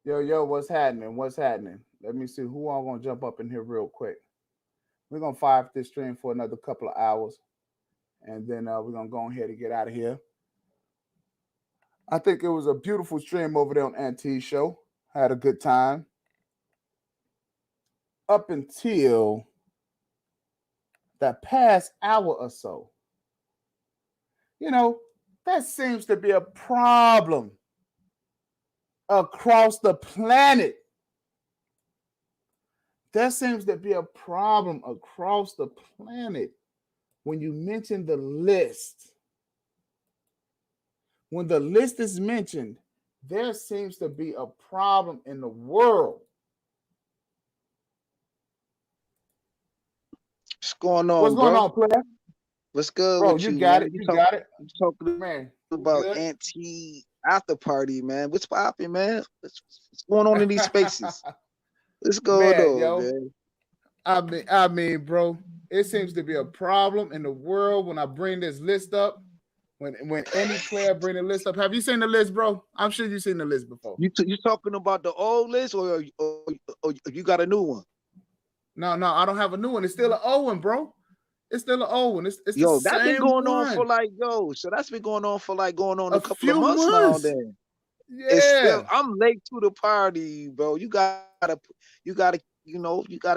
Yo, what's happening? What's happening? Let me see who all gonna jump up in here real quick. We're gonna fire up this stream for another couple of hours, and then we're gonna go ahead and get out of here. I think it was a beautiful stream over there on Auntie's show. Had a good time up until that past hour or so. You know, that seems to be a problem across the planet. There seems to be a problem across the planet when you mention the list. When the list is mentioned, there seems to be a problem in the world. What's going What's on, going bro? on, player? What's good Bro, with you you, got man? it. You got it. You talking Man, about good. anti after party, man? What's popping, man? What's going on in these spaces? What's going Man, on, yo. man? I mean, bro, it seems to be a problem in the world when I bring this list up. When any player bring the list up, have you seen the list, bro? I'm sure you've seen the list before. You talking about the old list, or you got a new one? No, I don't have a new one. It's still an old one, bro. It's still an old one. It's the Yo, that's been same going on for one. like so that's been going on for like A a couple of few months now. months. Then it's still Yeah. I'm late to the party, bro. You gotta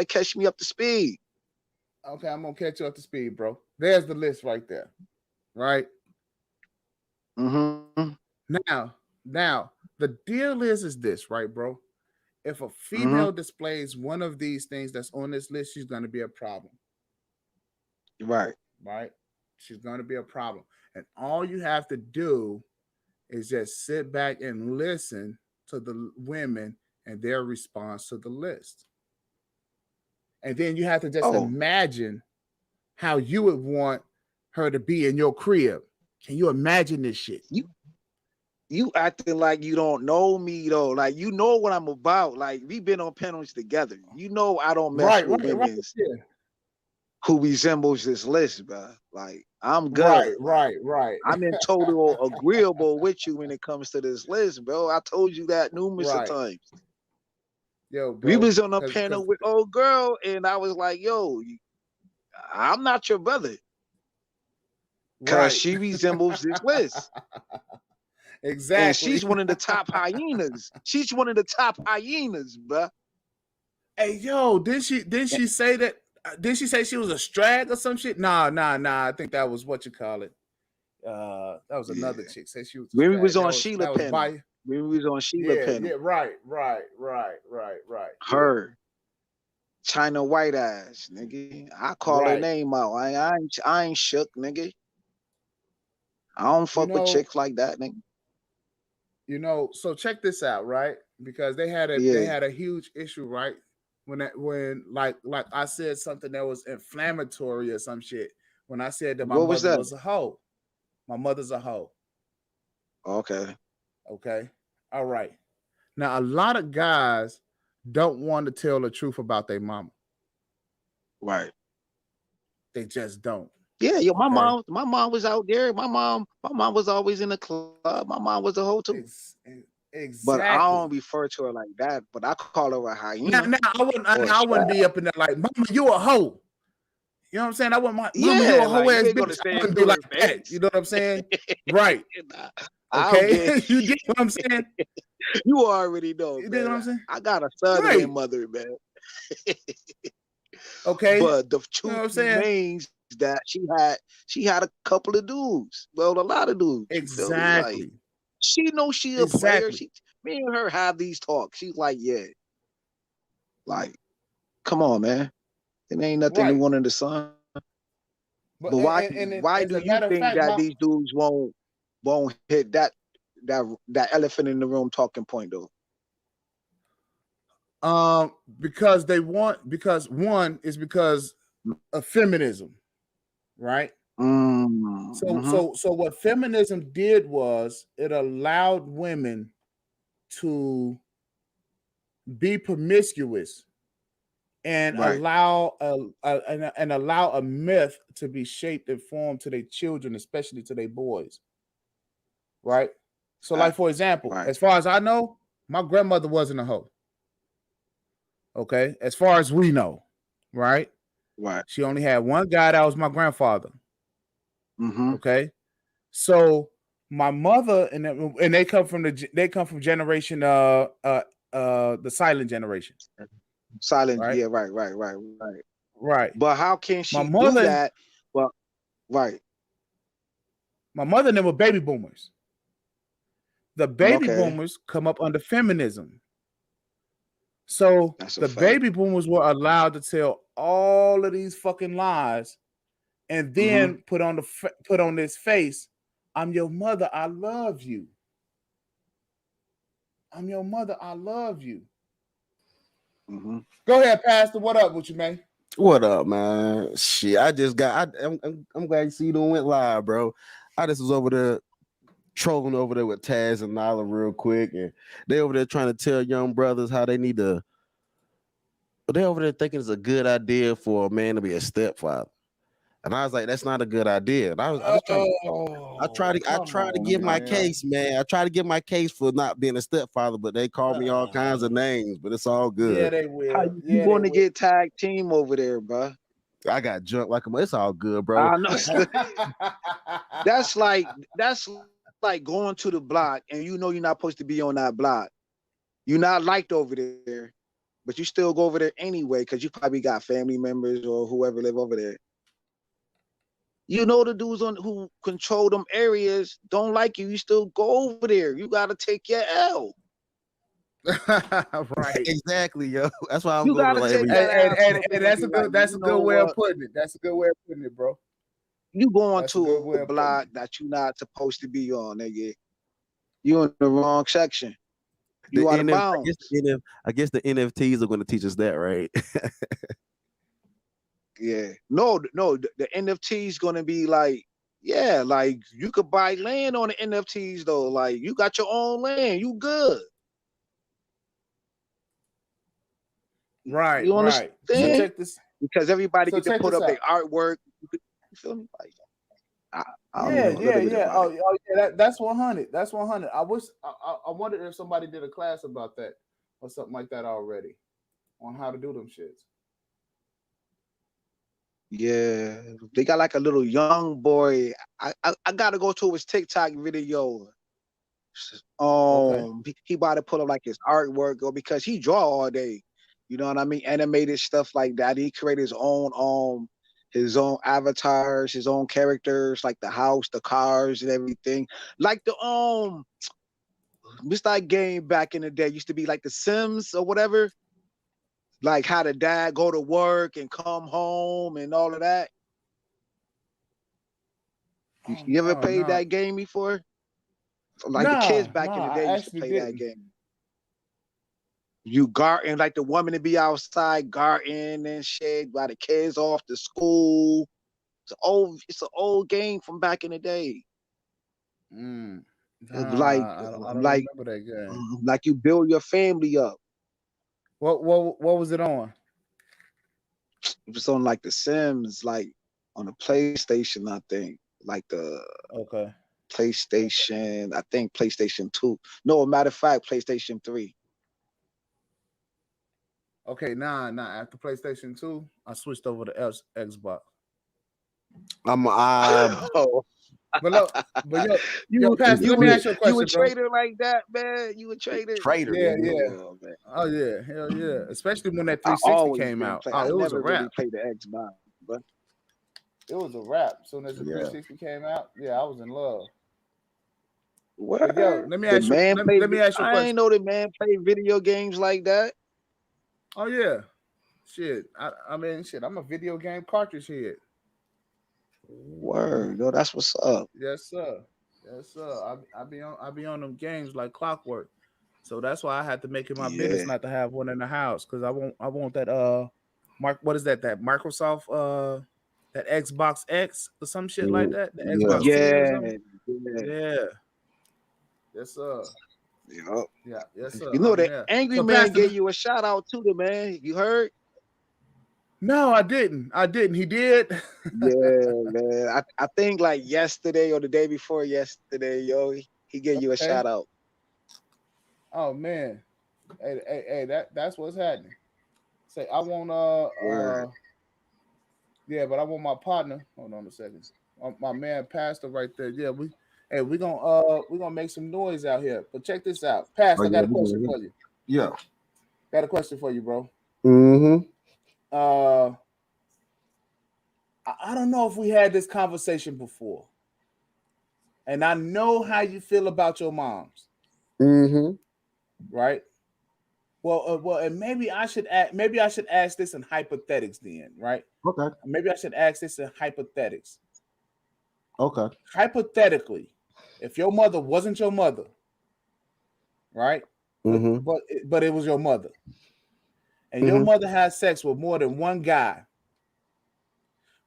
catch me up to speed. Okay, I'm gonna catch you up to speed, bro. There's the list right there. Right? Mm-hmm. Now, the deal is this, right, bro? If a Mm-hmm. female displays one of these things that's on this list, she's gonna be a problem. Right. Right? She's gonna be a problem. And all you have to do is just sit back and listen to the women and their response to the list. And then you have to just Oh, imagine how you would want her to be in your crib. Can you imagine this shit? you acting like you don't know me though. Like you know what I'm about. Like we've been on panels together. You know I don't mess Right, with right, women yeah. who resembles this list, bro. Like I'm Right, good. Like right. I'm in total agreeable with you when it comes to this list, bro. I told you that numerous of Right. times. Yo, We bro. was on a Cause panel with old girl, and I was like, "Yo, I'm not your brother, cause right. she resembles this list." And Exactly. she's one of the top hyenas. She's one of the top hyenas, bruh. Hey, yo, didn't she say that? Didn't she say she was a strag or some shit? Nah. I think that was what you call it. That was Yeah. another chick. Said she was a When we was strag. on That Sheila was panel. by. When we was on Sheila Yeah. panel. Right. Yeah. Her, China White Eyes, nigga. I call her Right. name out. I ain't shook, nigga. I don't You fuck with know, chicks like that, nigga. so check this out, right? Because they Yeah. had a huge issue, right? When like I said something that was inflammatory or some shit. When I said that my What was mother that? was a hoe. My mother's a hoe. Okay. Okay. All right. Now a lot of guys don't want to tell the truth about their mama. Right. They just don't. Yeah, yo, my Okay. mom, my mom was out there. My mom was always in the club. My mom was a hoe too. Ex- But I don't exactly. refer to her like that. But I call her a Now, hyena now I wouldn't. or a I strap. wouldn't be up in there like, "Mama, you a hoe." You know what I'm saying? I want my mama, you a Yeah, hoe like you ass ain't gonna bitch. I say it wouldn't be to like her that. face. You know what I'm saying? Right. Nah, I don't Okay. get. You get what I'm saying? You already know, You dig what man. I'm saying? I got a southern Right. mother, man. Okay. But the You know truth what I'm saying? remains that she had a couple of dudes. Well, a lot of dudes. You feel me? Like Exactly. she knows she a player. Exactly. Me and her have these talks. She's like, yeah, like, come on, man. It ain't nothing Right. new under the sun. But But why do as a you matter of think fact, that these dudes won't hit that elephant in the room talking point though? because they want because of feminism, right? So Mm-hmm. so so what feminism did was it allowed women to be promiscuous and Right. allow a myth to be shaped and formed to their children, especially to their boys, right? So, like Right. for example, Right. as far as I know, My grandmother wasn't a hoe. Okay, as far as we know, right? Right. She only had one guy that was my grandfather. Mm-hmm. Okay, so my mother and they come from generation the silent generation. Silent. Right. Yeah. Right. Right. But how can My she do mother, that? Well, right. my mother and them were baby boomers. The baby Okay. boomers come up under feminism. So That's a the fact. baby boomers were allowed to tell all of these fucking lies and then put on this face, I'm your mother, I love you. I'm your mother, I love you. Mm-hmm. Go ahead, Pastor. What up with you, man? What up, man? Shit, I just got. I'm glad you see you done went live, bro. I just was over there trolling over there with Taz and Nala real quick, and they over there trying to tell young brothers how they need to. They over there thinking it's a good idea for a man to be a stepfather, and I was like, that's not a good idea. And I just trying. I try to give my case, man. I try to give my case for not being a stepfather, but they call me all kinds of names. But it's all good. Yeah, they How will. you want to get tag team over there, bro? I got jumped like a. It's all good, bro. I know. that's like going to the block and you know you're not supposed to be on that block. You're not liked over there, but you still go over there anyway because you probably got family members or whoever live over there. You know the dudes who control them areas don't like you. You still go over there. You gotta take your L. Right. Exactly, yo. That's why I'm you going to gotta take that and that's a good way of putting it. That's a good way of putting it, bro. You going to a block that you're not supposed to be on, nigga. You in the wrong section. You out of bounds. I guess the NFTs are going to teach us that, right? Yeah. No, the NFT is gonna be like, yeah, like you could buy land on the NFTs though. Like you got your own land, you good. Right, You understand? right. So check this. Because everybody So get to check put this up their out. artwork. You feel me? Like, I don't Yeah, know a little bit yeah. about it. Yeah. That's 100. That's 100. I wondered if somebody did a class about that or something like that already on how to do them shits. Yeah, they got like a little young boy. I gotta go to his TikTok video. He about to put up like his artwork or because he draw all day. You know what I mean? Animated stuff like that. He created his own avatars, his own characters, like the house, the cars, and everything. Like the what's that game back in the day? Used to be like the Sims or whatever. Like how the dad go to work and come home and all of that. You ever played that game before? Like the kids back in the day used to play that game. You garden, like the woman to be outside gardening and shit, while the kids off to school. It's an old game from back in the day. I don't remember that game. Like you build your family up. What was it on? It was on like the Sims, like on the PlayStation, I think. Like the PlayStation, I think PlayStation 2. No, matter of fact, PlayStation 3. Okay, nah. After PlayStation 2, I switched over to Xbox. But look, Pastor, let me ask you a question, you a trader like that, man? You a trader? Trader, yeah. Oh, man. Oh yeah, hell yeah. Especially when that 360 came out. I it was never a wrap. really played the Xbox, but it was a wrap. As soon as the 360 came out, yeah, I was in love. What? Yo, let me ask you. Let me ask you a question. I ain't know the man play video games like that. Oh yeah, shit. I mean, shit. I'm a video game cartridge head. Word, no, that's what's up. Yes, sir. I be on them games like clockwork. So that's why I had to make it my business not to have one in the house because I want that what is that Microsoft that Xbox X or some shit like that. The Xbox Series. Yeah. Yes, sir. Yeah. Yes, sir. You know that Angry Man gave you a shout out to the man. You heard? No, I didn't. He did. Yeah, man. I think like yesterday or the day before yesterday, yo, he gave you a shout out. Oh man. Hey, that's what's happening. Say I want Word. yeah, but I want my partner. Hold on a second. My man Pastor right there. Yeah, we gonna make some noise out here. But check this out. Oh Pastor, I yeah, got a question for you. yeah. Got a question for you, bro. Mm-hmm. Uh I don't know if we had this conversation before. And I know how you feel about your moms, Mm-hmm. right? Well, and maybe I should ask this in hypothetics then, right? Okay. Maybe I should ask this in hypothetics. Okay. Hypothetically, if your mother wasn't your mother, right? But Mm-hmm. but but it was your mother, and your Mm-hmm. mother had sex with more than one guy,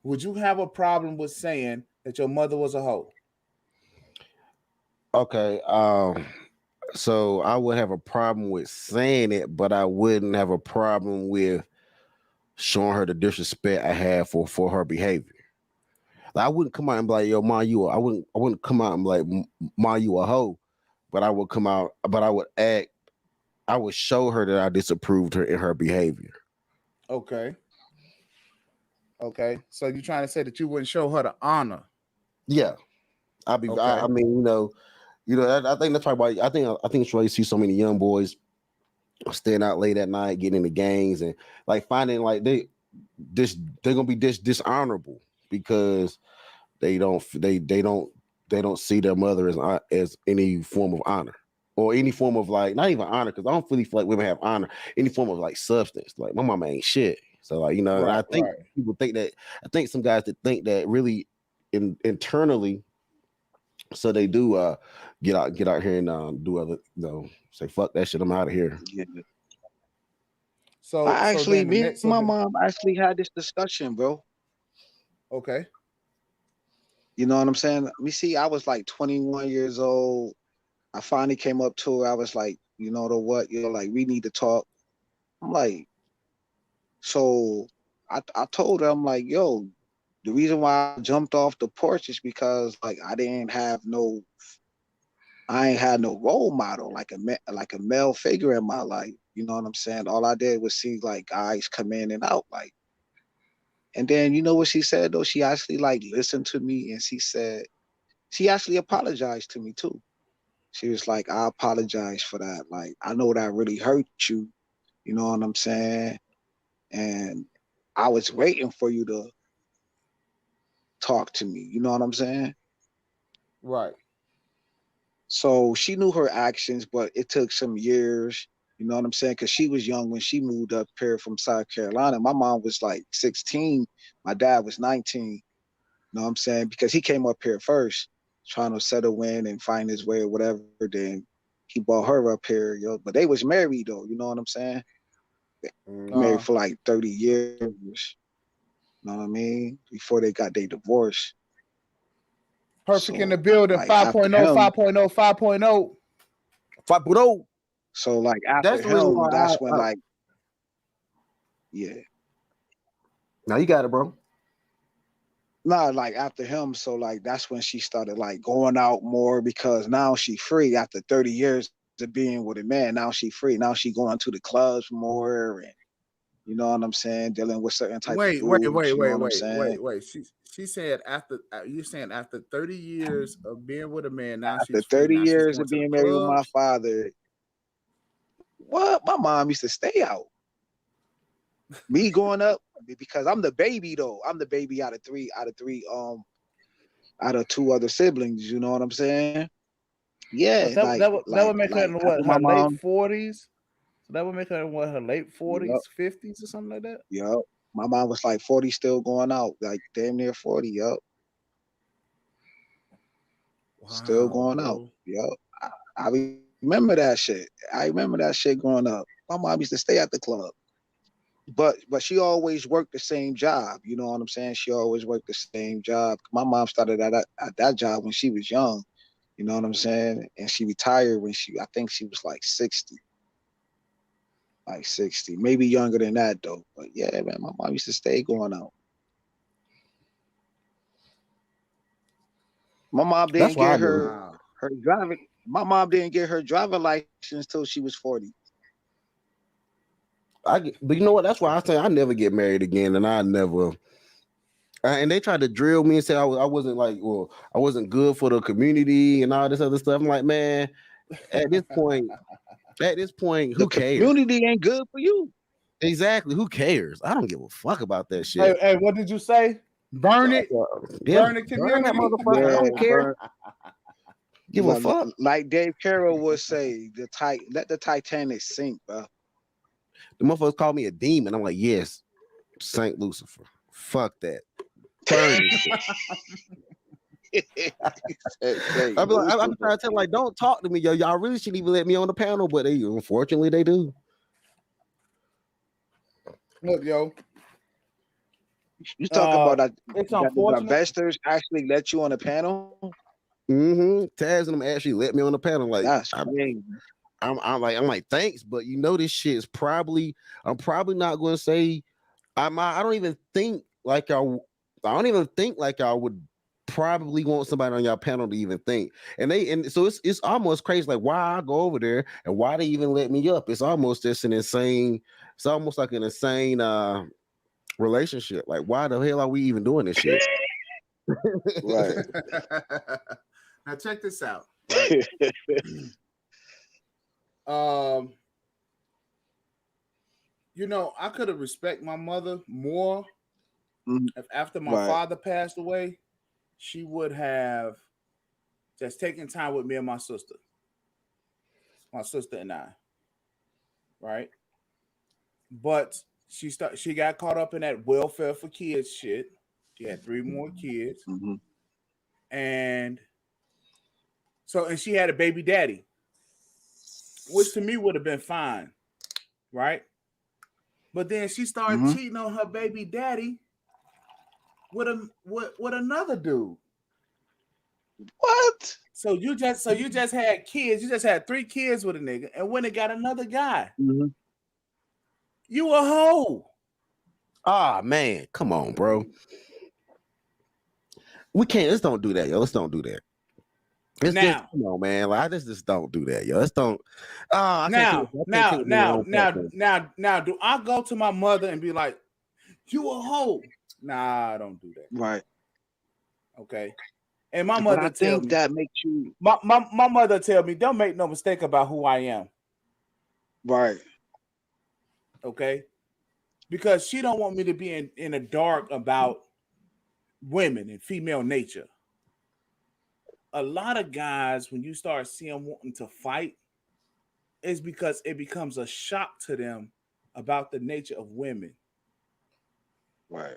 would you have a problem with saying that your mother was a hoe? Okay. So I would have a problem with saying it, but I wouldn't have a problem with showing her the disrespect I have for her behavior. Like, I wouldn't come out and be like, "Yo, ma, I wouldn't come out and be like, "Ma, you a hoe," but I would come out, but I would act. I would show her that I disapproved her in her behavior. Okay, okay. So you're trying to say that you wouldn't show her the honor? Yeah, I'll be. I Okay, mean, I think that's probably why I think it's why you see so many young boys staying out late at night, getting into gangs, and like finding like they're gonna be dishonorable because they don't see their mother as any form of honor or any form of like not even honor, because I don't really feel like women have honor, any form of like substance. Like my mama ain't shit. So like, and right, I think right, people think that, I think some guys that think that really internally, so they do get out here and do other, say fuck that shit, I'm out of here. Yeah. So I so actually, then the me and next so my the mom actually had this discussion, bro. okay, You know what I'm saying? Me see, I was like 21 years old. I finally came up to her. I was like, you know the what? You're like, we need to talk. I'm like, so I told her, I'm like, yo, the reason why I jumped off the porch is because like I ain't had no role model like a male figure in my life. You know what I'm saying? All I did was see like guys come in and out, like. And then you know what she said though? She actually like listened to me, and she actually apologized to me too. She was like, I apologize for that. Like, I know that really hurt you. You know what I'm saying? And I was waiting for you to talk to me. You know what I'm saying? right. So she knew her actions, but it took some years. You know what I'm saying? Because she was young when she moved up here from South Carolina. My mom was like 16. My dad was 19. You know what I'm saying? Because he came up here first, trying to settle in and find his way or whatever. Then he brought her up here, yo. But they was married though, you know what I'm saying? Married Uh, for like 30 years. You know what I mean? Before they got their divorce. Perfect in the So building. like after 5.0, him, 5.0, 5.0. Fuck, but oh, so like after that's the reason him, why that's when like, yeah. now you got it, bro. Nah, like after him, so like that's when she started like going out more because now she free after 30 years of being with a man. Now she free. Now she going to the clubs more and you know what I'm saying, dealing with certain type of dudes, you know what I'm saying? Wait. She said after you saying after 30 years of being with a man, now After she's free. 30 Now she's years going of to the being married with my clubs. father, what? My mom used to stay out. Me going up because I'm the baby though. I'm the baby out of two other siblings, you know what I'm saying? So Yeah, that would make her like in after what, my her late mom, 40s? So that would make her in what, her late yep, 40s, 50s or something like that? yep. My mom was like 40 still going out, like damn near 40, yep. Still Wow, going out. bro. Yep. I remember that shit. I remember that shit growing up. My mom used to stay at the club. But she always worked the same job. You know what I'm saying? She always worked the same job. My mom started at that job when she was young. You know what I'm saying? And she retired when I think she was like 60, maybe younger than that though. But yeah, man, my mom used to stay going out. My mom That's didn't why I get do. Wow. her driving. My mom didn't get her driver license till she was 40. But you know what? That's why I say I never get married again, and I never. And they tried to drill me and say I wasn't like, well, I wasn't good for the community and all this other stuff. I'm like, man, at this point, The who cares? community ain't good for you. Exactly, who cares? I don't give a fuck about that shit. Hey, what did you say? Burn it. Yeah, Burn the burn that community. motherfucker. I don't care. Give a fuck. Like Dave Carroll would say, let the Titanic sink, bro. The motherfuckers call me a demon. I'm like, yes, Saint Lucifer. Fuck that. Burn it. I'm trying to tell them, like, don't talk to me, yo. Y'all really shouldn't even let me on the panel, but unfortunately they do. Look, yo. You talk about that. It's that the unfortunate. investors actually let you on the panel. Taz and them actually let me on the panel. Like, That's crazy. I'm like, thanks, but you know this shit is probably. I'm probably not going to say. I don't even think like I don't even think like I would probably want somebody on your panel to even think. And so it's almost crazy. Like, why I go over there and why they even let me up? It's almost just an insane. It's almost like an insane relationship. Like, why the hell are we even doing this shit? Right. Now check this out. Right? You know, I could have respected my mother more if after my father passed away, she would have just taken time with me and my sister and I, right? But she got caught up in that welfare for kids shit. She had 3 more kids, and she had a baby daddy, which to me would have been fine, right? But then she started cheating on her baby daddy with another dude. What? So you just had kids. You just had 3 kids with a nigga, and when it got another guy, you a hoe. Ah, man, come on, bro. We can't. Let's don't do that, yo. Let's don't do that. It's now, just, come on, man. Like, just don't do that, yo. Let's don't. Now, do I go to my mother and be like, "You a hoe"? Nah, I don't do that. Right. Okay. And my mother tell me that makes you. My mother tell me, don't make no mistake about who I am. Right. Okay. Because she don't want me to be in the dark about women and female nature. A lot of guys, when you start seeing wanting to fight, is because it becomes a shock to them about the nature of women. Right.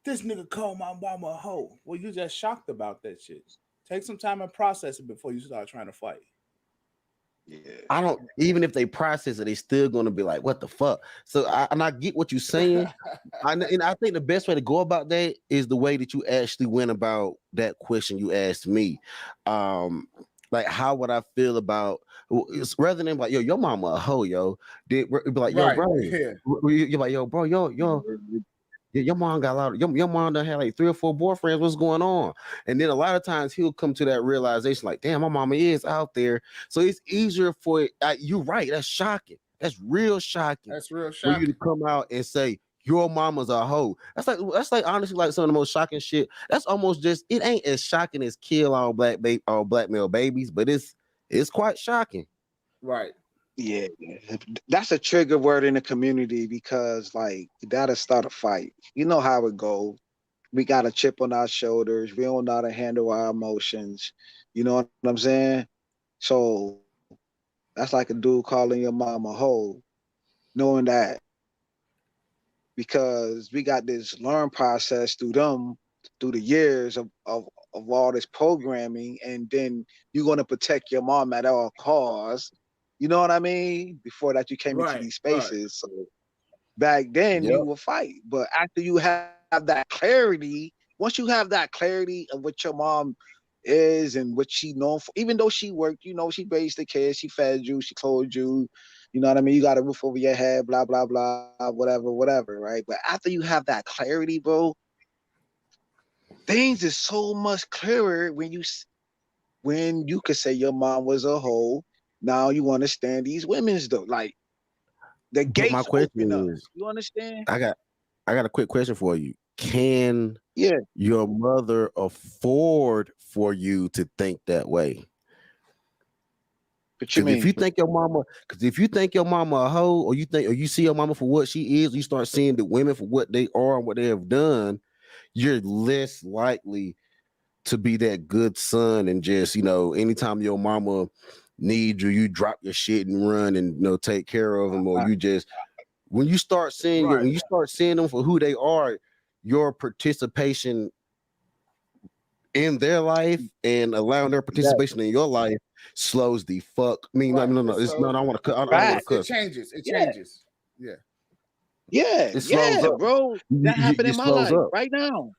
This nigga called my mama a hoe. Well, you just shocked about that shit. Take some time and process it before you start trying to fight. Yeah. I don't, even if they process it, they still gonna be like, what the fuck? So I get what you're saying. And I think the best way to go about that is the way that you actually went about that question you asked me. Like, how would I feel about, rather than like, yo, your mama a hoe, yo. Be like, yo, right. bro. Yeah. You're like, yo, bro, your mom got a lot of your mom done had like 3 or 4 boyfriends. What's going on? And then a lot of times he'll come to that realization, like, damn, my mama is out there. So it's easier for you're right. That's shocking. That's real shocking. That's real shocking. For you to come out and say your mama's a hoe. That's like honestly like some of the most shocking shit. That's almost just, it ain't as shocking as kill all black male babies, but it's quite shocking. Right. Yeah, that's a trigger word in the community because, like, that'll start a fight. You know how it goes. We got a chip on our shoulders. We don't know how to handle our emotions. You know what I'm saying? So that's like a dude calling your mom a hoe, knowing that, because we got this learn process through the years of all this programming, and then you're going to protect your mom at all costs. You know what I mean? Before that, you came into these spaces. So back then, you would fight. But after you have that clarity, once you have that clarity of what your mom is and what she known for, even though she worked, you know, she raised the kids, she fed you, she clothed you, you know what I mean? You got a roof over your head, blah, blah, blah, whatever, right? But after you have that clarity, bro, things is so much clearer when when you could say your mom was a hoe, now you understand these women's though. Like the But my gates open up. question is, You understand? I got a quick question for you. Can Yeah. your mother afford for you to think that way? What you Because mean? if you think your mama a hoe, or you see your mama for what she is, you start seeing the women for what they are and what they have done, you're less likely to be that good son and just, anytime your mama needs you, you drop your shit and run and take care of them, or you just when you start seeing them for who they are, your participation in their life and allowing their participation in your life slows the fuck. I mean, Right. no. It's no. I don't want to. I don't want to Facts. It cuss. changes. It Yeah. changes. Yeah. It slows up. Bro. That happened It in my slows life up. right now.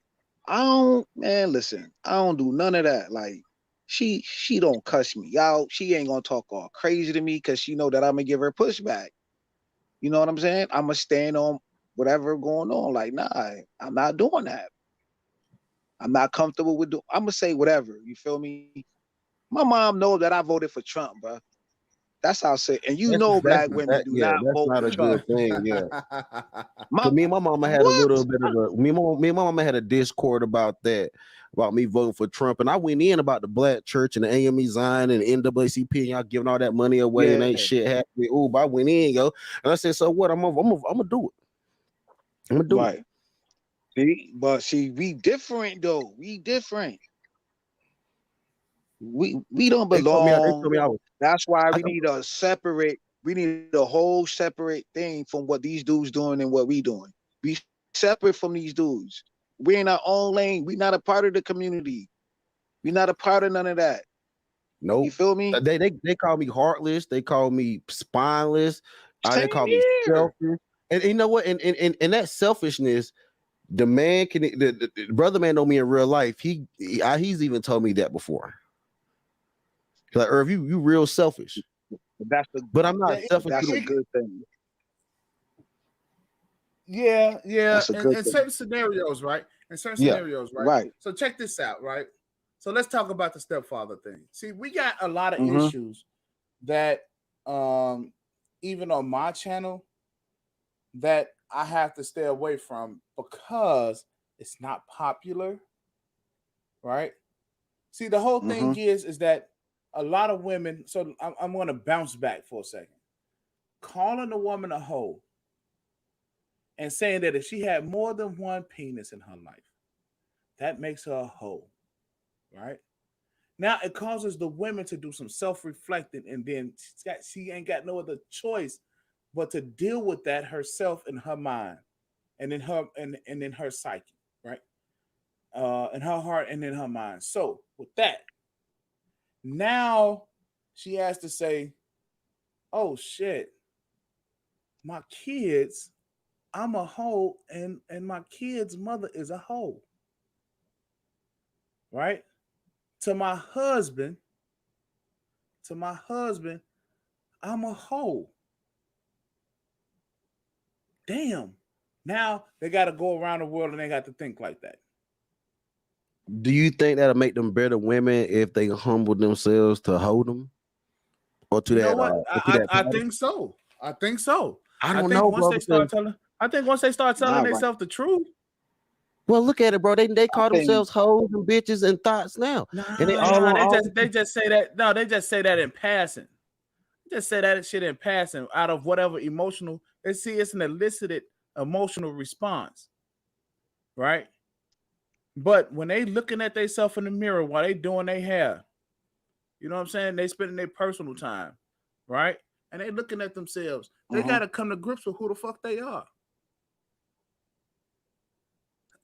Listen, I don't do none of that. Like, she don't cuss me out. She ain't gonna talk all crazy to me because she know that I'm gonna give her pushback. You know what I'm saying? I'm gonna stand on whatever going on. Like, nah, I'm not doing that. I'm not comfortable with I'm gonna say whatever. You feel me? My mom knows that I voted for Trump, bro. That's how I say. And you know, black women do not That's vote not for a Trump. good thing. Yeah. My Cause me and my mama had a what? little bit of me and my mama had a discord about that, about me voting for Trump. And I went in about the black church and the AME Zion and the NAACP and y'all giving all that money away and Yeah, ain't shit happening. Oh, but I went in, yo. And I said, so what? I'm gonna do it. I'm gonna do it. right. See, we different though. We different. We don't They told belong. me I was That's why I we don't, need a separate. We need a whole separate thing from what these dudes doing and what we doing. Be separate from these dudes. We're in our own lane. We're not a part of the community. We're not a part of none of that. You nope. feel me? They call me heartless, they call me spineless, they Same call me here. selfish. And you know what? And that selfishness, the man the brother man know me in real life. He's even told me that before. Like, Irv, you real selfish. That's the But I'm not Yeah. selfish that's a good thing. Yeah. That's a good In thing. certain scenarios, right? In certain Yeah. scenarios, right? Right. So check this out, right? So let's talk about the stepfather thing. See, we got a lot of Mm-hmm. issues that even on my channel that I have to stay away from because it's not popular, right? See, the whole Mm-hmm. thing is that a lot of women. So I'm going to bounce back for a second. Calling a woman a hoe and saying that if she had more than one penis in her life, that makes her a hoe, right? Now it causes the women to do some self-reflecting, and then she ain't got no other choice but to deal with that herself in her mind, and in her and in her psyche, right? In her heart and in her mind. So with that, now she has to say, "Oh shit, my kids, I'm a hoe, and my kid's mother is a hoe, right? To my husband, to my husband, I'm a hoe. Damn. Now they got to go around the world and they got to think like that. Do you think that'll make them better women if they humble themselves to hold them, or to You know that what? to that I pattern? think so. I think so. I I don't think know, once bro. they Because start telling, I think once they start telling All right. themselves the truth. well, look at it, bro. They I call think themselves hoes and bitches and thoughts now, and they all Nah. on all. They just say that. No, they just say that in passing. Just say that shit in passing out of whatever emotional. They see it's an elicited emotional response, right? But when they looking at themselves in the mirror while they doing their hair, you know what I'm saying? They spending their personal time, right? And they looking at themselves. They mm-hmm. got to come to grips with who the fuck they are.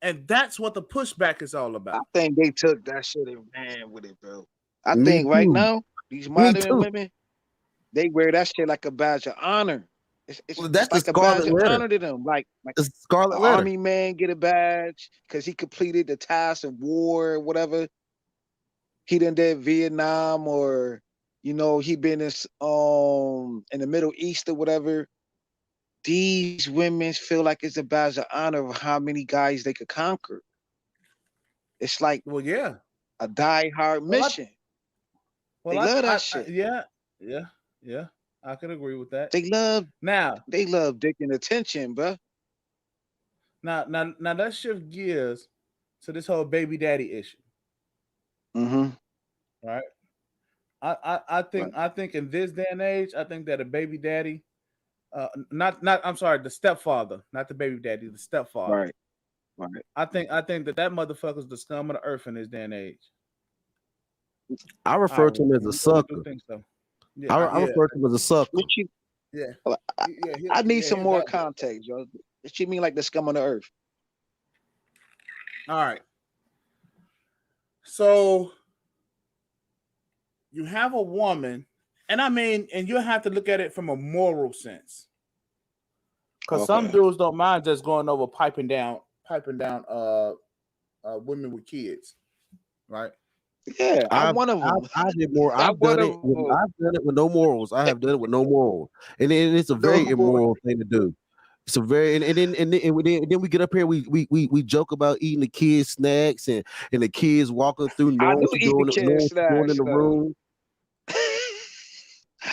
And that's what the pushback is all I about. think they took that shit and ran with it, bro. I Me think right too. now, these Me modern too. women, they wear that shit like a badge of honor. Well, It's that's the like a badge scarlet of letter. honor to them. Like The an scarlet letter. army man get a badge because he completed the task of war or whatever. He done did Vietnam, or he been in the Middle East or whatever. These women feel like it's a badge of honor of how many guys they could conquer. It's like Well, yeah. a die-hard Well, mission. They love that shit. Yeah. I can agree with that. They love Now, dick and attention, bro. now, let's shift gears to this whole baby daddy issue. Mm-hmm. Right. I think in this day and age, I think that a baby daddy, I'm sorry, the stepfather, not the baby daddy, the stepfather. Right. Right. I think that motherfucker's the scum of the earth in this day and age. I refer to him as a sucker. Do think so. I refer to him as a sucker. I need some more context, yo. What you mean like the scum on the earth? All right. So you have a woman, and you have to look at it from a moral sense. Because some dudes don't mind just going over piping down women with kids. Right? Yeah, I'm one of them. I did more. I've done it with no morals. I have done it with no morals, and it's a very immoral thing to do. It's a very and then we get up here. We joke about eating the kids' snacks and the kids walking through. No one's doing in the room.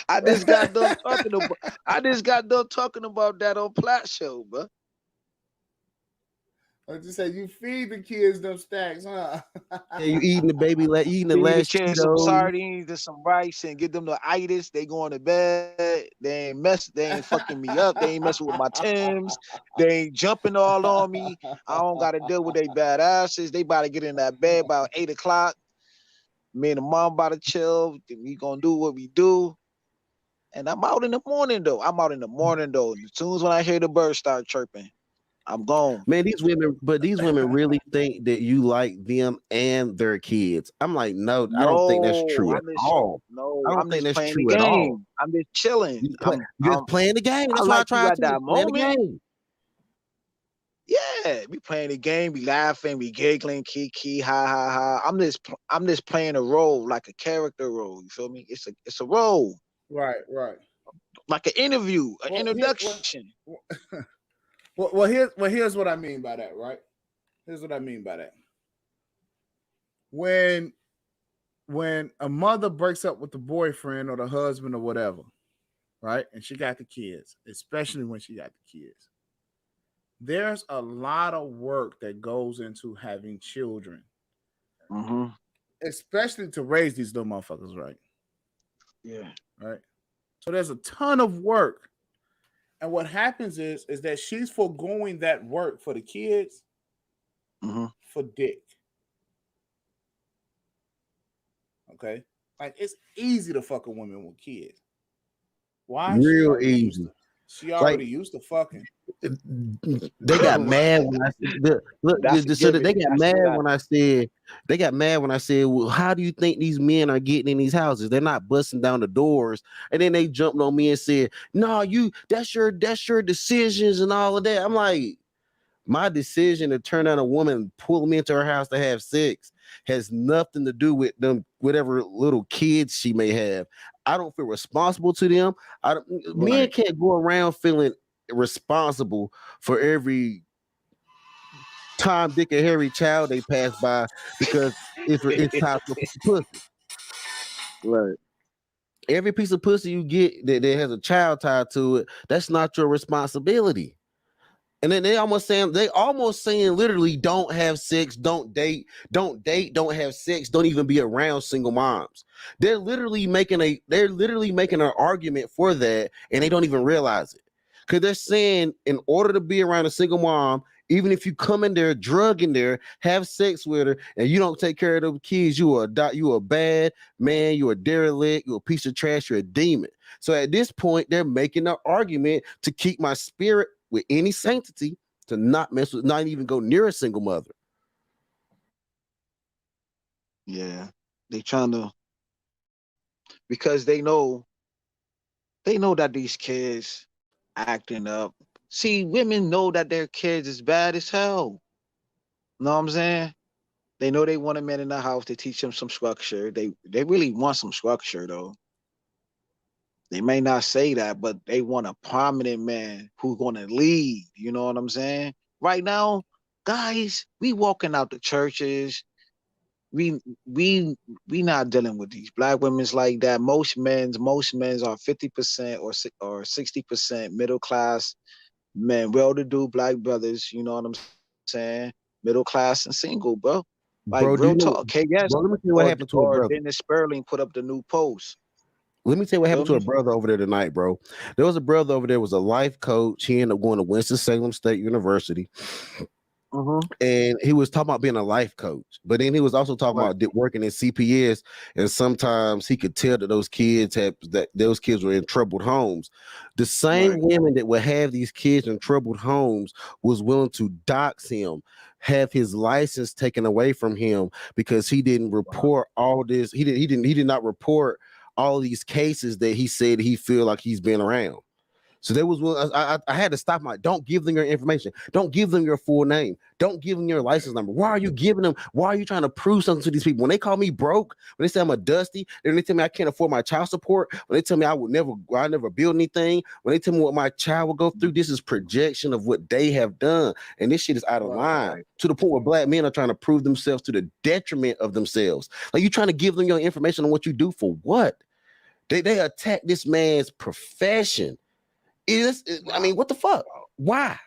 I just got done talking about that on Plat Show, bro. I just say you feed the kids them stacks, huh? Yeah, you eating the baby, eating the last kids some sardines and some rice and get them the itis. They going to bed. They ain't fucking me up. They ain't messing with my Timbs. They ain't jumping all on me. I don't got to deal with they bad asses. They about to get in that bed about 8 o'clock. Me and the mom about to chill. We gonna do what we do. And I'm out in the morning though. As soon as when I hear the birds start chirping, I'm gone. Man, these women really think that you like them and their kids. I'm like, no, I don't think that's true at all. No, I don't think that's true at all. I'm just chilling. I'm just playing the game. That's why I try to play the game. Yeah, we playing the game, we laughing, we giggling, kiki, ha ha ha. I'm just playing a role, like a character role. You feel me? It's a role. Right. Like an interview, an introduction. Here's what I mean by that, right? Here's what I mean by that. When a mother breaks up with the boyfriend or the husband or whatever, right? And she got the kids, especially when she got the kids. There's a lot of work that goes into having children. Mm-hmm. Especially to raise these little motherfuckers, right? Yeah. Right. So there's a ton of work. And what happens is that she's foregoing that work for the kids for dick. Okay? Like, it's easy to fuck a woman with kids. Why? Real easy. She already used to fucking. They got mad when I said they got mad when I said, well, how do you think these men are getting in these houses? They're not busting down the doors. And then they jumped on me and said, no, that's your decisions and all of that. I'm like, my decision to turn on a woman and pull them into her house to have sex has nothing to do with them, whatever little kids she may have. I don't feel responsible to them. Men can't go around feeling responsible for every Tom, Dick, and Harry child they pass by because it's tied to pussy. Right. Every piece of pussy you get that has a child tied to it, that's not your responsibility. And then they almost saying literally don't have sex, don't date, don't have sex, don't even be around single moms. They're literally making an argument for that, and they don't even realize it. Because they're saying in order to be around a single mom, even if you come in there, drug in there, have sex with her, and you don't take care of those kids, you are a bad man, you're a derelict, you're a piece of trash, you're a demon. So at this point, they're making an argument to keep my spirit with any sanctity, to not mess with, not even go near a single mother. Yeah, they trying to, because they know that these kids acting up. See, women know that their kids is bad as hell. Know what I'm saying? They know they want a man in the house to teach them some structure. They really want some structure though. They may not say that, but they want a prominent man who's going to lead. You know what I'm saying? Right now, guys, we walking out the churches. we we we not dealing with these black women's like that. Most men's are 50% or 60% middle class men, well-to-do black brothers. You know what I'm saying? Middle class and single, bro. Like real Bro, do you talk. know? KS Bro, let me tell you what happened to a or brother. Dennis Sperling put up the new post. Let me tell you what Feel happened to a me? brother over there tonight, bro. There was a brother over there was a life coach. He ended up going to Winston-Salem State University, Mm-hmm. and he was talking about being a life coach. But then he was also talking Right. about working in CPS, and sometimes he could tell that those kids were in troubled homes. The same Right. women that would have these kids in troubled homes was willing to dox him, have his license taken away from him because he didn't Wow. report all this. He did not report all these cases that he said he feel like he's been around. So there was one. I had to stop my. Don't give them your information. Don't give them your full name. Don't give them your license number. Why are you giving them? Why are you trying to prove something to these people? When they call me broke, when they say I'm a dusty, when they tell me I can't afford my child support, when they tell me I never build anything, when they tell me what my child will go through, this is projection of what they have done, and this shit is out of line Right. to the point where black men are trying to prove themselves to the detriment of themselves. Like you trying to give them your information on what you do for what? They attack this man's profession. I Wow. mean, what the fuck? Why?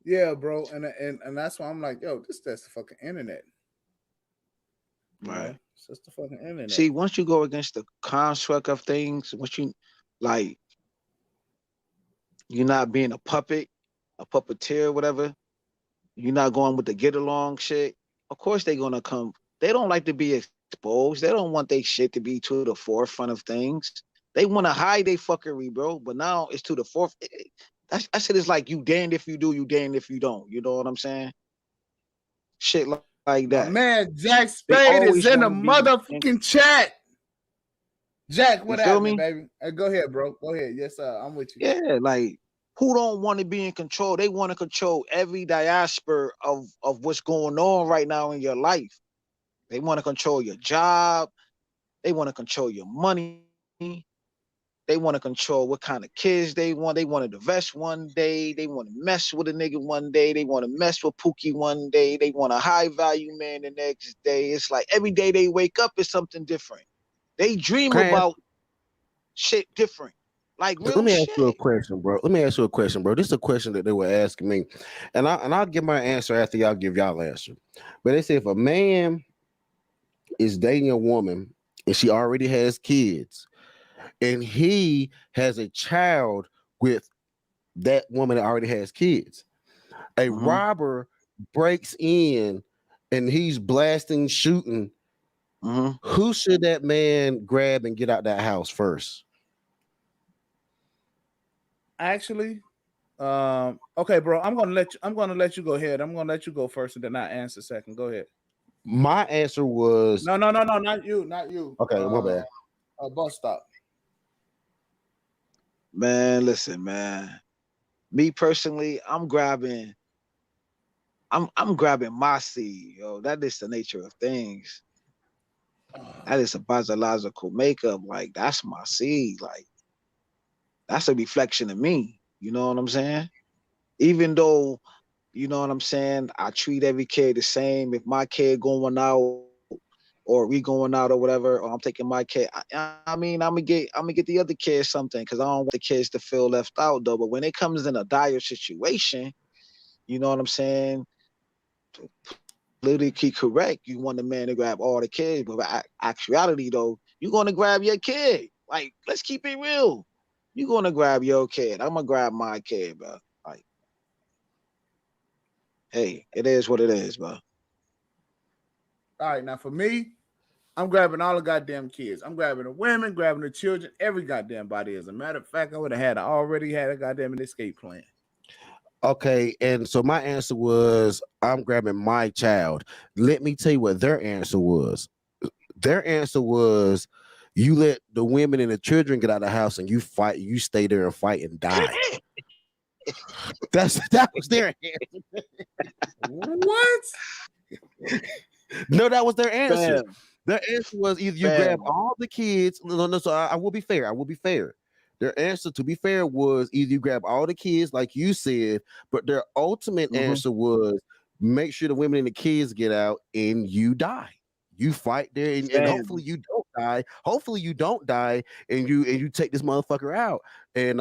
Yeah, bro, and that's why I'm like, yo, that's the fucking internet. You Right. know, it's just the fucking internet. See, once you go against the construct of things, once you like you're not being a puppet, a puppeteer, whatever, you're not going with the get along shit. Of course they're gonna come. They don't like to be exposed. They don't want their shit to be to the forefront of things. They want to hide their fuckery, bro. But now it's to the forefront. That shit is like you damned if you do, you damned if you don't. You know what I'm saying? Shit like that. My man Jack They always Spade want is to in the be. motherfucking chat. Jack, You what feel happening, me? baby? Hey, go ahead, bro. Go ahead. Yes, sir. I'm with you. Yeah, like who don't want to be in control? They want to control every diaspora of what's going on right now in your life. They want to control your job. They want to control your money. They want to control what kind of kids they want. They want to divest one day. They want to mess with a nigga one day. They want to mess with Pookie one day. They want a high value man the next day. It's like every day they wake up is something different. They dream Can I ask, about shit different. Like let real me ask you a shit. question, bro. Let me ask you a question, bro. This is a question that they were asking me, and I'll give my answer after y'all give y'all answer. But they say if a man is dating a woman and she already has kids, and he has a child with that woman that already has kids, a Mm-hmm. robber breaks in and he's blasting, shooting. Mm-hmm. Who should that man grab and get out that house first? Actually, okay, bro. I'm gonna let you go ahead. I'm gonna let you go first, and then I answer second. Go ahead. My answer was No, not you, not you. okay. My bad. Bus stop. Man, listen, man. Me personally, I'm grabbing my seed, yo. That is the nature of things. That is a biological makeup. Like that's my seed. Like that's a reflection of me. You know what I'm saying? Even though, you know what I'm saying, I treat every kid the same. If my kid going out or we going out or whatever, or I'm taking my kid, I mean, I'm gonna get the other kids something because I don't want the kids to feel left out though. But when it comes in a dire situation, you know what I'm saying, politically correct, you want the man to grab all the kids, but actuality though, you're gonna grab your kid. Like, let's keep it real. You're gonna grab your kid. I'm gonna grab my kid, bro. Like, hey, it is what it is, bro. All right, now for me, I'm grabbing all the goddamn kids. I'm grabbing the women, grabbing the children, every goddamn body. As a matter of fact, I already had a goddamn escape plan. Okay, and so my answer was I'm grabbing my child. Let me tell you what their answer was. Their answer was you let the women and the children get out of the house and you fight, you stay there and fight and die. That was their answer. What? No, that was their answer. Fam, Their answer was either you grab fam. all the kids. No. So I will be fair. I will be fair. Their answer, to be fair, was either you grab all the kids, like you said, but their ultimate Mm-hmm. answer was make sure the women and the kids get out, and you die. You fight there, and hopefully Fam, you don't die. Hopefully you don't die, and you take this motherfucker out. And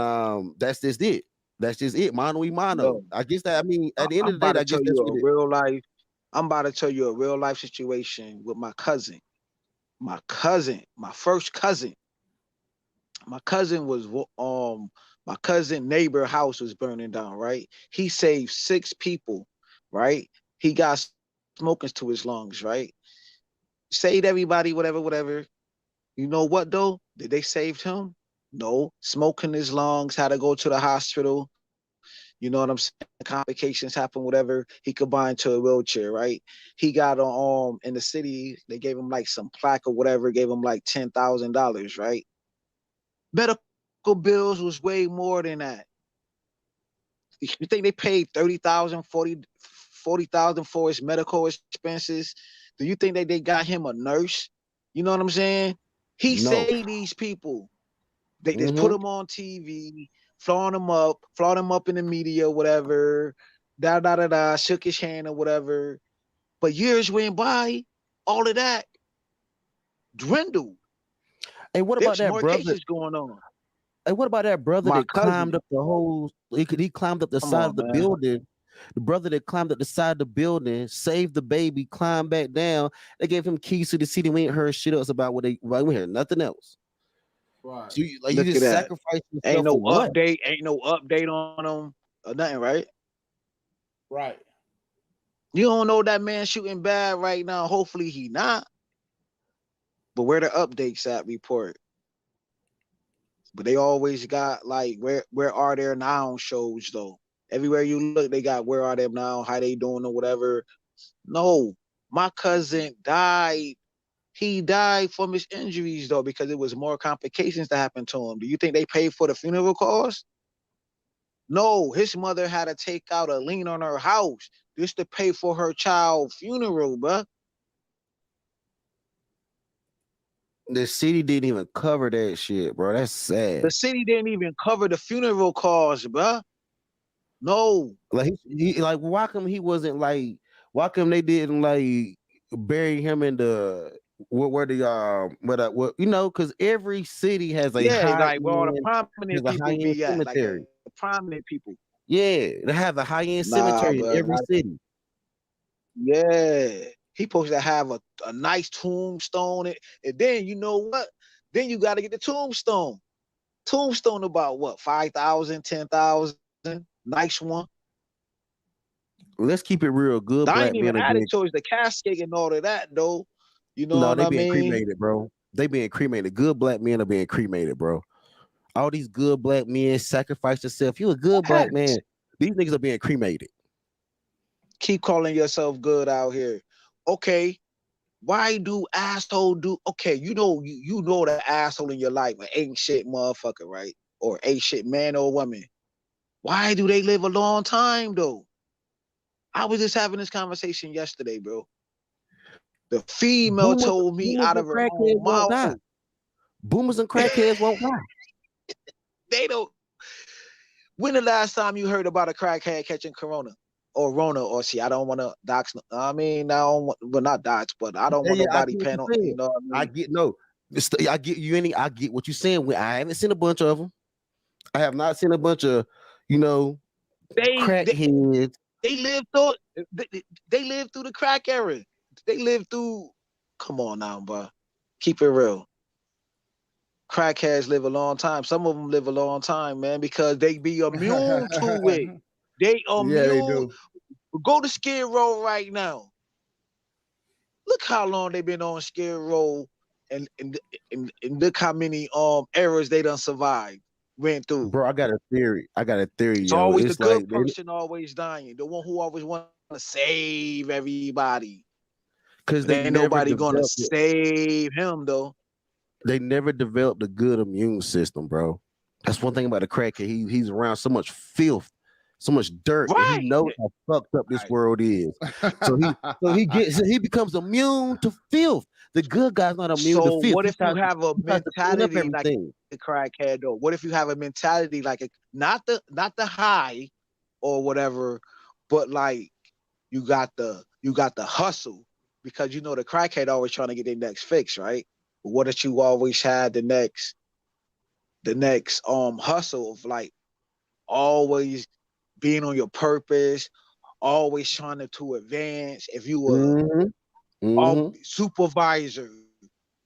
that's just it. That's just it. Mano y mano. yo, I guess that, I mean, at the end I'm of the about day, to I guess tell that's you what a it. real life. I'm about to tell you a real life situation with my cousin. My cousin, my first cousin. My cousin was my cousin neighbor house was burning down, right? He saved 6 people, right? He got smokers to his lungs, right? Saved everybody, whatever, whatever. You know what though? Did they save him? No. Smoke in his lungs, had to go to the hospital. You know what I'm saying? Complications happen, whatever. He could buy into a wheelchair, right? He got in the city, they gave him like some plaque or whatever, gave him like $10,000, right? Medical bills was way more than that. You think they paid 30,000, 40,000 for his medical expenses? Do you think that they got him a nurse? You know what I'm saying? He No. saved these people. They just put Mm-hmm. him on TV, flaunt him up in the media, whatever, shook his hand or whatever. But years went by, all of that dwindled. And what about There's that more brother? cases going on. And what about that brother My that climbed cousin, up the whole? He climbed up the come side on, of the man. building. The brother that climbed up the side of the building, saved the baby, climbed back down. They gave him keys to the city. We ain't heard shit else about what they. Well, we heard nothing else. Right. So you Look at just that. sacrifice yourself for what? Ain't no update on them or nothing, right? Right. You don't know that man shooting bad right now. Hopefully he not. But where the updates at report? But they always got like where are there now shows though. Everywhere you look, they got where are they now, how they doing or whatever. No, my cousin died. He died from his injuries though, because it was more complications that happened to him. Do you think they paid for the funeral costs? No, his mother had to take out a lien on her house just to pay for her child funeral, bruh. The city didn't even cover that shit, bro. That's The sad. city didn't even cover the funeral costs, bruh. No. Like like why come he wasn't like? Why come they didn't like bury him in the where the what you know? Because every city has a Yeah, high like where all the end prominent has a people high end be at, like the cemetery. prominent people. Yeah, they have a high end Nah, cemetery in bro. every city. Yeah. He supposed to have a nice tombstone. And then you know what? Then you got to get the tombstone. Tombstone about what? 5,000, 10,000. Nice one. Let's keep it real. Good I ain't black even men are added being towards the casket and all of that, though. You know no, what they I being mean? cremated, bro. They being cremated. Good black men are being cremated, bro. All these good black men sacrifice yourself. You a good black man. Yes. These niggas are being cremated. Keep calling yourself good out here. Okay. Why do asshole do okay? You know the asshole in your life, an ain't shit motherfucker, right? Or ain't shit man or woman. Why do they live a long time though? I was just having this conversation yesterday, bro. The female Boomers, told me boomers out and of her crackheads own won't mouth, die. Boomers and crackheads won't die. they don't. When the last time you heard about a crackhead catching corona or Rona or see? I don't want to dox. I mean, I don't want, well, not dox, but I don't Yeah, want yeah, I nobody get what paying you're on. You saying. know what I I mean? get no. I get you any. I get what you're saying. I haven't seen a bunch of them. I have not seen a bunch of, you know, They they, crackheads. they lived through they lived through the crack era. They lived through. Come on now, bro. Keep it real. Crackheads live a long time. Some of them live a long time, man, because they be immune to it. They Yeah, they immune. do. Go to Skid Row right now. Look how long they been on Skid Row, and look how many eras they done survived, went through. Bro, I got a theory. I got a theory, It's yo. always the It's like good person always dying, the one who always want to save everybody. because But ain't nobody gonna save him though. they never developed a good immune system, bro. That's one thing about the crackhead. He's around so much filth, so much dirt, and he Right. knows how fucked up this Right. world is. He becomes immune to filth. The good guy's not immune to So filth. what if you have a He tries to clean up mentality like everything. a crackhead though? What if you have a mentality like not the high or whatever, but like you got the hustle, because you know the crackhead always trying to get their next fix, right? But what if you always had the next hustle of like always being on your purpose, always trying to advance. If you were supervisor,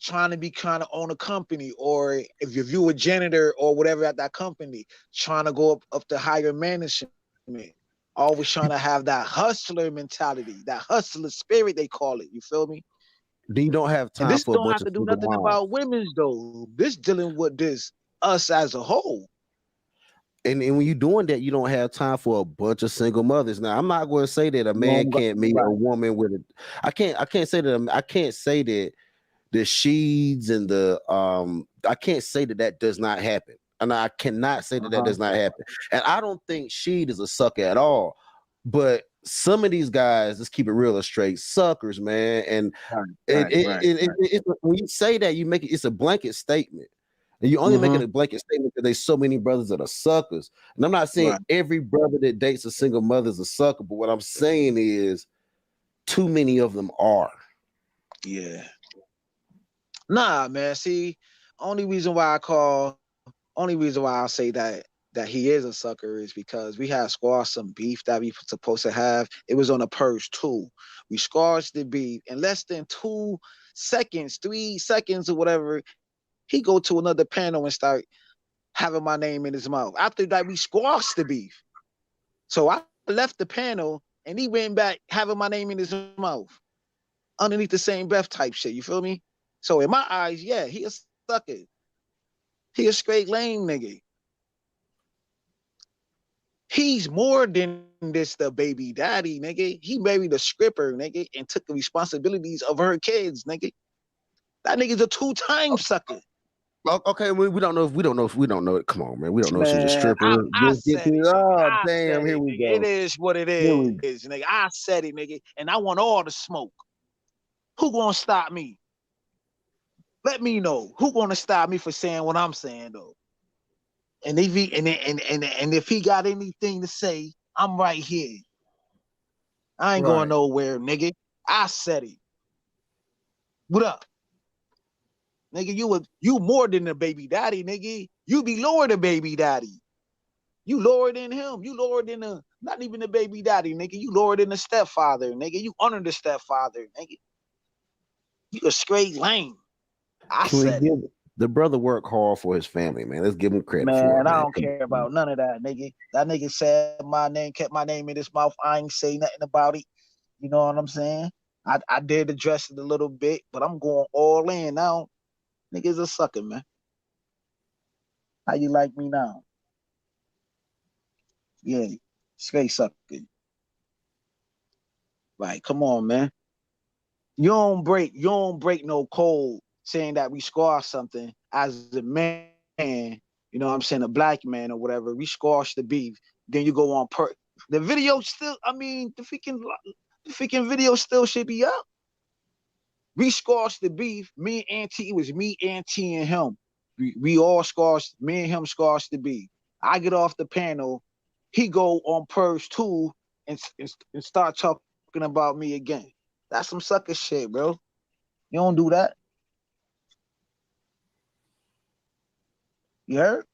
trying to be kind of own a company, or if you a janitor or whatever at that company, trying to go up to higher management, always trying to have that hustler mentality, that hustler spirit, they call it. You feel me? Then you don't have And time this for a don't bunch have of to do single nothing moms. about women's though. This dealing with this us as a whole. And when you're doing that, you don't have time for a bunch of single mothers. Now, I'm not going to say that a man can't meet a woman with a. I can't say that. I can't say that the sheeds and the I can't say that does not happen, and I cannot say that does not happen. And I don't think Sheed is a sucker at all. But some of these guys, let's keep it real and straight, suckers, man. And when you say that, you make it's a blanket statement. And you only making a blanket statement because there's so many brothers that are suckers. And I'm not saying every brother that dates a single mother is a sucker, but what I'm saying is too many of them are. Yeah. Nah, man. See, only reason why I say that he is a sucker is because we had squashed some beef that we supposed to have. It was on a purge too. We squashed the beef in less than 2 seconds, 3 seconds or whatever. He go to another panel and start having my name in his mouth. After that, we squashed the beef. So I left the panel and he went back having my name in his mouth underneath the same breath type shit. You feel me? So in my eyes, yeah, he a sucker. He a straight lame nigga. He's more than this the baby daddy, nigga. He married a stripper, nigga, and took the responsibilities of her kids, nigga. That nigga's a 2-time sucker. Okay, we don't know if we don't know it. Come on, man. We don't know if she's a Man, stripper. I said it. Oh, I damn, said here it, we nigga. go. It is what it is, nigga. I said it, nigga. And I want all the smoke. Who gonna stop me? Let me know. Who gonna stop me for saying what I'm saying though? And if he and if he got anything to say, I'm right here. I ain't going nowhere, nigga. I said it. What up? Nigga, you more than a baby daddy, nigga. You be lower than baby daddy. You lower than him. You lower than not even the baby daddy, nigga. You lower than the stepfather, nigga. You under the stepfather, nigga. You a straight lame. I Can we said it. give the brother work hard for his family, man? Let's give him credit for it, Man, I man. don't care about none of that, nigga. That nigga said my name, kept my name in his mouth. I ain't say nothing about it. You know what I'm saying? I did address it a little bit, but I'm going all in now. Nigga's a sucker, man. How you like me now? Yeah, straight sucker. Like, come on, man. You don't break no code saying that we squash something as a man, you know what I'm saying, a black man or whatever. We squash the beef. Then you go on the video still, I mean, the freaking video still should be up. We squashed the beef. Me and Auntie, it was me, Auntie, and him. We all squashed, me and him squashed the beef. I get off the panel. He go on Purge 2 and start talking about me again. That's some sucker shit, bro. You don't do that. You heard?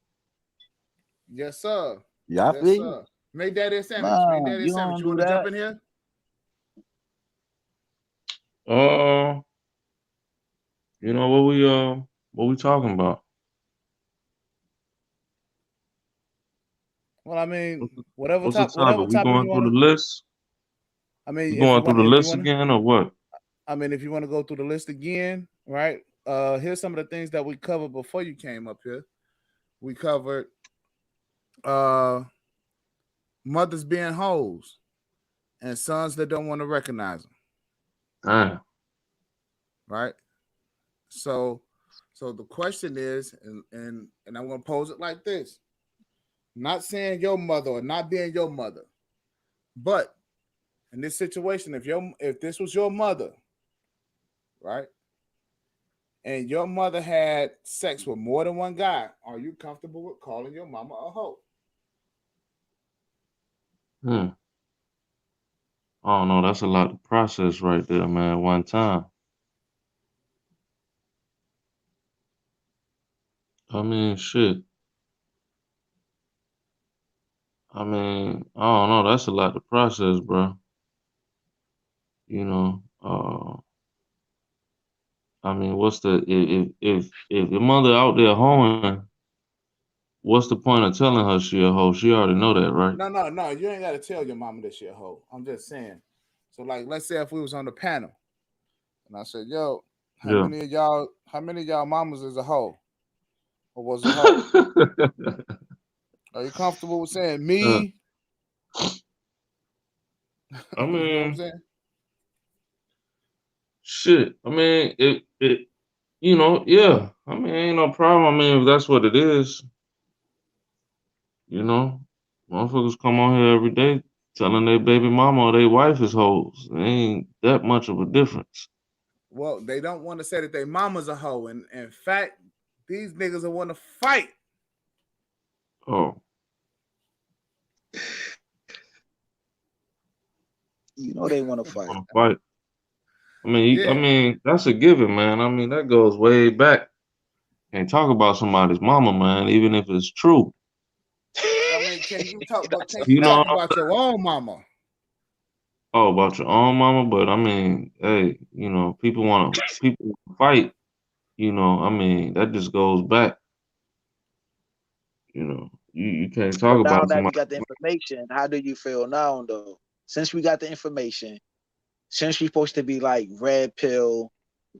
Yes, sir. Yeah, I Yes, feel sir. Make that a sandwich. Nah, Make that a you sandwich. don't You do want to jump that. in here? You know what we talking about? Well, I mean, What's what's the whatever topic? We topic you going through want the to. list? I mean, We going through the if you list want to, again or what? I mean, if you want to go through the list again, right? Here's some of the things that we covered before you came up here. We covered mothers being hoes and sons that don't want to recognize them, Damn. right? So the question is, and I'm gonna pose it like this: not saying your mother or not being your mother, but in this situation, if this was your mother, right, and your mother had sex with more than one guy, are you comfortable with calling your mama a hoe? I don't know. That's a lot to process right there, man. One time. I mean, shit. I mean, I don't know. That's a lot to process, bro. You know. I mean, what's the if your mother out there hoeing, what's the point of telling her she a hoe? She already know that, right? No. You ain't got to tell your mama that she a hoe. I'm just saying. So, like, let's say if we was on the panel and I said, "Yo, Yeah. how many of y'all mamas is a hoe or was a hoe? Are you comfortable with saying Uh, me?" I You know what I'm mean, saying? shit. I mean, yeah. I mean, ain't no problem. I mean, if that's what it is, you know, motherfuckers come on here every day telling their baby mama or their wife is hoes. It ain't that much of a difference. Well, they don't want to say that their mama's a hoe, and in fact, these niggas are want to fight. Oh, You know they want to fight. wanna fight. I Yeah, mean, that's a given, man. I mean, that goes way back. Can't talk about somebody's mama, man, even if it's true. I mean, can you talk? But can you You know, talk about your own mama? oh, about your own mama, but I mean, hey, people wanna fight. I mean, that just goes back. You can't talk But now about that we somebody. got the information, how do you feel now though? Since we got the information, since we're supposed to be like red pill,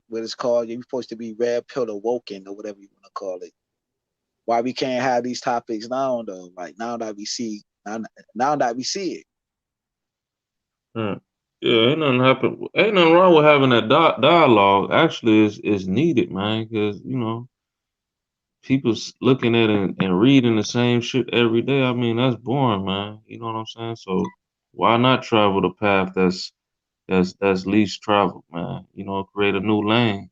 what it's called, you're supposed to be red pill awoken or whatever you want to call it. Why we can't have these topics now though? Like now that we see it. Yeah, yeah, ain't nothing happen. Ain't nothing wrong with having that dialogue. Actually, is needed, man, because people's looking at and reading the same shit every day. I mean, that's boring, man. You know what I'm saying? So why not travel the path that's least traveled, man? Create a new lane.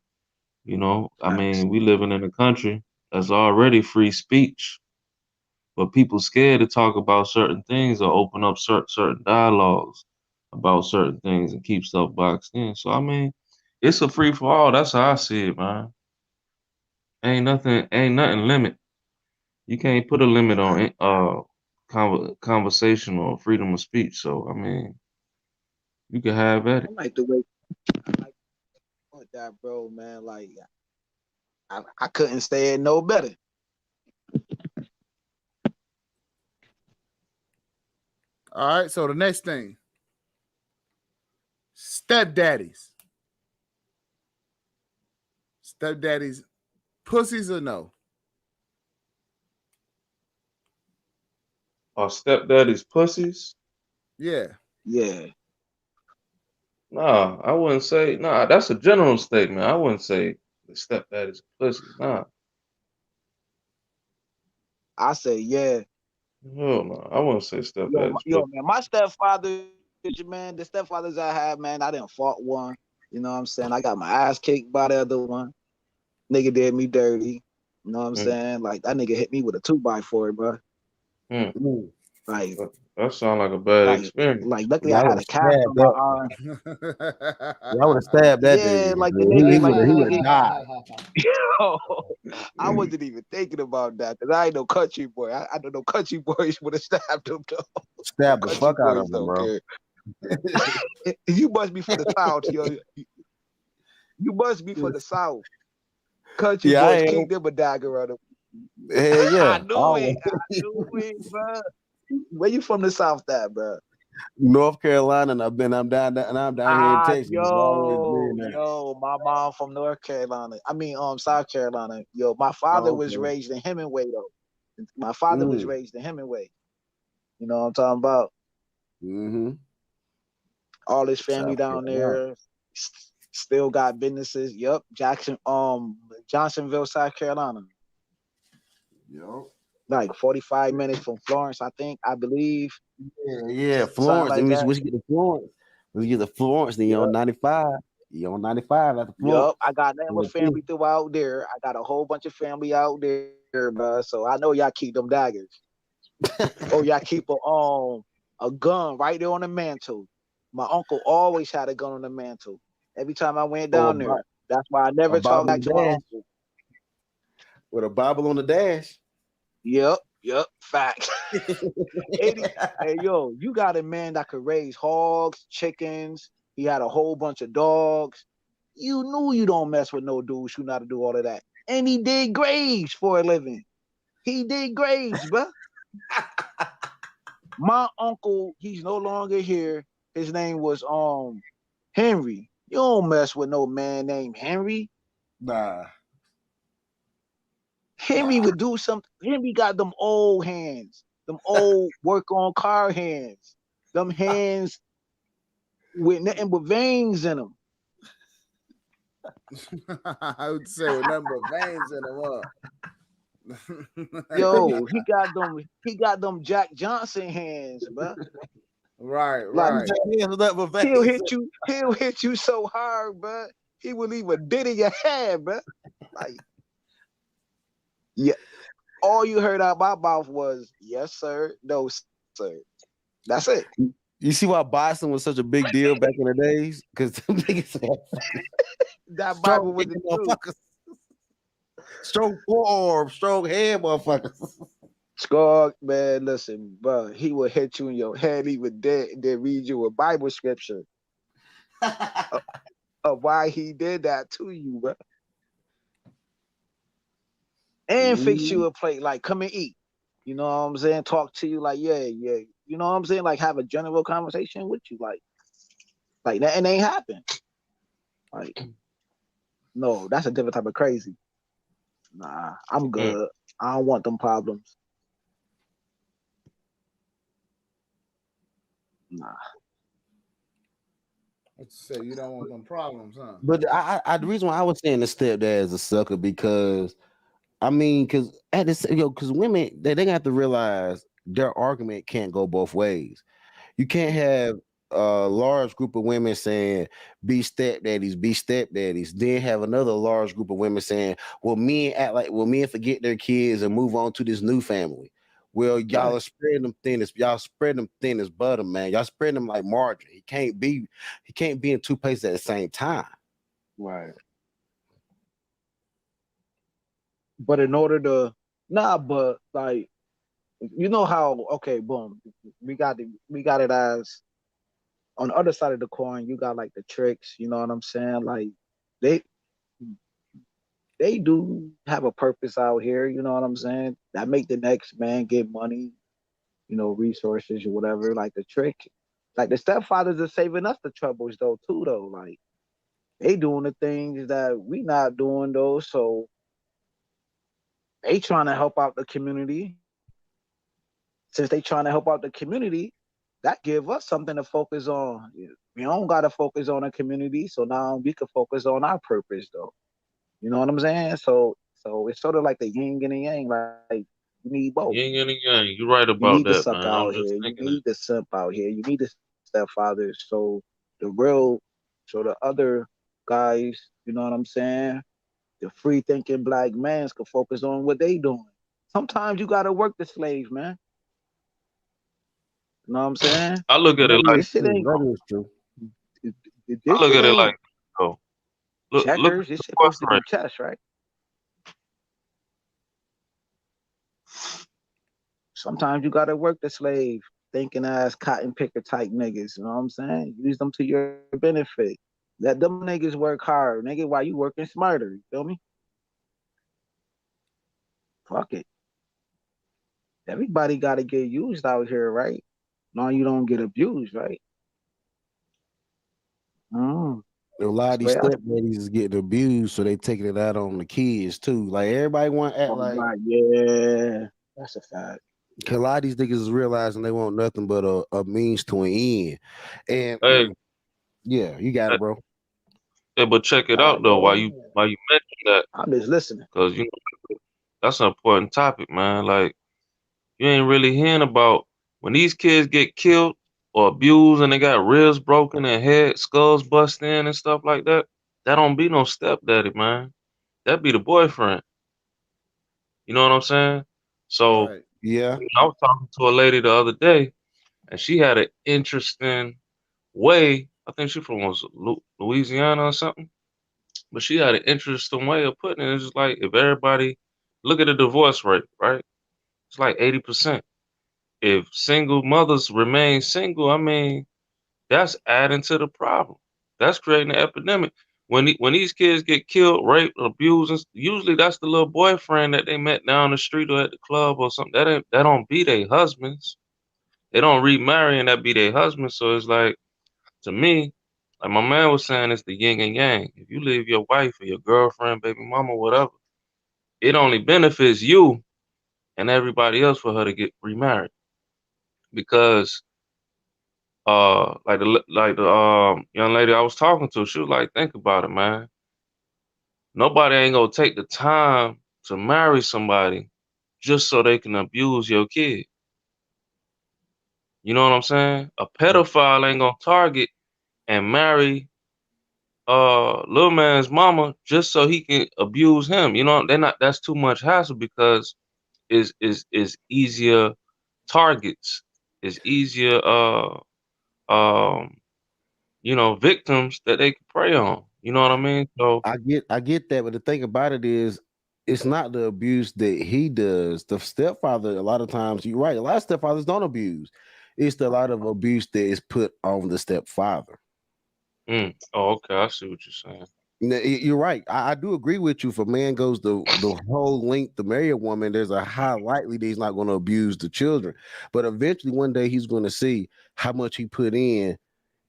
I Facts. mean, we living in a country that's already free speech, but people scared to talk about certain things or open up certain dialogues about certain things and keep stuff boxed in. So I mean, it's a free for all. That's how I see it, man. Ain't nothing limit. You can't put a limit on it, conversation or freedom of speech. So I mean, you can have at I it. like the way I like that, bro, man. Like I couldn't say it no better. All right. So the next thing, stepdaddies. Stepdaddies, pussies or no? Or stepdaddy's pussies? Yeah. Yeah. Nah, I wouldn't say. Nah, that's a general statement. I wouldn't say the stepdaddy's pussy. Nah, I say yeah. hell no. I wouldn't say stepdaddy's Yo, pussy. man, my stepfather, man, the stepfathers I had, man, I didn't fought one. You know what I'm saying? I got my ass kicked by the other one. Nigga did me dirty. You know what I'm Mm, saying? Like that nigga hit me with a 2x4, bro. mm. Ooh, Like, That sound like a bad like, experience. like. Luckily, yeah, I I would had have a cast stabbed on my that. arm. Yeah, I would have stabbed that Yeah, nigga. like the He nigga, would like have the he would have nigga. died. I wasn't even thinking about that because I ain't no country boy. I don't know country boys would have stabbed him though. No Stabbed the country fuck out boys of him, don't bro. care. You must be from the South, yo. You must be from the South. Country Yeah, I boys am. keep them a dagger on them. Hell I yeah. knew Always. it. I knew it, bro. Where you from the South, at, bro? North Carolina, and I'm down here in Texas. It's always been there. My mom from North Carolina. I mean, South Carolina. Yo, my father Oh, was okay. raised in Hemingway though. My father was Mm. raised in Hemingway. You know what I'm talking about? Mm-hmm. All his family South down Carolina. there still got businesses. Yep, Johnsonville, South Carolina. Yo. Like 45 minutes from Florence, I believe. Yeah, Something Florence. like And that. we should get to Florence. We get to Florence, then you're on Yep. 95. You're on 95 after Yep. Florence. I got nothing but Yeah. family throughout there. I got a whole bunch of family out there, bro. So I know y'all keep them daggers. Or y'all keep a gun right there on the mantle. My uncle always had a gun on the mantle. Every time I went Or down there. That's why I a never talked Bible back on to the my dash uncle. with a Bible on the dash. Yep, fact. 80. Hey, yo, you got a man that could raise hogs, chickens. He had a whole bunch of dogs. You knew you don't mess with no dudes who know how to do all of that. And he did graves for a living. He did graves, bruh. My uncle, he's no longer here. His name was Henry. You don't mess with no man named Henry. Nah. Henry would do something. Henry got them old hands, them old work on car hands, them hands with nothing but veins in them. I would say with nothing but veins in them. Yo, he got them Jack Johnson hands, bruh. Right, Like right. he'll hit you so hard, bruh. He will leave a dent in your head, bruh. Like, yeah. All you heard out my mouth was yes, sir, no, sir. That's it. You see why boxing was such a big deal back in the days? Because them niggas had That strong Bible was the truth. motherfuckers, strong forearm, strong hand, motherfuckers. Skog, man, listen, bro. He will hit you in your head. He would then read you a Bible scripture of why he did that to you, bro. And fix you a plate, like come and eat. You know what I'm saying? Talk to you like, yeah, yeah. You know what I'm saying? Like have a general conversation with you, like that, and ain't happen. Like, no, that's a different type of crazy. Nah, I'm good. I don't want them problems. Nah. Let's say you don't want them problems, huh? But the reason why I was saying the stepdad is a sucker because I mean, because at this, because women they have to realize their argument can't go both ways. You can't have a large group of women saying be stepdaddies, then have another large group of women saying, well, men forget their kids and move on to this new family. Well, y'all are spreading them thin as butter, man. Y'all spreading them like margarine. He can't be in two places at the same time. Right. But in order to but like you know how okay, boom, we got it as on the other side of the coin, you got like the tricks, you know what I'm saying? Like they they do have a purpose out here, you know what I'm saying? That make the next man get money, resources or whatever. Like the trick, like the stepfathers are saving us the troubles though too though. Like they doing the things that we not doing though, so they trying to help out the community. Since they trying to help out the community, that give us something to focus on. We don't got to focus on the community, so now we can focus on our purpose, though. You know what I'm saying? So it's sort of like the yin and the yang. Like you need both. Yin and yang. You're right You need about the that, suck man. I'm out just here. You thinking that. need the simp out here. You need the stepfathers. The real, so the other guys, you know what I'm saying? The free thinking black mans can focus on what they doing. Sometimes you gotta work the slaves, man. You know what I'm saying? I look at it That like is This shit true. ain't That is true. I this look shit at it ain't like oh, look at checkers. the This shit supposed to boyfriend. be chess, right? Sometimes you gotta work the slave, thinking ass cotton picker type niggas. You know what I'm saying? Use them to your benefit. Let them niggas work hard, nigga, while you working smarter. You feel me? Fuck it. Everybody gotta get used out here, right? No, you don't get abused, right? Mm. A lot of That's the these way I. stepdaddies is getting abused, so they taking it out on the kids too. Like everybody want to act Oh, like right, yeah, that's a fact. a lot of these niggas is realizing they want nothing but a means to an end. And Hey, yeah, you got hey, it, bro. hey, but check it All right, out though. bro. Why you mention that? I'm just listening. Because that's an important topic, man. Like you ain't really hearing about when these kids get killed or abused and they got ribs broken and head skulls bust in and stuff like that. That don't be no stepdaddy, man. That be the boyfriend. You know what I'm saying? So Right. Yeah. I was talking to a lady the other day, and she had an interesting way. I think she from Louisiana or something. But she had an interesting way of putting it. It's just like if everybody look at the divorce rate, right? It's like 80%. If single mothers remain single, I mean, that's adding to the problem. That's creating an epidemic. When these kids get killed, raped, abused, usually that's the little boyfriend that they met down the street or at the club or something. That don't be their husbands. They don't remarry and that be their husband. So it's like to me, like my man was saying, it's the yin and yang. If you leave your wife or your girlfriend, baby mama, whatever, it only benefits you and everybody else for her to get remarried because like the young lady I was talking to, she was like, think about it, man. Nobody ain't gonna take the time to marry somebody just so they can abuse your kid. You know what I'm saying? A pedophile ain't gonna target and marry little man's mama just so he can abuse him. You know, they're not that's too much hassle because is easier targets, is easier um victims that they can prey on. You know what I mean? So I get that, but the thing about it is, it's not the abuse that he does. The stepfather, a lot of times, you're right. A lot of stepfathers don't abuse. It's the lot of abuse that is put on the stepfather. oh, okay, I see what you're saying. You're right. I do agree with you. If a man goes the whole length to marry a woman, there's a high likelihood he's not going to abuse the children. But eventually, one day, he's going to see how much he put in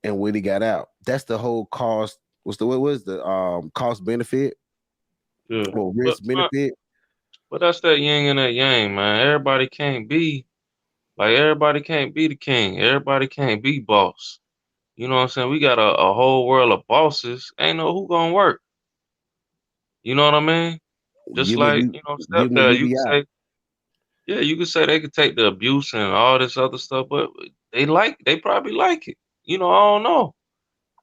and what he got out. That's the whole cost. What was the cost benefit Yeah. or But risk benefit? but that's that yin and that yang, man. Everybody can't be the king. Everybody can't be boss. You know what I'm saying? We got a whole world of bosses. Ain't no who gonna work. You know what I mean? Just Give me like, you give me stepdad, you could UBI. say, yeah, you could say they could take the abuse and all this other stuff, but they probably like it. I don't know.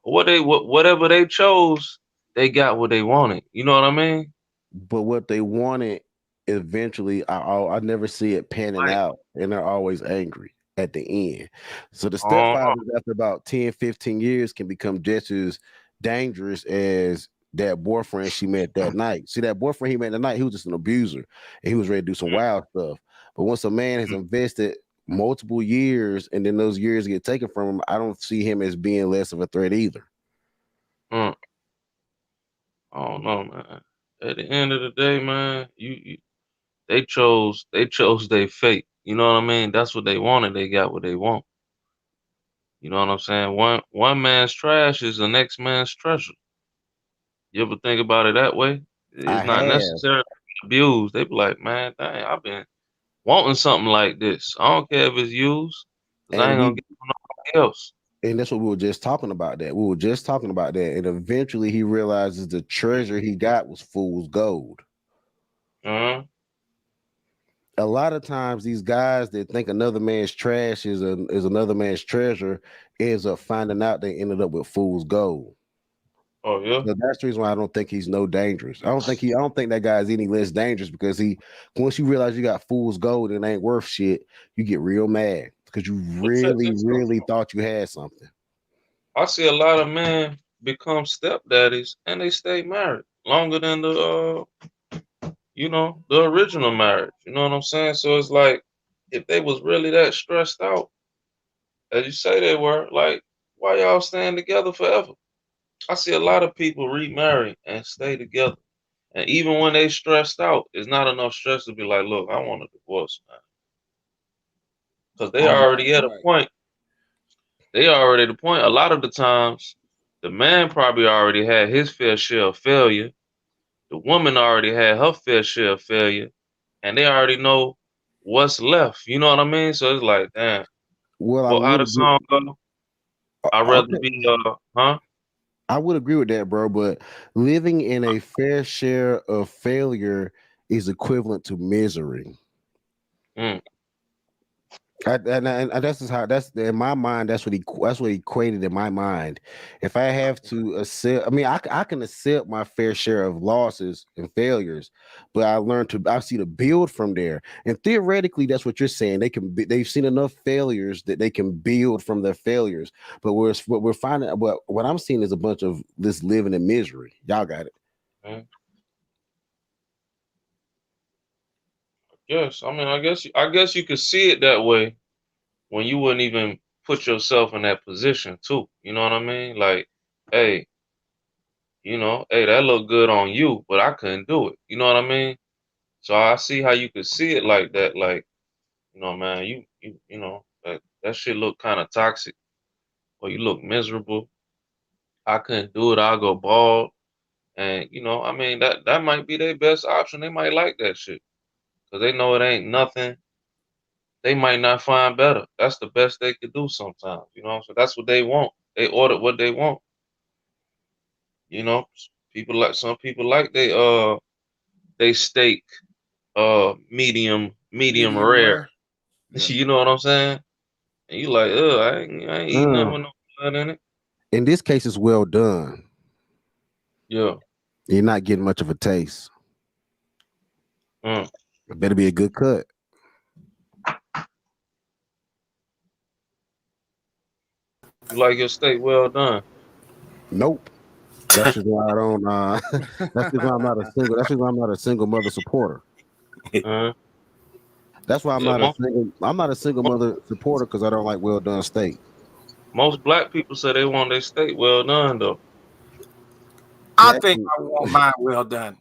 Whatever they chose, they got what they wanted. You know what I mean? But what they wanted eventually, I never see it panning Like, out, and they're always angry at the end. So the I don't know. stepfathers, after about 10, 15 years, can become just as dangerous as that boyfriend she met that night. See, that boyfriend he met that night, he was just an abuser, and he was ready to do some wild stuff. But once a man has invested multiple years, and then those years get taken from him, I don't see him as being less of a threat either. Mm, I don't know, man. At the end of the day, man, they chose their fate. You know what I mean? That's what they wanted. They got what they want. You know what I'm saying? One man's trash is the next man's treasure. You ever think about it that way? I It's not have. necessarily abused. They be like, man, dang, I've been wanting something like this. I don't care if it's used, cause I And ain't gonna we get it from nobody else. And that's what we were just talking about. That we were just talking about that, and eventually he realizes the treasure he got was fool's gold. Uh-huh. A lot of times, these guys that think another man's trash is another man's treasure ends up finding out they ended up with fool's gold. Oh yeah. So that's the reason why I don't think he's no dangerous. I don't think that guy's any less dangerous because once you realize you got fool's gold and it ain't worth shit, you get real mad because you But check really, this out. really thought you had something. I see a lot of men become stepdaddies and they stay married longer than the original marriage. You know what I'm saying? So it's like if they was really that stressed out, as you say they were, like, why y'all staying together forever? I see a lot of people remarry and stay together. And even when they stressed out, it's not enough stress to be like, look, I want a divorce, man. Because they Right, already at a right. point. They already at a point. A lot of the times, the man probably already had his fair share of failure. The woman already had her fair share of failure. And they already know what's left. You know what I mean? So it's like, damn. Well, I Well, how would the agree. song go? I'd rather Okay, be, huh? I would agree with that, bro. But living in a fair share of failure is equivalent to misery. Mm. And that's just how that's in my mind. That's what equated in my mind. If I have to accept, I mean, I can accept my fair share of losses and failures, but I see the build from there. And theoretically, that's what you're saying. They've seen enough failures that they can build from their failures. But what we're finding, what I'm seeing is a bunch of this living in misery. Y'all got it. Mhm. Yes, I mean, I guess you could see it that way when you wouldn't even put yourself in that position too. You know what I mean? Like, hey, hey, that looked good on you, but I couldn't do it. You know what I mean? So I see how you could see it like that. Like, man, that shit look kind of toxic, or you look miserable. I couldn't do it. I'll go bald, and I mean that might be their best option. They might like that shit because they know it ain't nothing. They might not find better. That's the best they could do sometimes. So that's what they want. They ordered what they want. You know, some people like they steak medium Medium rare. rare. Yeah. You know what I'm saying? And you like, I ain't eating nothing Mm. with no blood in it. In this case, it's well done. Yeah. You're not getting much of a taste. Mm. It better be a good cut. You like your steak well done. Nope. That's just why I don't. That's just why I'm not a single. That's just why I'm not a single mother supporter. Uh, That's why I'm yeah, not a single. I'm not a single mo- mother supporter because I don't like well done steak. most black people say they want their steak well done though. I Yeah, think I want mine well done.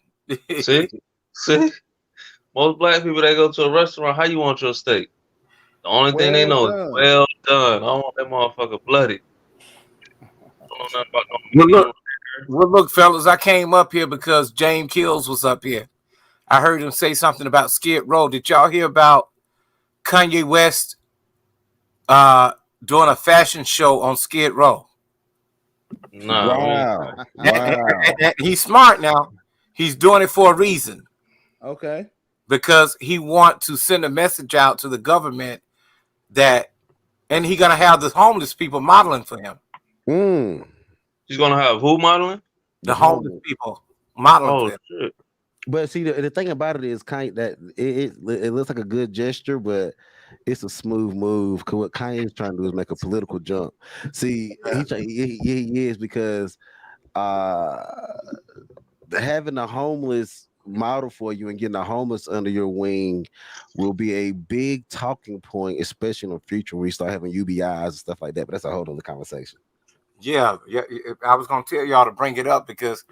See? See? Most black people they go to a restaurant, how you want your steak? The only thing they Well know is done. well done. I don't want that motherfucker bloody. I don't know nothing about no Well, medium. look, fellas, I came up here because James Kills was up here. I heard him say something about Skid Row. Did y'all hear about Kanye West uh, doing a fashion show on Skid Row? Nah, we ain't. wow, wow. He's smart now. He's doing it for a reason Okay. because he want to send a message out to the government that, and he gonna have the homeless people modeling for him. Mm, She's gonna have who modeling? the The homeless home. people modeling for Oh him. shit. But see, the thing about it is kind that it looks like a good gesture, but it's a smooth move. Cause what Kanye is trying to do is make a political jump. See, he is because uh having a homeless model for you and getting a homeless under your wing will be a big talking point, especially in the future when we start having UBIs and stuff like that. But that's a whole other conversation. Yeah. I was gonna tell y'all to bring it up because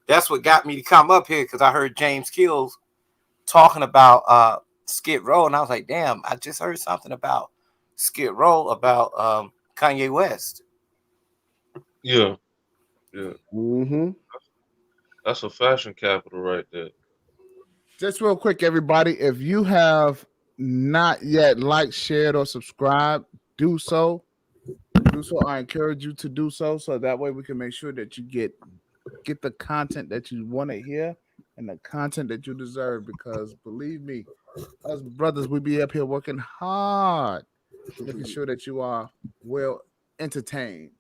that's what got me to come up here because I heard James Kills talking about Skid Row, and I was like, damn, I just heard something about Skid Row about Kanye West. Yeah, yeah. Mm-hmm. That's a fashion capital right there. Just real quick, everybody. If you have not yet liked, shared, or subscribed, do so. Do so. I encourage you to do so, so that way we can make sure that you get the content that you want to hear and the content that you deserve. Because believe me, us brothers, we be up here working hard, making sure that you are well entertained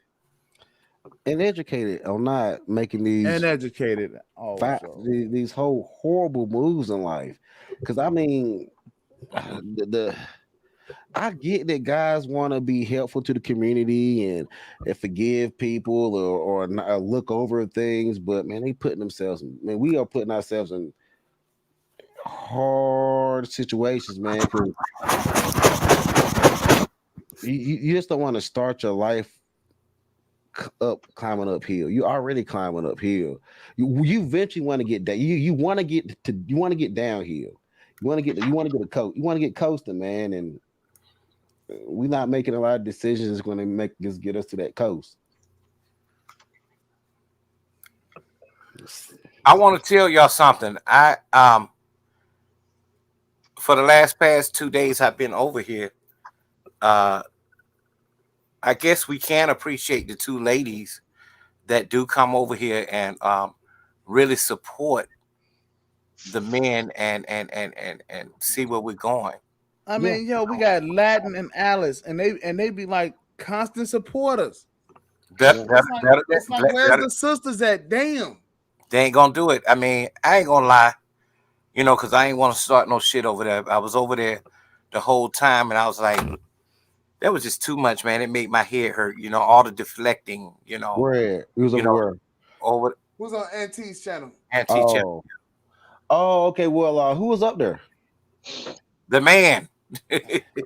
And educated on not making and educated. Also, these whole horrible moves in life. Because I mean, the I get that guys want to be helpful to the community and forgive people or look over things, but man, they putting themselves. Man, we are putting ourselves in hard situations, man. Because you just don't want to start your life up climbing uphill. You already climbing uphill. You eventually want to get down. You want to get downhill. You want to get a coast. You want to get coasting, man, and we're not making a lot of decisions that's going to make us get us to that coast. I want to tell y'all something. I for the last past 2 days I've been over here. Uh, I guess we can appreciate the two ladies that do come over here and really support the men and see where we're going. I mean, yo, we got Latin and Alice, and they be like constant supporters. It's like where's the sisters at? Damn. They ain't gonna do it. I mean, I ain't gonna lie, because I ain't want to start no shit over there. I was over there the whole time, and I was like, that was just too much, man. It made my head hurt. All the deflecting. Where? It was over where? Over Who's on Auntie's channel? Auntie's channel. Oh, okay. Well, who was up there? The man. But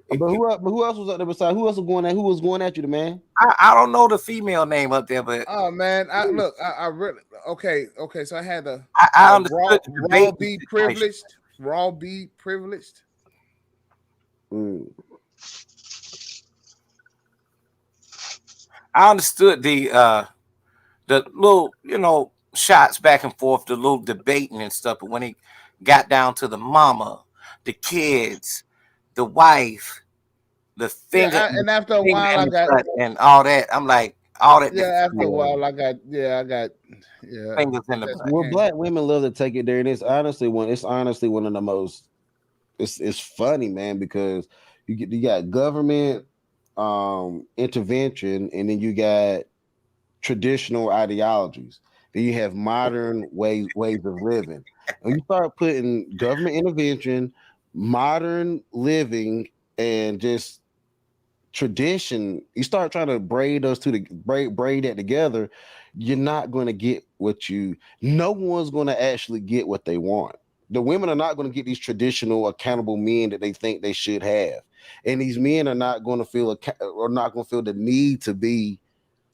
who else was up there besides? Who else was going at? Who was going at you, the man? I don't know the female name up there, but oh man, I really okay. So I had I understood raw be privileged. Raw be privileged. I understood the little shots back and forth, the little debating and stuff, but when it got down to the mama, the kids, the wife, the finger, and after a while I got and all that. I'm like, all that. Yeah, after a while I got fingers in the Well, black women love to take it there, and it's honestly one of the most. It's funny, man, because you got government intervention, and then you got traditional ideologies. Then you have modern ways of living. When you start putting government intervention, modern living, and just tradition, you start trying to braid that together, you're not going to get no one's going to actually get what they want. The women are not going to get these traditional accountable men that they think they should have, and these men are not going to feel the need to be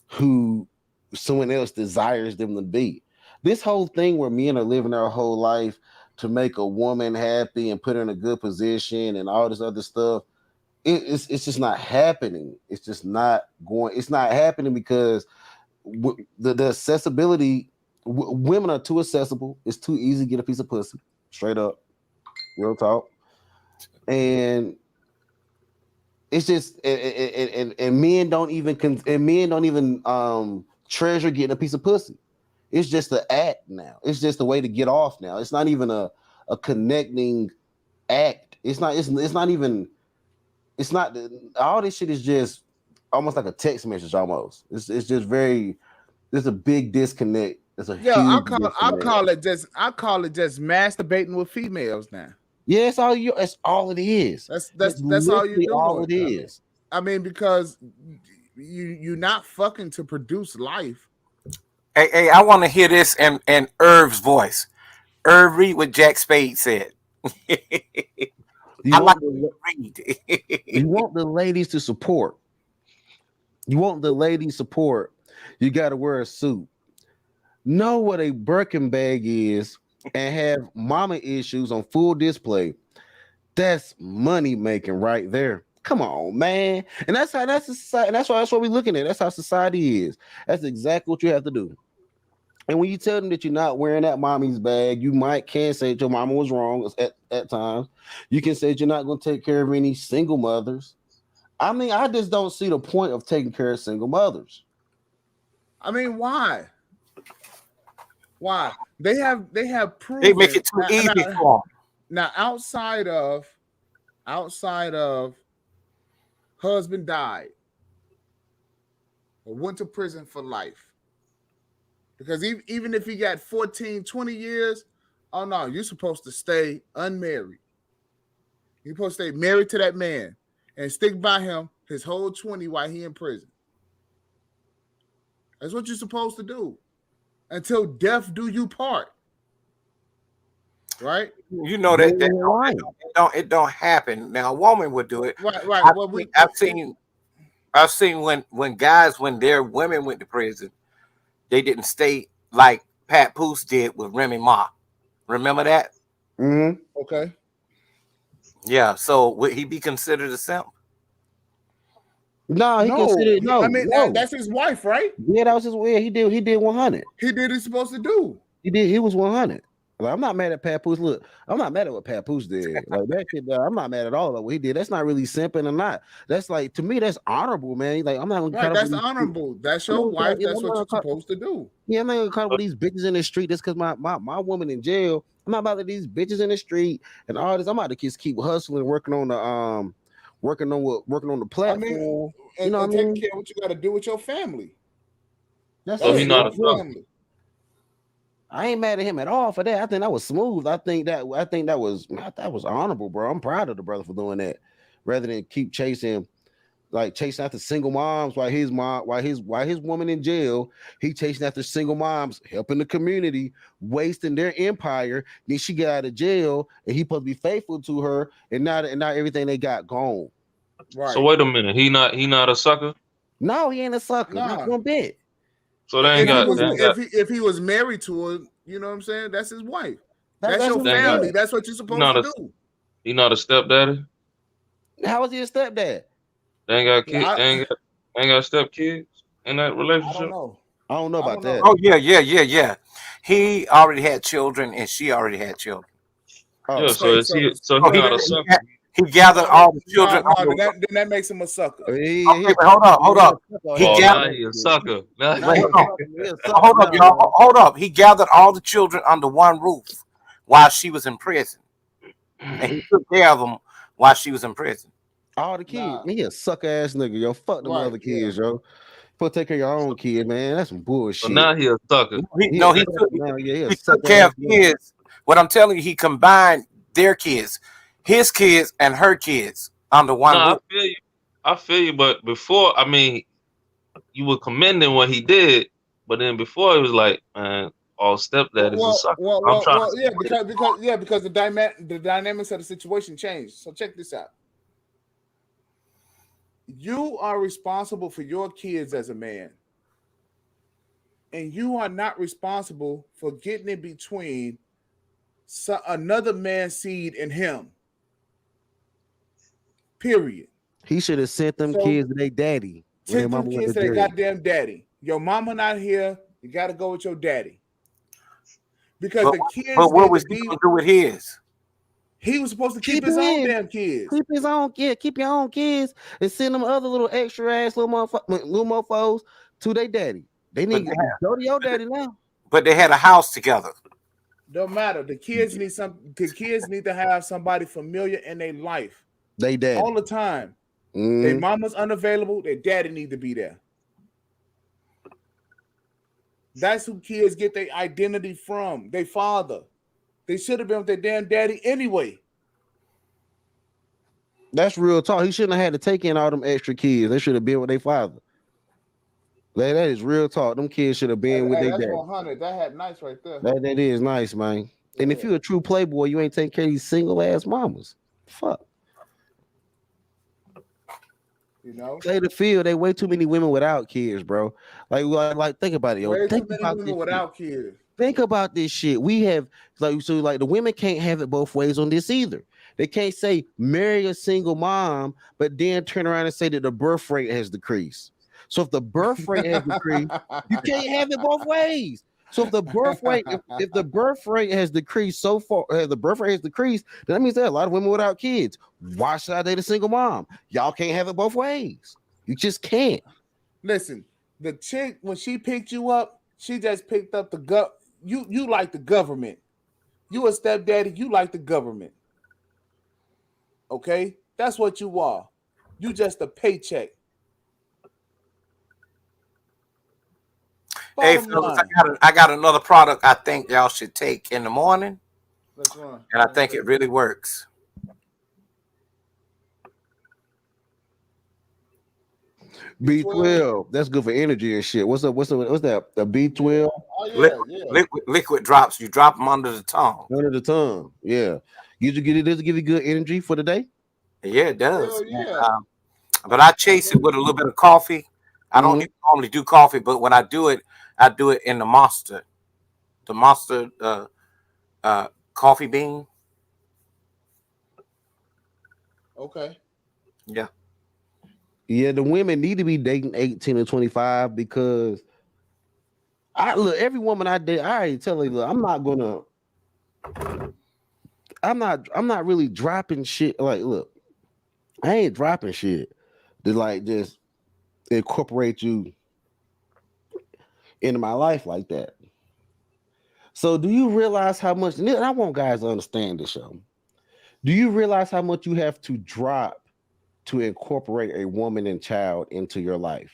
who someone else desires them to be. This whole thing where men are living their whole life to make a woman happy and put her in a good position and all this other stuff, it's just not happening. It's just not going. It's not happening because the accessibility. Women are too accessible. It's too easy to get a piece of pussy. Straight up, real talk. And it's just and men don't even treasure getting a piece of pussy. It's just an act now. It's just a way to get off now. It's not even a connecting act. It's not all this shit is just almost like a text message almost. It's just there's a big disconnect. There's a huge disconnect. I call it just masturbating with females now. Yeah, that's all it is. That's all you do. All it is. I mean, because you're not fucking to produce life. Hey, I want to hear this in Irv's voice. Irv, read what Jack Spade said. You want the ladies to support. You want the ladies support. You got to wear a suit. Know what a Birkin bag is and have mama issues on full display. That's money making right there. Come on, man. And that's society. And that's what we're looking at. That's how society is. That's exactly what you have to do. And when you tell them that you're not wearing that mommy's bag, you can say that your mama was wrong at times. You can say that you're not going to take care of any single mothers. I mean, I just don't see the point of taking care of single mothers. I mean, why? Why? They have proven they make it too easy for them. Now, outside of husband died or went to prison for life. Because even if he got 14, 20 years, oh no, you're supposed to stay unmarried. You're supposed to stay married to that man and stick by him his whole 20 while he in prison. That's what you're supposed to do. Until death do you part. Right? You know that it don't happen. Now a woman would do it. Right. I've seen when their women went to prison, they didn't stay like Pat Poose did with Remy Ma. Remember that? Mm-hmm. Okay. Yeah. So would he be considered a simp? No, considered no. I mean, that's his wife, right? Yeah, that was his way. He did 100. He did what he's supposed to do. He was 100. Like, I'm not mad at Papoose. Look, I'm not mad at what Papoose did. Like that shit, I'm not mad at all at what he did. That's not really simping or not. That's like, to me, that's honorable, man. Like, I'm not gonna Right, cut up that's with these. honorable. That's I'm not your gonna cut up, wife. That's what you're supposed to do. yeah, I'm not gonna cut up with these bitches in the street just because my woman in jail. I'm not about to these bitches in the street and all this. I'm about to just keep hustling, working on the working on the I mean, platform. You and, know what and I taking mean? care of what you got to do with your family. That's So That's he it. not your a sucker. family. I ain't mad at him at all for that. I think that was smooth. I think that was honorable, bro. I'm proud of the brother for doing that, rather than keep chasing after single moms while his woman in jail. He chasing after single moms, helping the community, wasting their empire. Then she get out of jail, and he supposed to be faithful to her, and now everything they got gone. So Right. wait a minute. He not a sucker. No, he ain't a sucker, not Nah. one bit. So they ain't If he got was they ain't got if he was married to her, you know what I'm saying? That's his wife. That's That's your his they ain't got. family. wife. That's what you're He supposed not to a do. he not a stepdaddy. How was he a stepdad? They ain't got Well, kids. They ain't got step kids in that I don't relationship. know. I don't know I about don't know. that. Oh yeah. He already had children, and she already had children. Oh, Yeah. So Okay, is he? So So he not a sucker. he gathered all the children. then that makes him a sucker. he a But hold up, hold he a up. sucker on He Oh, his gathered. now own. he a sucker. Now Now Wait, he a hold on. sucker. He a sucker Hold up, now, y'all. man. Hold up. He gathered all the children under one roof while she was in prison, and he took care of them while she was in prison. All the kids. Nah. Man, he a sucker ass nigga, yo. Fuck them Right. other Yeah. kids, yo. Put take care of your own kid, man. That's some So bullshit. now he a sucker. He a No, he sucker took now. Yeah, he a he took sucker care ass of nigga. kids. What I'm telling you, he combined their kids, his kids and her kids under No, one I roof. feel you. I feel you. But before, I mean, you were commending what he did, but then before it was like, man, all stepdad is a sucker. I'm trying to Yeah, because the dynamics of the situation changed. So check this out. You are responsible for your kids as a man, and you are not responsible for getting in between another man's seed and him. Period. He should have sent them So kids to their daddy when their take them mama went to kids to their jail. goddamn daddy. Your mama not here. You got to go with your daddy because But the kids but what need to was he be. gonna do with his? He was supposed to keep Keep his own his. damn kids. Keep his own kid. Keep your own kids and send them other little extra ass little mofos to their daddy. They But need go to your daddy now. they had a house together. Don't matter. The kids need some. The kids need to have somebody familiar in their life They daddy. all the time. Mm. Their mama's unavailable. Their daddy need to be there. That's who kids get their identity from. Their father. They should have been with their damn daddy anyway. That's real talk. He shouldn't have had to take in all them extra kids. They should have been with their father. That is real talk. Them kids should have been with their That's daddy. 100. That had nice right there. That is nice, man. Yeah. And if you're a true playboy, you ain't taking care of these single ass mamas. Fuck. You know, Play the field. They way too many women without kids, bro. Like think about it, yo. way Think too many about women this without shit. kids. Think about this shit. We have like the women can't have it both ways on this either. They can't say marry a single mom, but then turn around and say that the birth rate has decreased. So if the birth rate has decreased, you can't have it both ways. So if the birth rate, if the birth rate has decreased so far, the birth rate has decreased, then that means there are a lot of women without kids. Why should I date a single mom? Y'all can't have it both ways. You just can't. Listen, the chick when she picked you up, she just picked up the you like the government. You a stepdaddy, you like the government. Okay? That's what you are. You just a paycheck. Hey, Bottom fellas, line. I got another product I think y'all should take in the morning, Let's run. and I think it really works. B12. That's good for energy and shit. What's up? What's that? A B12 Oh yeah. Liquid drops. You drop them under the tongue. under the tongue. Yeah. Does it give you good energy for the day? Yeah, it does. Hell yeah. But I chase it with a little bit of coffee. I don't normally do coffee, but when I do it in the Monster coffee bean. Okay. Yeah. Yeah, the women need to be dating 18 or 25 because every woman I date, I already tell her, look, I'm not gonna I'm not really dropping shit. Like, look, I ain't dropping shit to like just incorporate you into my life like that. So do you realize how much, and I want guys to understand this, show. Do you realize how much you have to drop to incorporate a woman and child into your life?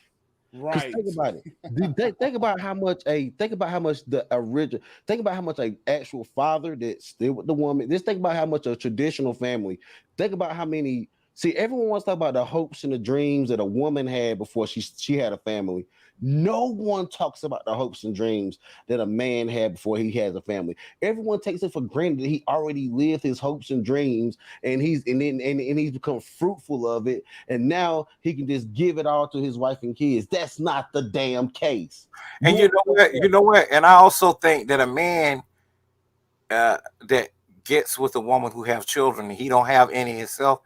Because Right. think about it. Think about how much the original, think about how much a actual father that's still with the woman. Just think about how much a traditional family. Think about how many. See, everyone wants to talk about the hopes and the dreams that a woman had before she had a family. No one talks about the hopes and dreams that a man had before he has a family. Everyone takes it for granted that he already lived his hopes and dreams, and he's become fruitful of it, and now he can just give it all to his wife and kids. That's not the damn case. And you know what? You know what? And I also think that a man that gets with a woman who have children and he don't have any himself,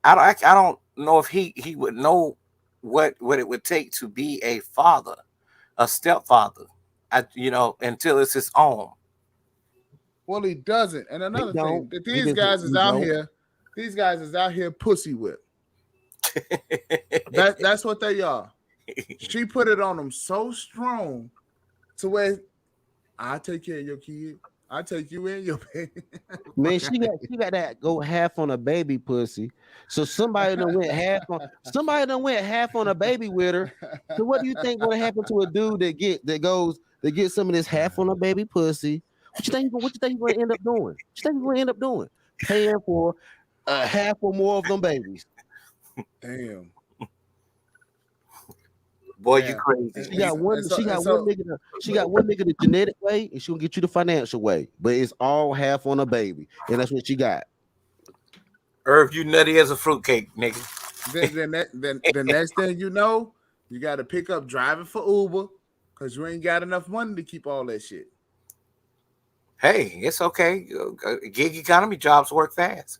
I don't know if he would know what it would take to be a father, a stepfather. Until it's his own. Well, he doesn't. And He another thing, don't. that He these just guys is he out don't. here. These guys is out here pussy whip. That's what they are. She put it on them so strong to where I take care of your kid. I take you in your baby. Man, she got that go half on a baby pussy. So somebody done went half on a baby with her. So what do you think gonna happen to a dude that gets some of this half on a baby pussy? What you think he's gonna end up doing? What you think he's gonna end up doing? Paying for half or more of them babies. Damn. Boy, Yeah. you crazy. She got one. And so- She got and so- one nigga. She got one nigga the genetic way, and she'll get you the financial way. But it's all half on a baby, and that's what she got. Irv, you nutty as a fruitcake, nigga. Then the next thing you know, you got to pick up driving for Uber because you ain't got enough money to keep all that shit. Hey, it's okay. Gig economy jobs work fast.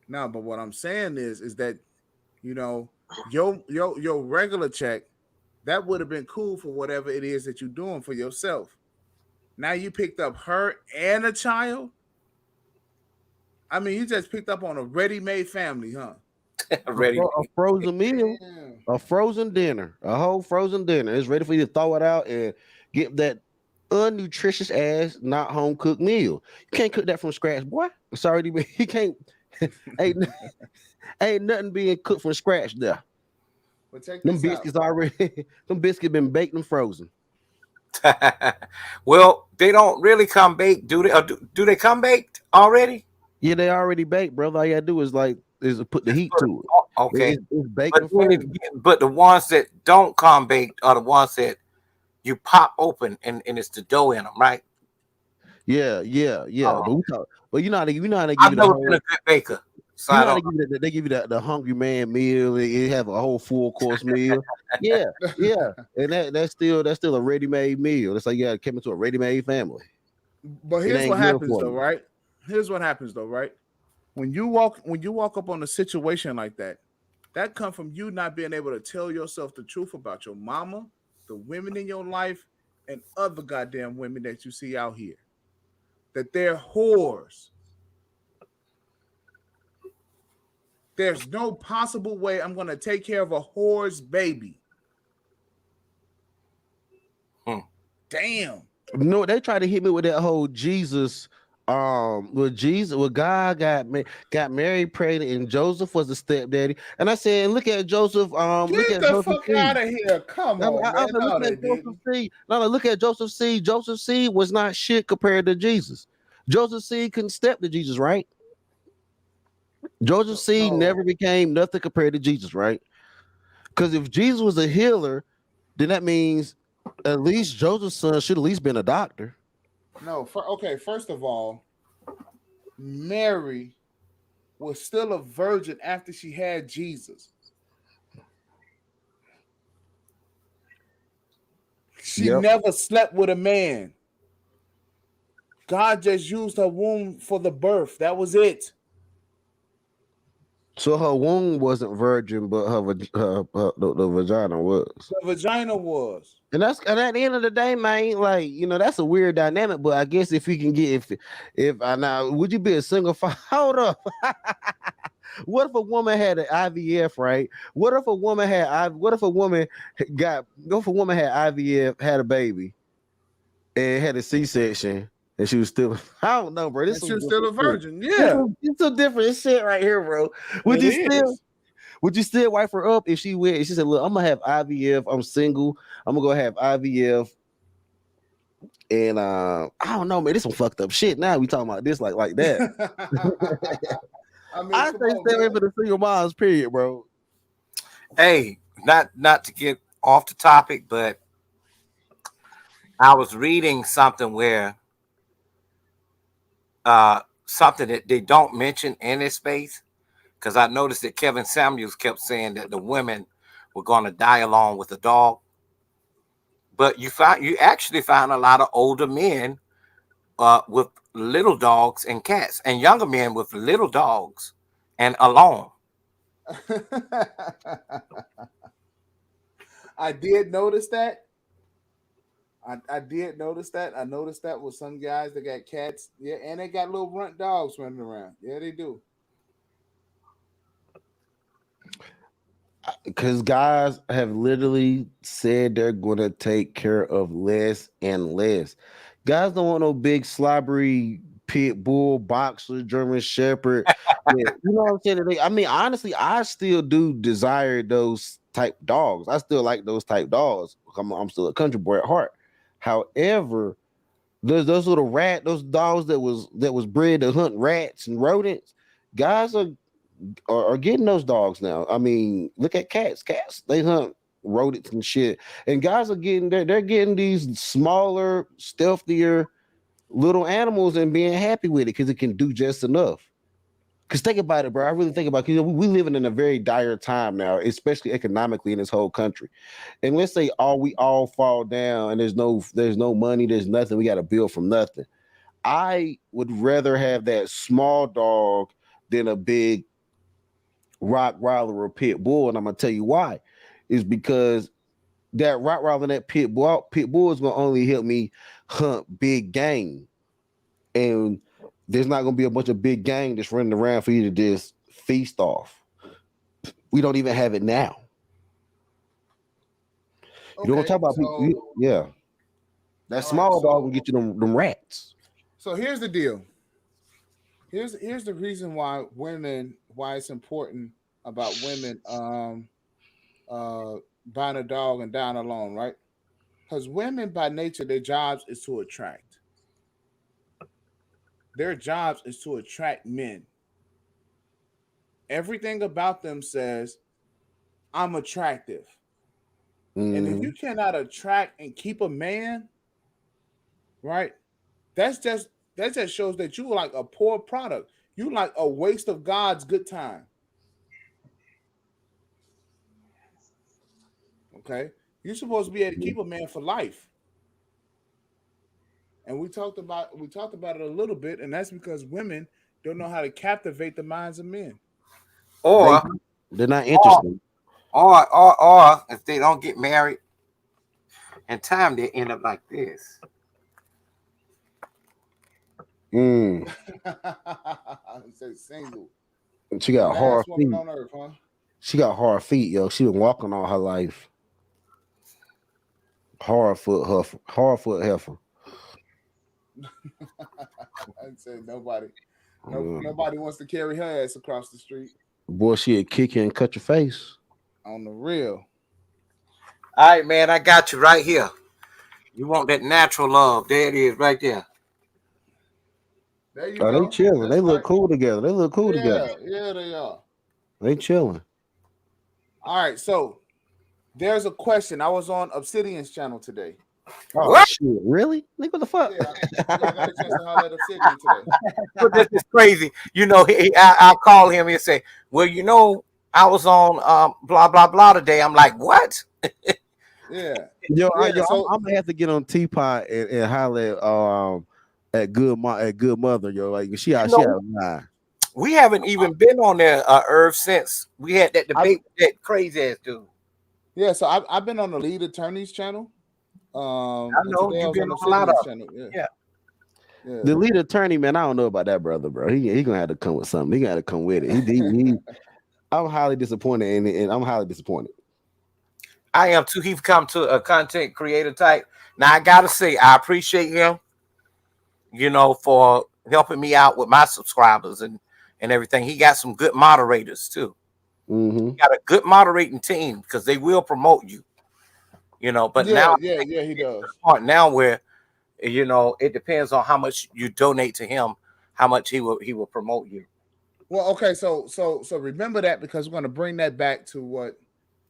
No, but what I'm saying is that your regular check that would have been cool for whatever it is that you're doing for yourself. Now you picked up her and a child. I mean, you just picked up on a ready-made family, huh? Ready. A frozen meal, Damn. a frozen dinner, a whole frozen dinner. It's ready for you to throw it out and get that unnutritious ass, not home cooked meal. You can't cook that from scratch, boy. Sorry, he can't. ain't, ain't nothing being cooked from scratch there. But check Them this out. biscuits already. Them biscuits been baked and frozen. Well, they don't really come baked, do they? Or do they come baked already? Yeah, they already baked, brother. All you gotta do is put the heat to it. Okay. It's baked and But, frozen. but the ones that don't come baked are the ones that you pop open and it's the dough in them, right? Yeah. Oh. But you know how they give I've you the never whole. been a good baker. So You I know how don't. they give you the hungry man meal. They have a whole full course meal. Yeah, and that's still a ready made meal. It's like you came into a ready made family. But It here's ain't what good happens for though, you. right? Here's what happens though, right? When you walk up on a situation like that comes from you not being able to tell yourself the truth about your mama, the women in your life, and other goddamn women that you see out here. That they're whores. There's no possible way I'm gonna take care of a whore's baby. Damn. No, they try to hit me with that whole Jesus. With God got Mary pregnant and Joseph was the stepdaddy. And I said, look at Joseph. Look Get at the Joseph fuck C. out of here. Come on, man. No, Look they at Joseph didn't. C. No, look at Joseph C. Joseph C. was not shit compared to Jesus. Joseph C. couldn't step to Jesus, right? Joseph C. No. never became nothing compared to Jesus, right? Because if Jesus was a healer, then that means at least Joseph's son should at least been a doctor. No, okay, first of all, Mary was still a virgin after she had Jesus. She Yep. never slept with a man. God just used her womb for the birth. That was it. So her womb wasn't virgin, but the vagina was. The vagina was. And at the end of the day, man, like that's a weird dynamic. But I guess if you can get if I now would you be a single father? Hold up. What if a woman had an IVF, right? What if a woman had what if a woman had IVF, had a baby, and had a C-section, and she was still I don't know, bro. This And is she was still a different shit. virgin. Yeah, It's a different shit right here, bro. Would it you still is. would you still wife her up if she went? If she said, "Look, I'm gonna have IVF. I'm single. I'm gonna go have IVF." And I don't know, man. This some fucked up shit. Now we talking about this like that. I mean, I come say on, stay away man. from the single moms, period, bro. Hey, not to get off the topic, but I was reading something where something that they don't mention in this space, because I noticed that Kevin Samuels kept saying that the women were going to die along with the dog, but you actually find a lot of older men with little dogs and cats, and younger men with little dogs and alone. I did notice that. I did notice that. I noticed that with some guys that got cats. Yeah, and they got little runt dogs running around. Yeah, they do. Because guys have literally said they're gonna take care of less and less. Guys don't want no big slobbery pit bull, boxer, German shepherd. Yeah, you know what I'm saying? I mean, honestly, I still do desire those type dogs. I still like those type dogs. I'm still a country boy at heart. However, there's those dogs that was bred to hunt rats and rodents. Guys are getting those dogs now. I mean, look at cats. Cats, they hunt rodents and shit. And guys are getting they're getting these smaller, stealthier little animals and being happy with it because it can do just enough. Because think about it, bro. I really think about it, because we living in a very dire time now, especially economically in this whole country. And let's say we all fall down and there's no money, there's nothing. We got to build from nothing. I would rather have that small dog than a big Rottweiler or pit bull, and I'm gonna tell you why. Is because that Rottweiler and that pit bull is gonna only help me hunt big game, and there's not gonna be a bunch of big game just running around for you to just feast off. We don't even have it now. You don't Okay, talk about people. Yeah, that all right. small dog will get you them rats. So here's the deal. Here's the reason why it's important about women buying a dog and dying alone, right? Because women by nature, their jobs is to attract. Their jobs is to attract men. Everything about them says, I'm attractive. And if you Mhm. cannot attract and keep a man, right? That's just that just shows that you like a poor product. You like a waste of God's good time. Okay. You're supposed to be able to keep a man for life. And we talked about it a little bit, and that's because women don't know how to captivate the minds of men. They Or they're not or interested. or if they don't get married in time, they end up like this. Mm. It says single. She The got hard last woman feet. on earth, huh? She got hard feet, yo. She been walking all her life. Hard foot heifer. I'd say nobody. Mm. Nobody wants to carry her ass across the street Boy, she'd kick you and cut your face. on the real. All right, man, I got you right here. You want that natural love? There it is, right there. There you Oh, they go. chilling. They That's look right. cool together. They look cool together. Yeah, they are. They chilling. All right, so there's a question. I was on Obsidian's channel today. Oh What? shit! Really? Nigga, what the fuck? Yeah, I got a chance to holler at Obsidian today. But this is crazy. You know, I'll call him and say, "Well, you know, I was on blah blah blah today." I'm like, "What?" Yeah, Yo, yeah. I'm gonna have to get on Teapot and holler at good mother, yo. Like she You out know, of line. We haven't even been on there, Irv, since we had that debate with that crazy ass dude. Yeah, so I've been on the lead attorney's channel. I And know today I you've was been on on a lot Obsidian's of channel. Yeah. yeah. Yeah. The lead attorney, man, I don't know about that brother, bro. He gonna have to come with something. He gotta come with it. I'm highly disappointed, and I'm highly disappointed. I am too. He's come to a content creator type. Now I gotta say, I appreciate him, for helping me out with my subscribers and everything. He got some good moderators too. Mm-hmm. He got a good moderating team because they will promote you. But now he does. Part now where it depends on how much you donate to him, how much he will promote you. Well, okay, so remember that, because we're going to bring that back to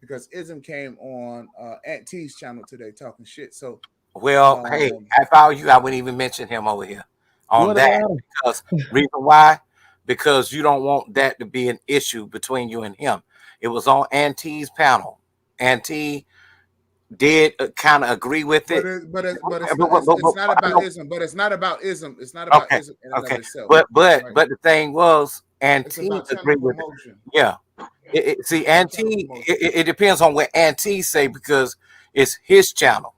because Ism came on Aunt T's channel today talking shit. So Well, hey, if I were you, I wouldn't even mention him over here on What that, about him? because reason why? Because you don't want that to be an issue between you and him. It was on Aunt T's panel. Aunt T did kind of agree with it. It's not about Ism. But it's not about Ism. It's not about Ism in and of itself. But right? the thing was, Aunt It's T about channel agreed with it. promotion. Yeah. See, Aunt T, it depends on what Aunt T say, because it's his channel.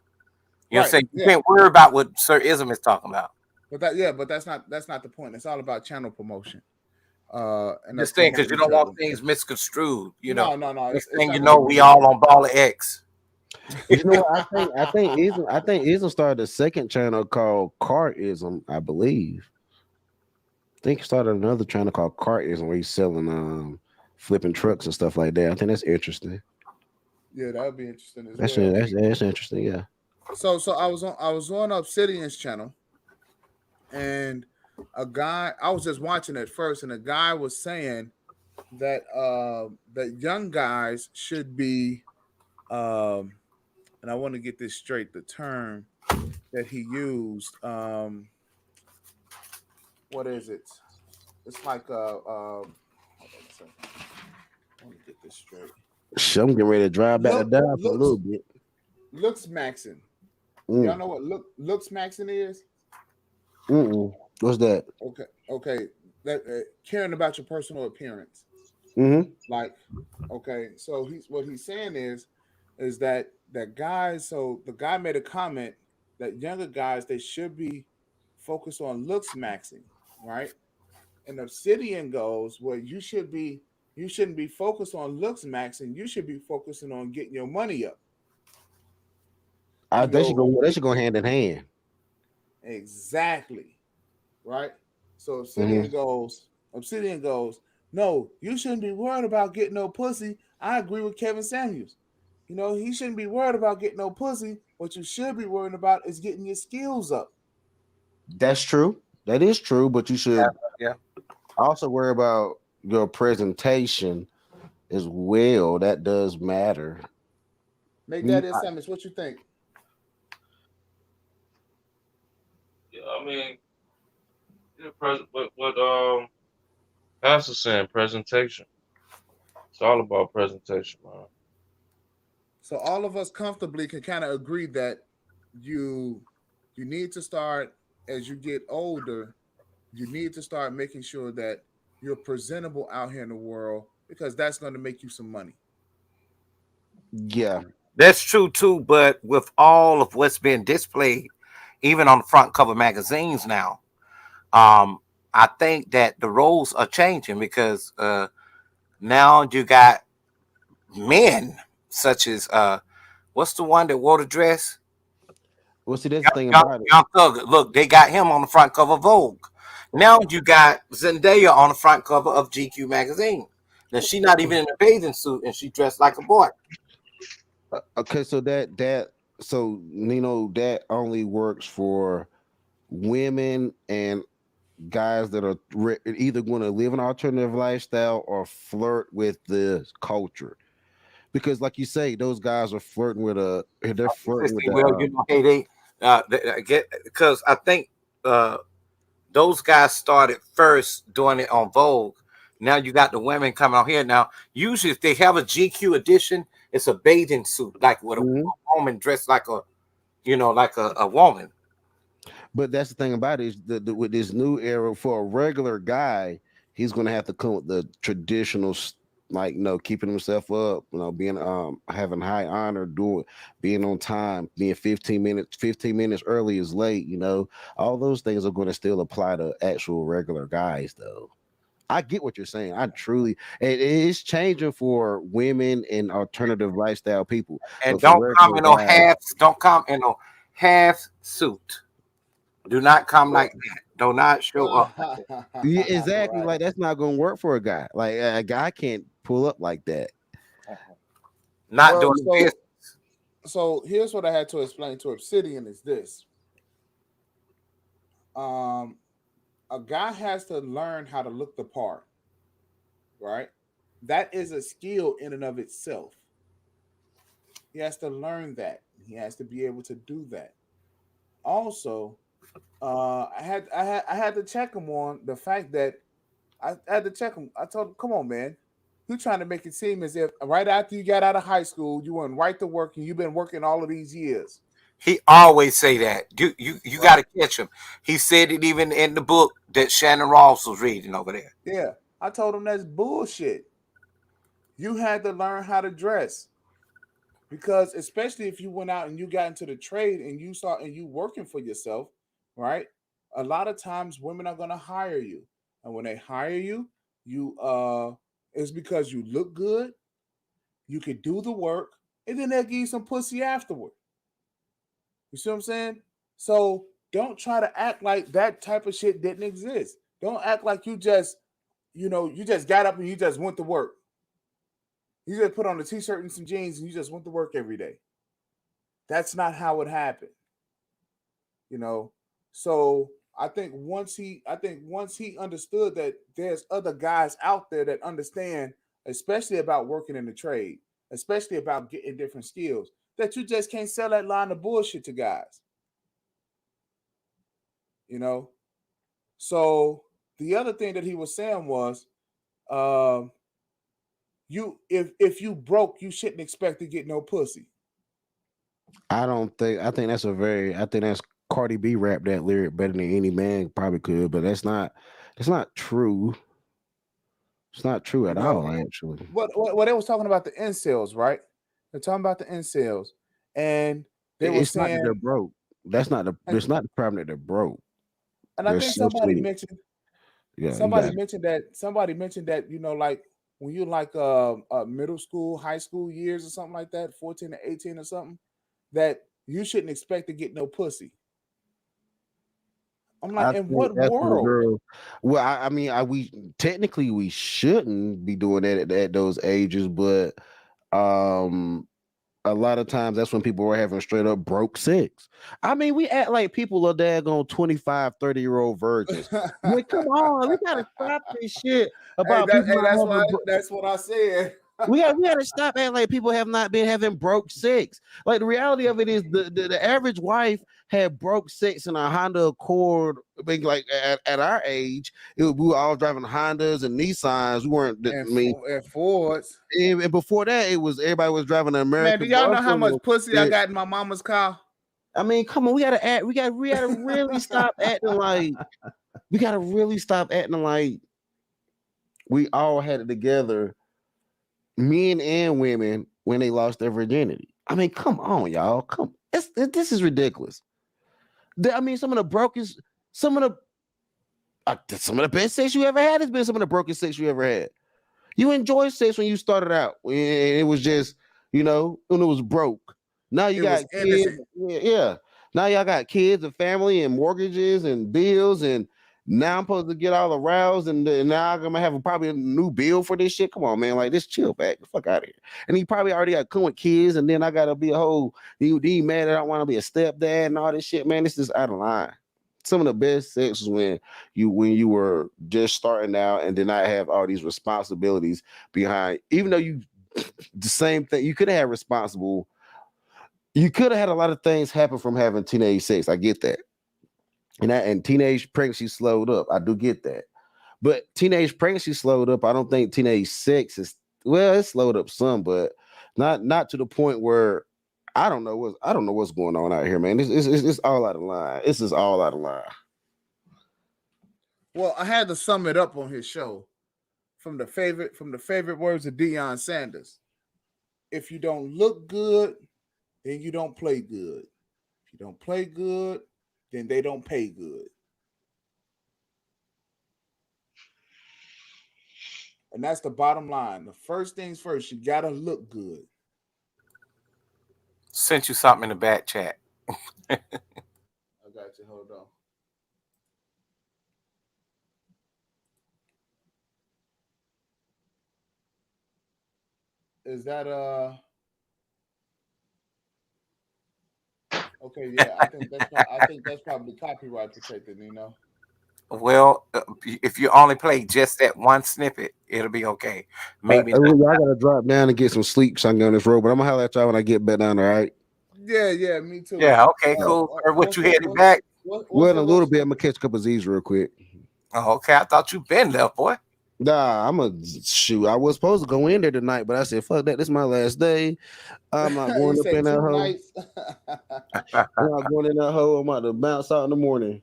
You know what I'm saying? You can't worry about what Sir Ism is talking about. But that's not the point. It's all about channel promotion. And just saying, because you don't want things misconstrued. No. Next thing you know, we all on Ball of X. You know what? I think Ism started a second channel called Cartism, I believe. I think he started another channel called Cartism where he's selling flipping trucks and stuff like that. I think that's interesting. Yeah, that would be interesting as That's well. That's interesting, yeah. So I was on Obsidian's channel, and a guy, I was just watching it first, and a guy was saying that that young guys should be and I want to get this straight, the term that he used, what is it? It's like hold on a second. I want to get this straight. I'm getting ready to drive back to Dallas a little bit. Looks maxing. Y'all know what looks maxing is? What's that? Okay. That caring about your personal appearance. Like, okay, so what he's saying is that guys. So the guy made a comment that younger guys, they should be focused on looks maxing, right? And Obsidian goes, well, you shouldn't be focused on looks maxing. You should be focusing on getting your money up. They should go hand in hand. Exactly. Right. So Obsidian goes, no, you shouldn't be worried about getting no pussy. I agree with Kevin Samuels. He shouldn't be worried about getting no pussy. What you should be worrying about is getting your skills up. That's true. That is true, but you should also worry about your presentation as well. That does matter. Make that Samuels, what you think? Yeah, I mean, what Pastor saying, presentation. It's all about presentation, man. So all of us comfortably can kind of agree that you need to start, as you get older, you need to start making sure that you're presentable out here in the world, because that's going to make you some money. Yeah. That's true too, but with all of what's being displayed, even on the front cover magazines now, I think that the roles are changing, because now you got men such as what's the one that wore the dress? Well, see, that's the thing about it. Young Thug. Look, they got him on the front cover of Vogue. Now you got Zendaya on the front cover of GQ magazine. Now she's not even in a bathing suit, and she dressed like a boy. Okay, so that only works for women and guys that are either going to live an alternative lifestyle or flirt with the culture, because like you say, those guys are flirting with they're flirting with they get, because I think those guys started first doing it on Vogue. Now you got the women coming out here. Now usually if they have a GQ edition, it's a bathing suit, like with a woman dressed like a woman. But that's the thing about it, is with this new era, for a regular guy, he's gonna have to come with the traditional, like, keeping himself up, being having high honor, being on time, being 15 minutes early is late. All those things are going to still apply to actual regular guys, though. I get what you're saying. It is changing for women and alternative lifestyle people, And but for regular guys, don't come in no half suit. Do not come like that. Do not show up. yeah, exactly. Right. Like that's not going to work for a guy. Like a guy can't pull up like that. Not Well, doing business. so here's what I had to explain to Obsidian is this. Um, a guy has to learn how to look the part, right? That is a skill in and of itself. He has to learn that. He has to be able to do that. Also, I had to check him on the fact that I had to check him. I told him, "Come on, man, you're trying to make it seem as if right after you got out of high school, you went right to work and you've been working all of these years." He always say that. You Right. got to catch him. He said it even in the book that Shannon Ross was reading over there. Yeah, I told him that's bullshit. You had to learn how to dress because, especially if you went out and you got into the trade and you working for yourself, right? A lot of times women are gonna hire you, and when they hire you, you it's because you look good, you could do the work, and then they'll give you some pussy afterward. You see what I'm saying? So don't try to act like that type of shit didn't exist. Don't act like you just got up and you just went to work. You just put on a t-shirt and some jeans and you just went to work every day. That's not how it happened. You know. So I think once he understood that there's other guys out there that understand, especially about working in the trade, especially about getting different skills, that you just can't sell that line of bullshit to guys. You know. So the other thing that he was saying was, um, you if you broke, you shouldn't expect to get no pussy. I think that's Cardi B rapped that lyric better than any man probably could, but that's not true. It's not true You at know, all, actually. what they was talking about the incels, right? They're talking about the incels, and they were It's not that they're saying, broke. and, It's not the problem that they're broke. and I They're think somebody socially, mentioned yeah, you somebody got it. mentioned that like when you like middle school, high school years or something like that, 14 to 18 or something, that you shouldn't expect to get no pussy. I'm like, I in think what that's when the world? girl. Well, I mean, we technically we shouldn't be doing that at those ages, but um, a lot of times that's when people are having straight up broke sex. I mean, we act like people are daggone 25, 30-year-old virgins. Man, come on, we gotta stop this shit about people not That's having. why that's what I said. We gotta stop acting like people have not been having broke sex. Like the reality of it is the average wife had broke sex in a Honda Accord. Being like at our age, we were all driving Hondas and Nissans. We weren't. I mean, And Fords. and before that, it was everybody was driving an Man, do American y'all know how Muscle. much pussy I got in my mama's car? I mean, come on, we gotta act. We gotta really stop acting like. We gotta really stop acting like we all had it together, men and women, when they lost their virginity. I mean, come on, y'all. This is ridiculous. I mean, some of some of the best sex you ever had has been some of the brokest sex you ever had. You enjoyed sex when you started out, and it was just, when it was broke. Now you It was got kids, innocent. yeah. Now y'all got kids and family and mortgages and bills, and now I'm supposed to get all aroused, and now I'm gonna have probably a new bill for this shit. Come on, man, like this, chill back, the fuck out of here. And he probably already got come with kids, and then I gotta be a whole. He mad that I want to be a stepdad and all this shit, man. This is out of line. Some of the best sex was when you were just starting out and did not have all these responsibilities behind. Even though you the same thing, you could have had responsible. You could have had a lot of things happen from having teenage sex. I get that, and teenage pregnancy slowed up. I do get that, but teenage pregnancy slowed up. I don't think teenage sex is well. It slowed up some, but not to the point where I don't know what's going on out here, man. It's all out of line. This is all out of line. Well, I had to sum it up on his show from the favorite words of Deion Sanders. If you don't look good, then you don't play good. If you don't play good, then they don't pay good. And that's the bottom line. The first things first, you gotta look good. Sent you something in the back chat. I got you. Hold on. Is that okay? Yeah, I think that's probably copyright protected. Well, if you only play just that one snippet, it'll be okay. Maybe I gotta drop down and get some sleep so I can get on this road, but I'm gonna holler at y'all when I get back down, all right? Yeah, me too. Yeah, okay, cool. Or what you headed back? Well, in a little bit, I'm gonna catch a couple of Z's real quick. Oh, okay. I thought you been left, boy. Nah, I'm a shoot. I was supposed to go in there tonight, but I said, fuck that. This is my last day. I'm not going up in that hole. I'm not going in that hole. I'm about to bounce out in the morning.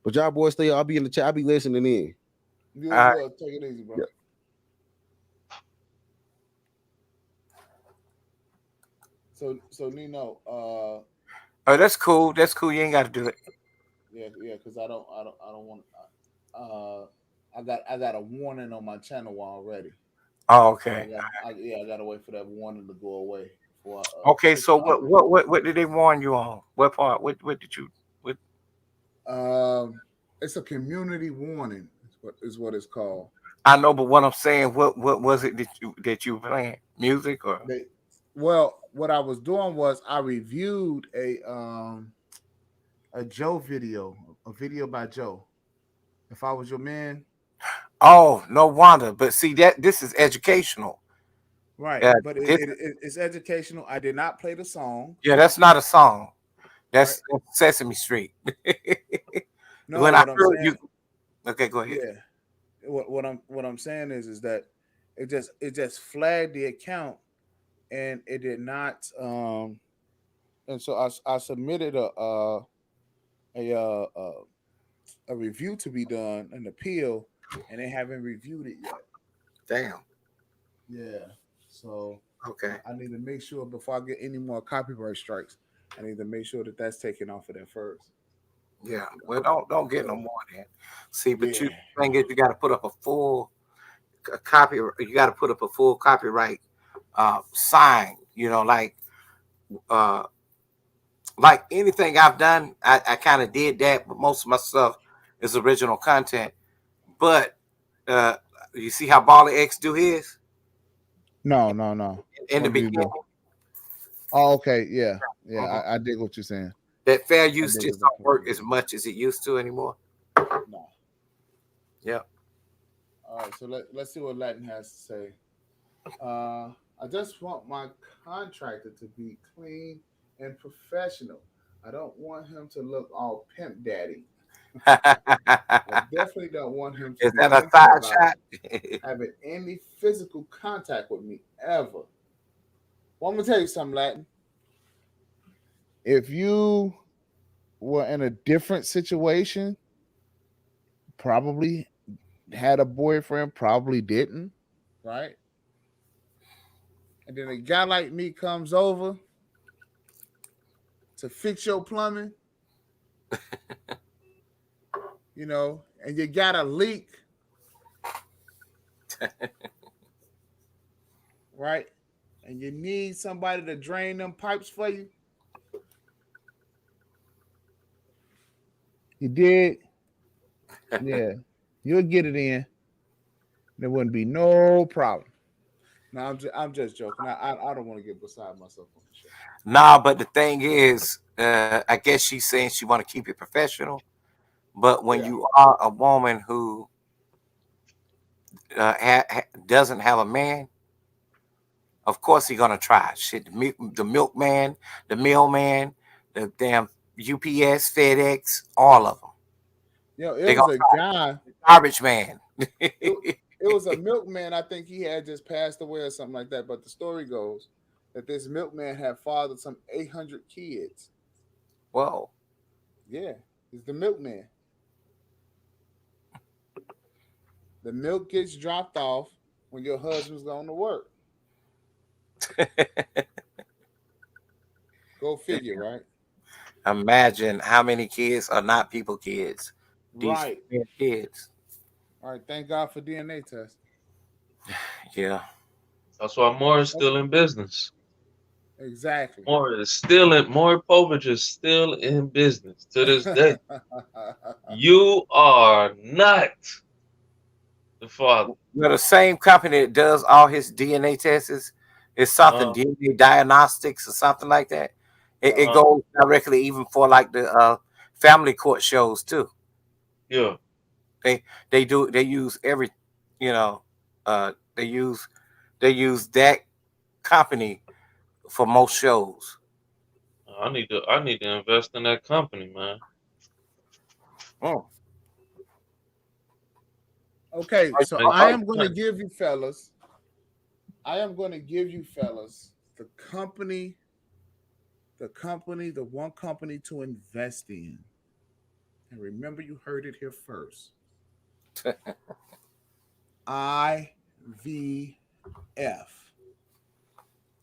But y'all boys stay. I'll be in the chat. I'll be listening in. You as well. Take it easy, bro. Yeah. So Nino, oh, that's cool. That's cool. You ain't got to do it. Yeah, because I don't want. I got a warning on my channel already. Oh, okay. So I gotta wait for that warning to go away. Before okay, so what did they warn you on? What part? What did you? What? It's a community warning. Is what it's called. I know, but what I'm saying, what was it that you were playing? Music or? Well, what I was doing was I reviewed a Joe video, a video by Joe. If I Was Your Man. Oh, no wonder. But see that this is educational. Right, but it's educational. I did not play the song. Yeah, that's not a song. That's Sesame Street. No, when what I I'm heard saying, you, okay, go ahead. Yeah, what I'm saying is that it just flagged the account, and it did not. And so I submitted a review to be done, an appeal, and they haven't reviewed it yet. Damn. Yeah. So okay, I need to make sure before I get any more copyright strikes, I need to make sure that that's taken off of that first. Yeah. Well, don't get no more then. See, but you thing is, you got to put up a full copy. You got to put up a full copyright sign. You know, like anything I've done, I kind of did that, but most of my stuff is original content. But you see how Baller X do his? No. In the beginning. Oh, okay. Yeah. I dig what you're saying. That fair use just don't work as much as it used to anymore. No. Yeah. All right. So let's see what Latin has to say. I just want my contractor to be clean and professional. I don't want him to look all pimp daddy. I definitely don't want him to be that a side shot? having any physical contact with me ever. Well, I'm gonna tell you something, Latin. If you were in a different situation, probably had a boyfriend, probably didn't, right? And then a guy like me comes over to fix your plumbing, and you got a leak, right? And you need somebody to drain them pipes for you. You did? Yeah. You'll get it in. There wouldn't be no problem. No, I'm just joking. I don't want to get beside myself on the show. Nah, but the thing is, I guess she's saying she want to keep it professional. But when you are a woman who doesn't have a man, of course he's gonna try. Shit, the milkman, the mailman, the damn UPS, FedEx, all of them. It was a guy, garbage man. it was a milkman. I think he had just passed away or something like that. But the story goes that this milkman had fathered some 800 kids. Whoa. Yeah, he's the milkman. The milk gets dropped off when your husband's going to work. Go figure, right? Imagine how many kids are not people kids. These Right. kids. All right. Thank God for DNA testing. Yeah. That's why Maury is Okay. still in business. Exactly. Maury Povich is still in business to this day. You are not the father. You know, the same company that does all his DNA tests is something Uh, DNA diagnostics or something like that. It uh, goes directly even for like the family court shows too. yeah. They use every, you know, they use that company for most shows. I need to invest in that company, man. Mm. Okay, so Makes I good am going to sense. give you fellas. I am going to give you fellas the one company to invest in. And remember, you heard it here first. IVF.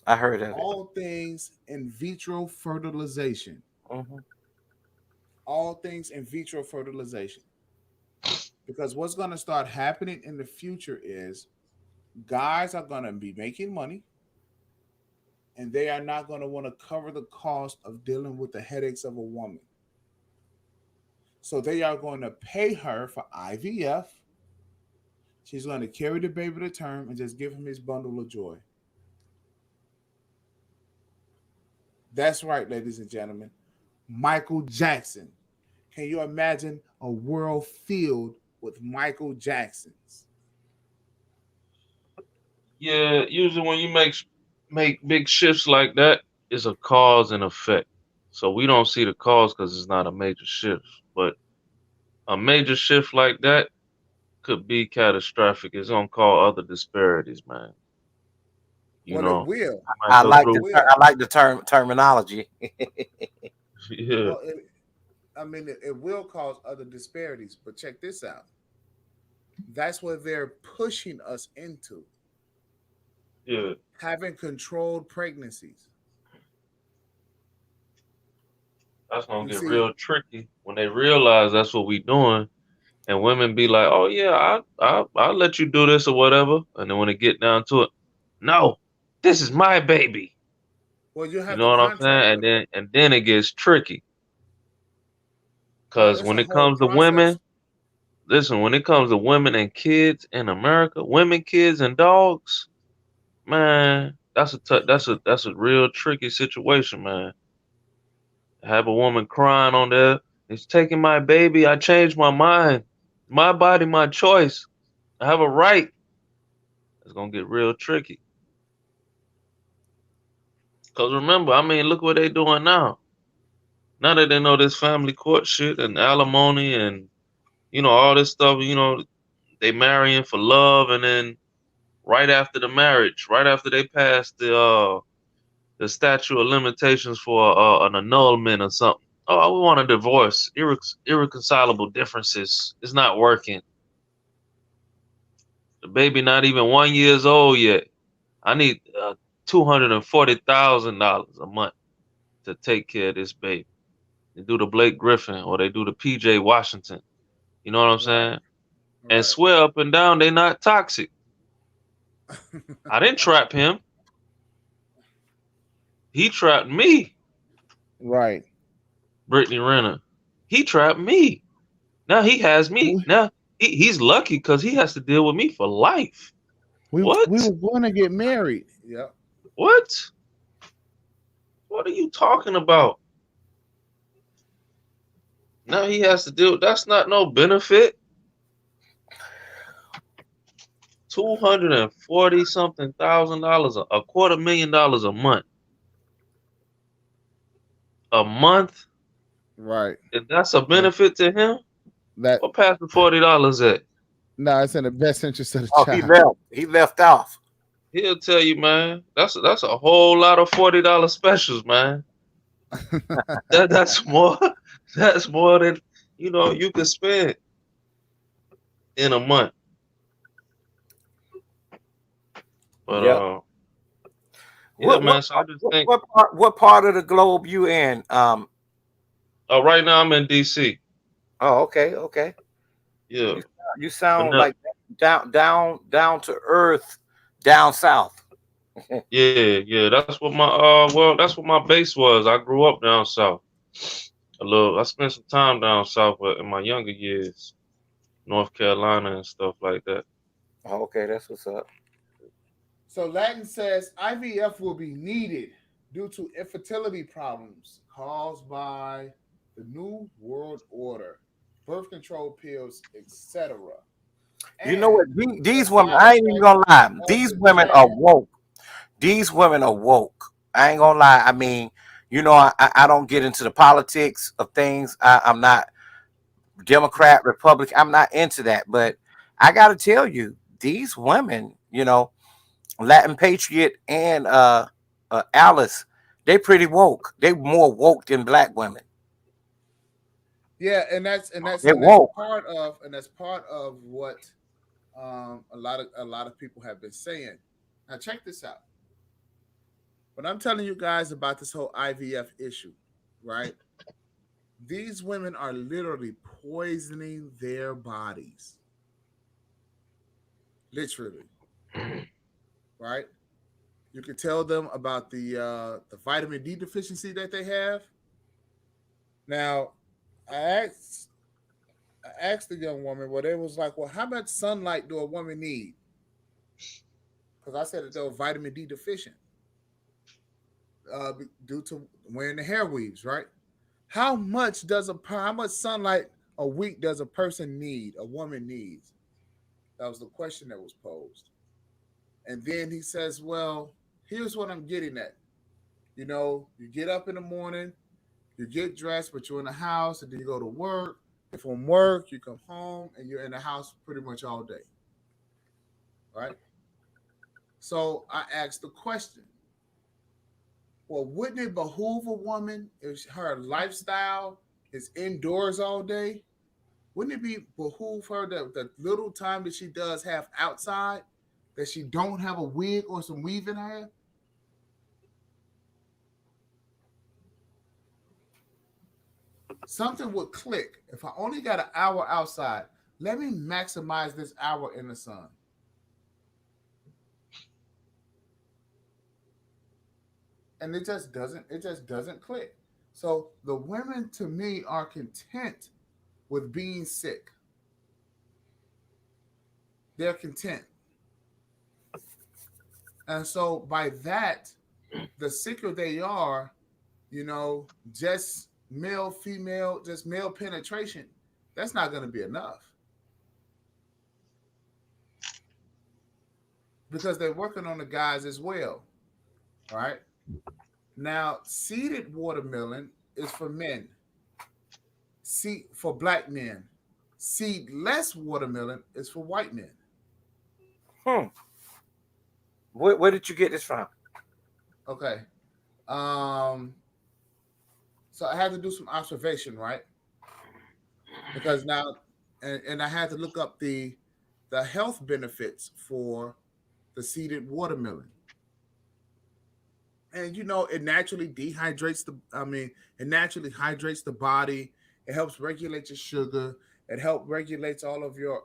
I heard of it. All things in vitro fertilization. Hmm. All things in vitro fertilization. Because what's going to start happening in the future is guys are going to be making money and they are not going to want to cover the cost of dealing with the headaches of a woman. So they are going to pay her for IVF. She's going to carry the baby to term and just give him his bundle of joy. That's right, ladies and gentlemen. Michael Jackson. Can you imagine a world filled with Michael Jacksons? Yeah, usually when you make big shifts like that, it's a cause and effect. So we don't see the cause because it's not a major shift. But a major shift like that could be catastrophic. It's gonna cause other disparities, man. You Well, it know, will. you might go It through. will. I like the terminology. Yeah, Well, it will cause other disparities. But check this out. That's what they're pushing us into, yeah. having controlled pregnancies. That's gonna You get see, real tricky when they realize that's what we doing, and women be like, "Oh yeah, I'll let you do this or whatever," and then when it get down to it, no, this is my baby. well, you You have know to what I'm contract saying? with them. And then it gets tricky Well, because it's when a it whole comes to process. women, listen, when it comes to women and kids in America, women, kids, and dogs, man, that's a real tricky situation, man. Have a woman crying on there. It's taking my baby. I changed my mind. My body, my choice. I have a right. It's gonna get real tricky. Cause remember, I mean, look what they doing now. Now that they know this family court shit and alimony and all this stuff, they marrying for love, and then right after the marriage, right after they pass the statute of limitations for an annulment or something. Oh, we want a divorce. Irreconcilable differences. It's not working. The baby not even 1 years old yet. I need $240,000 a month to take care of this baby. They do the Blake Griffin or they do the PJ Washington. You know what I'm Right, saying? And right, swear up and down they not toxic. I didn't trap him. He trapped me, right. Brittany Renner. He trapped me. Now he has me. We Now he's lucky because he has to deal with me for life. we What? were going to get married. Yep. What? What are you talking about? Now he has to deal. That's not no benefit. 240 something $1,000, a $250,000 a month. A month? Right. And that's a And benefit to him? that What past the $40 at? no, it's in the best interest of the Oh, he child. left. He left off. He'll tell you, man. That's a whole lot of $40 specials, man. That's more. That's more than you can spend in a month. But Yep. yeah, man. So I just think What part of the globe you in? right now I'm in DC. Oh, okay. Yeah. You But sound now, like down to earth, down south. yeah. That's what my that's what my base was. I grew up down south. I spent some time down south in my younger years, North Carolina and stuff like that. Oh, okay, that's what's up. So Latin says IVF will be needed due to infertility problems caused by the New World Order, birth control pills, etc. You know what? And the These women, side I ain't even effects gonna lie. of These the women are jab. woke. These women are woke. I ain't gonna lie. I mean, I don't get into the politics of things. I'm not Democrat, Republican. I'm not into that. But I gotta tell you, these women, Latin Patriot and Alice, they pretty woke. They more woke than black women. Yeah, and They that's woke. part of what a lot of people have been saying. Now check this out. When I'm telling you guys about this whole IVF issue, right? These women are literally poisoning their bodies, literally, right? You can tell them about the vitamin D deficiency that they have. Now, I asked I asked the young woman, well, they was like, well, how much sunlight do a woman need? Because I said that they were vitamin D deficient due to wearing the hair weaves, right? How much sunlight a week does a person need? A woman needs? That was the question that was posed. And then he says, well, here's what I'm getting at. You get up in the morning, you get dressed, but you're in the house, and then you go to work. And from work, you come home, and you're in the house pretty much all day, right? So I asked the question, well, wouldn't it behoove a woman if her lifestyle is indoors all day? Wouldn't it be behoove her that the little time that she does have outside, that she don't have a wig or some weave in her hair? Something would click. If I only got an hour outside, let me maximize this hour in the sun. And it just doesn't click. So the women to me are content with being sick. They're content. And so by that, the sicker they are, just male, female, just male penetration, that's not going to be enough because they're working on the guys as well, right? Now, seeded watermelon is for men, seed for black men. Seedless watermelon is for white men. Hmm. Where did you get this from? Okay. Um, so I had to do some observation, right? Because now, and I had to look up the health benefits for the seeded watermelon. And it naturally dehydrates it naturally hydrates the body. It helps regulate your sugar. It helps regulates all of your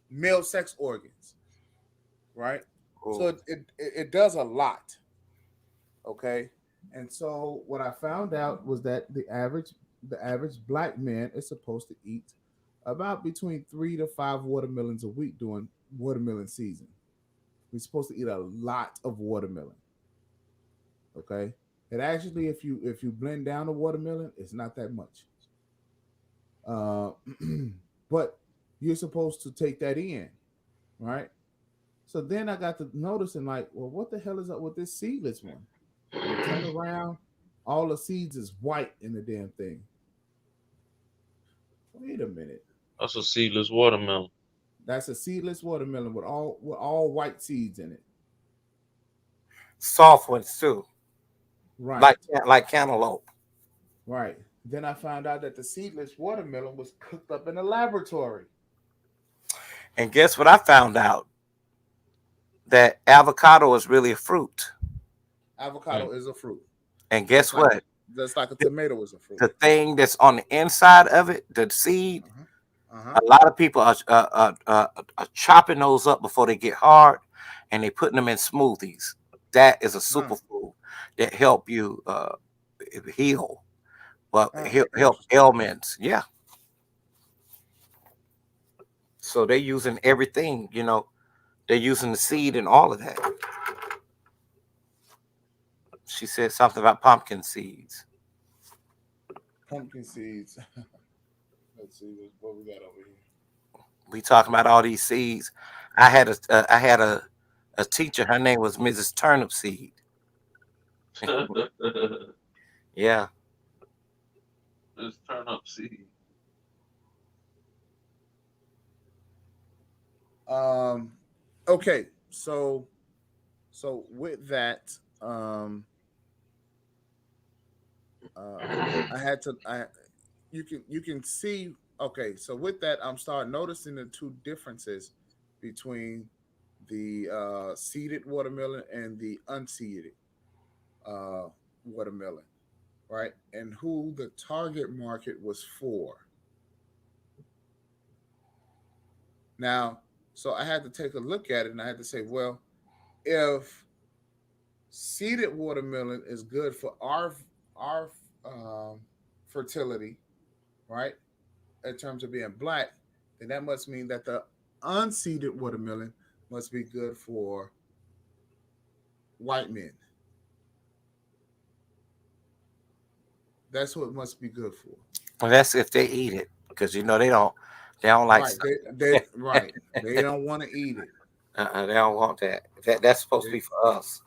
male sex organs, right? So Cool. it does a lot. Okay. And so what I found out was that the average black man is supposed to eat about between 3 to 5 watermelons a week during watermelon season. We're supposed to eat a lot of watermelon. Okay. And actually, if you blend down the watermelon, it's not that much. Uh, but you're supposed to take that in, right? So then I got to noticing, like, well, what the hell is up with this seedless one? And you turn around, all the seeds is white in the damn thing. Wait a minute. That's a seedless watermelon. That's a seedless watermelon with all white seeds in it. Soft ones too, like Right. like cantaloupe. Right. Then I found out that the seedless watermelon was cooked up in a laboratory. And guess what I found out? That avocado is really a fruit. Avocado is a fruit. And guess what? Just like a tomato is a fruit. The thing that's on the inside of it, the seed, Uh-huh. a lot of people are chopping those up before they get hard, and they putting them in smoothies. That is a superfood that help you heal, well, help Interesting. ailments. Yeah. So they're using everything, they're using the seed and all of that. She said something about pumpkin seeds. Pumpkin seeds. Let's see what we got over here. We talking about all these seeds. I had a teacher. Her name was Mrs. Turnip Seed. Yeah. Let's turn up seed. Okay, so with that, I had to you can see, okay, so with that I'm starting noticing the two differences between the seeded watermelon and the unseeded watermelon, right? And who the target market was for. Now, so I had to take a look at it and I had to say, well, if seeded watermelon is good for our fertility, right? In terms of being black, then that must mean that the unseeded watermelon must be good for white men. That's what it must be good for. Well, that's if they eat it, because they don't like Right. They don't want to eat it. they don't want that. That's supposed to They, be for us.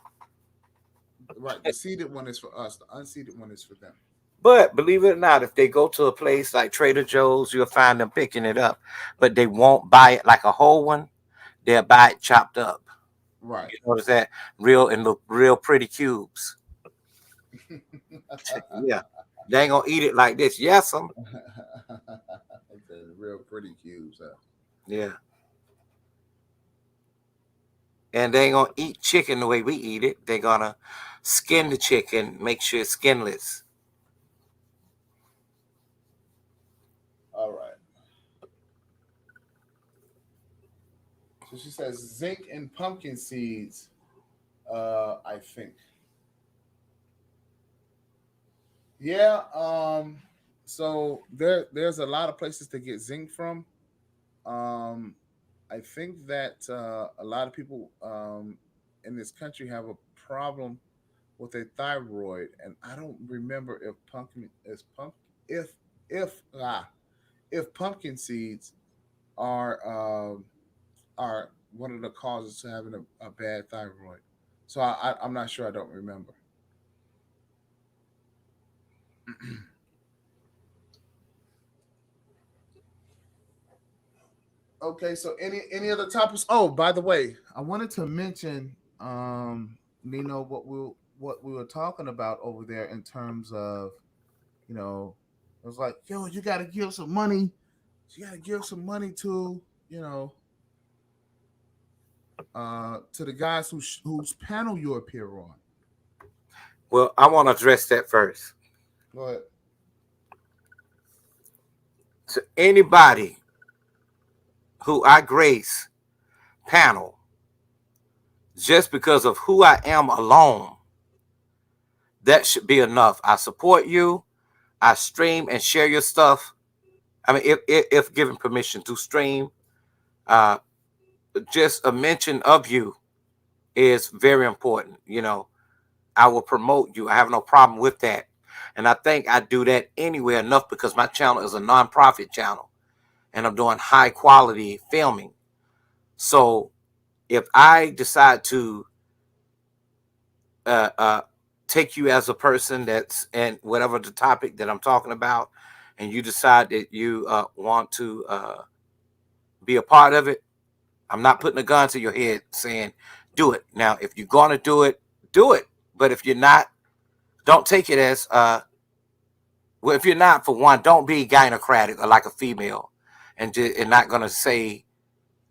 right. The seeded one is for us. The unseeded one is for them. But believe it or not, if they go to a place like Trader Joe's, you'll find them picking it up. But they won't buy it like a whole one. They'll buy it chopped up. Right. You notice that? Real in the real pretty cubes. Yeah. They ain't gonna eat it like this. Yes, some. Okay, real pretty cubes. Yeah. And they ain't gonna eat chicken the way we eat it. They're gonna skin the chicken, make sure it's skinless. All right. So she says zinc and pumpkin seeds. I think. Yeah. So there's a lot of places to get zinc from. Um, I think that a lot of people in this country have a problem with a thyroid, and I don't remember if pumpkin is pump if if pumpkin seeds are are one of the causes to having a bad thyroid. So I'm not sure. I don't remember. Okay, so any other topics? Oh, by the way, I wanted to mention, Nino, what we were talking about over there in terms of, it was like, yo, you got to give some money. You got to give some money to, to the guys whose panel you appear on. Well, I want to address that first. Go ahead. To anybody who I grace panel just because of who I am alone, that should be enough. I support you. I stream and share your stuff. I mean, if given permission to stream, uh, just a mention of you is very important. I will promote you. I have no problem with that. And I think I do that anyway enough because my channel is a nonprofit channel and I'm doing high quality filming. So if I decide to uh, uh, take you as a person that's and whatever the topic that I'm talking about, and you decide that you want to be a part of it, I'm not putting a gun to your head saying, do it. Now, if you're going to do it, do it. But if you're not, don't take it as, well, if you're not, for one, don't be gynocratic or like a female and not going to say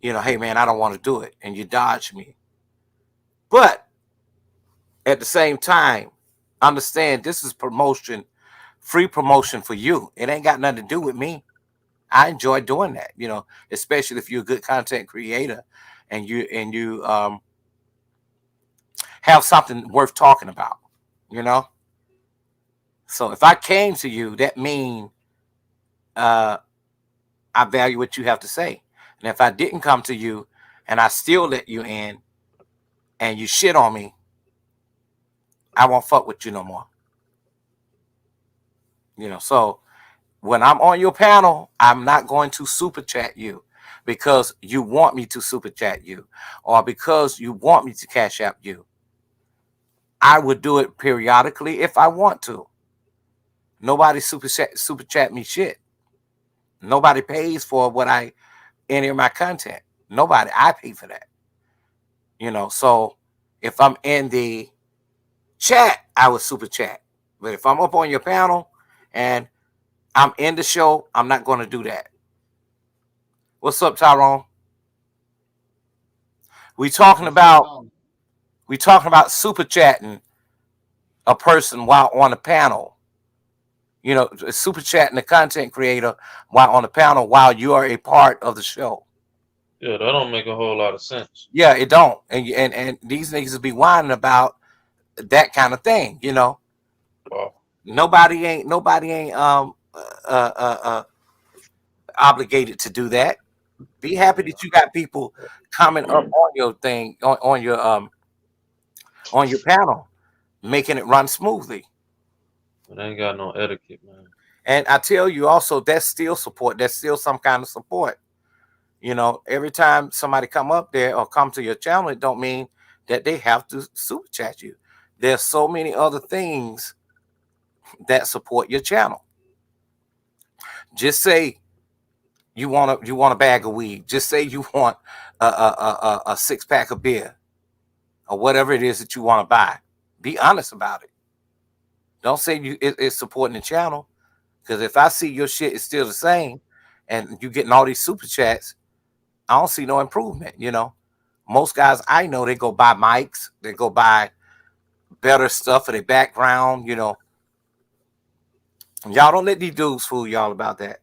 Hey man, I don't want to do it, and you dodge me. But at the same time, understand this is promotion, free promotion for you. It ain't got nothing to do with me. I enjoy doing that, especially if you're a good content creator and you have something worth talking about, you know. So if I came to you, that mean uh, I value what you have to say. And if I didn't come to you and I still let you in and you shit on me, I won't fuck with you no more. So when I'm on your panel, I'm not going to super chat you because you want me to super chat you or because you want me to cash out you. I would do it periodically if I want to. Nobody super chat me shit. Nobody pays for what I enter my content. Nobody. I pay for that. So if I'm in the chat, I would super chat. But if I'm up on your panel and I'm in the show, I'm not going to do that. What's up, Tyrone? We talking What's going about on? we talking about super chatting a person while on the panel. Super chatting the content creator while on the panel while you are a part of the show. Yeah, that don't make a whole lot of sense. Yeah, it don't. And these niggas will be whining about that kind of thing. Wow. Nobody ain't uh, uh, uh, obligated to do that. Be happy that you got people coming up on your thing on your panel, making it run smoothly. It ain't got no etiquette, man. And I tell you also, that's still support. That's still some kind of support. Every time somebody come up there or come to your channel, it don't mean that they have to super chat you. There's so many other things that support your channel. Just say you want a bag of weed. Just say you want a 6-pack of beer or whatever it is that you want to buy. Be honest about it. Don't say it's supporting the channel, because if I see your shit is still the same and you getting all these super chats, I don't see no improvement. Most guys I know, they go buy mics, they go buy better stuff for their background. Y'all don't let these dudes fool y'all about that.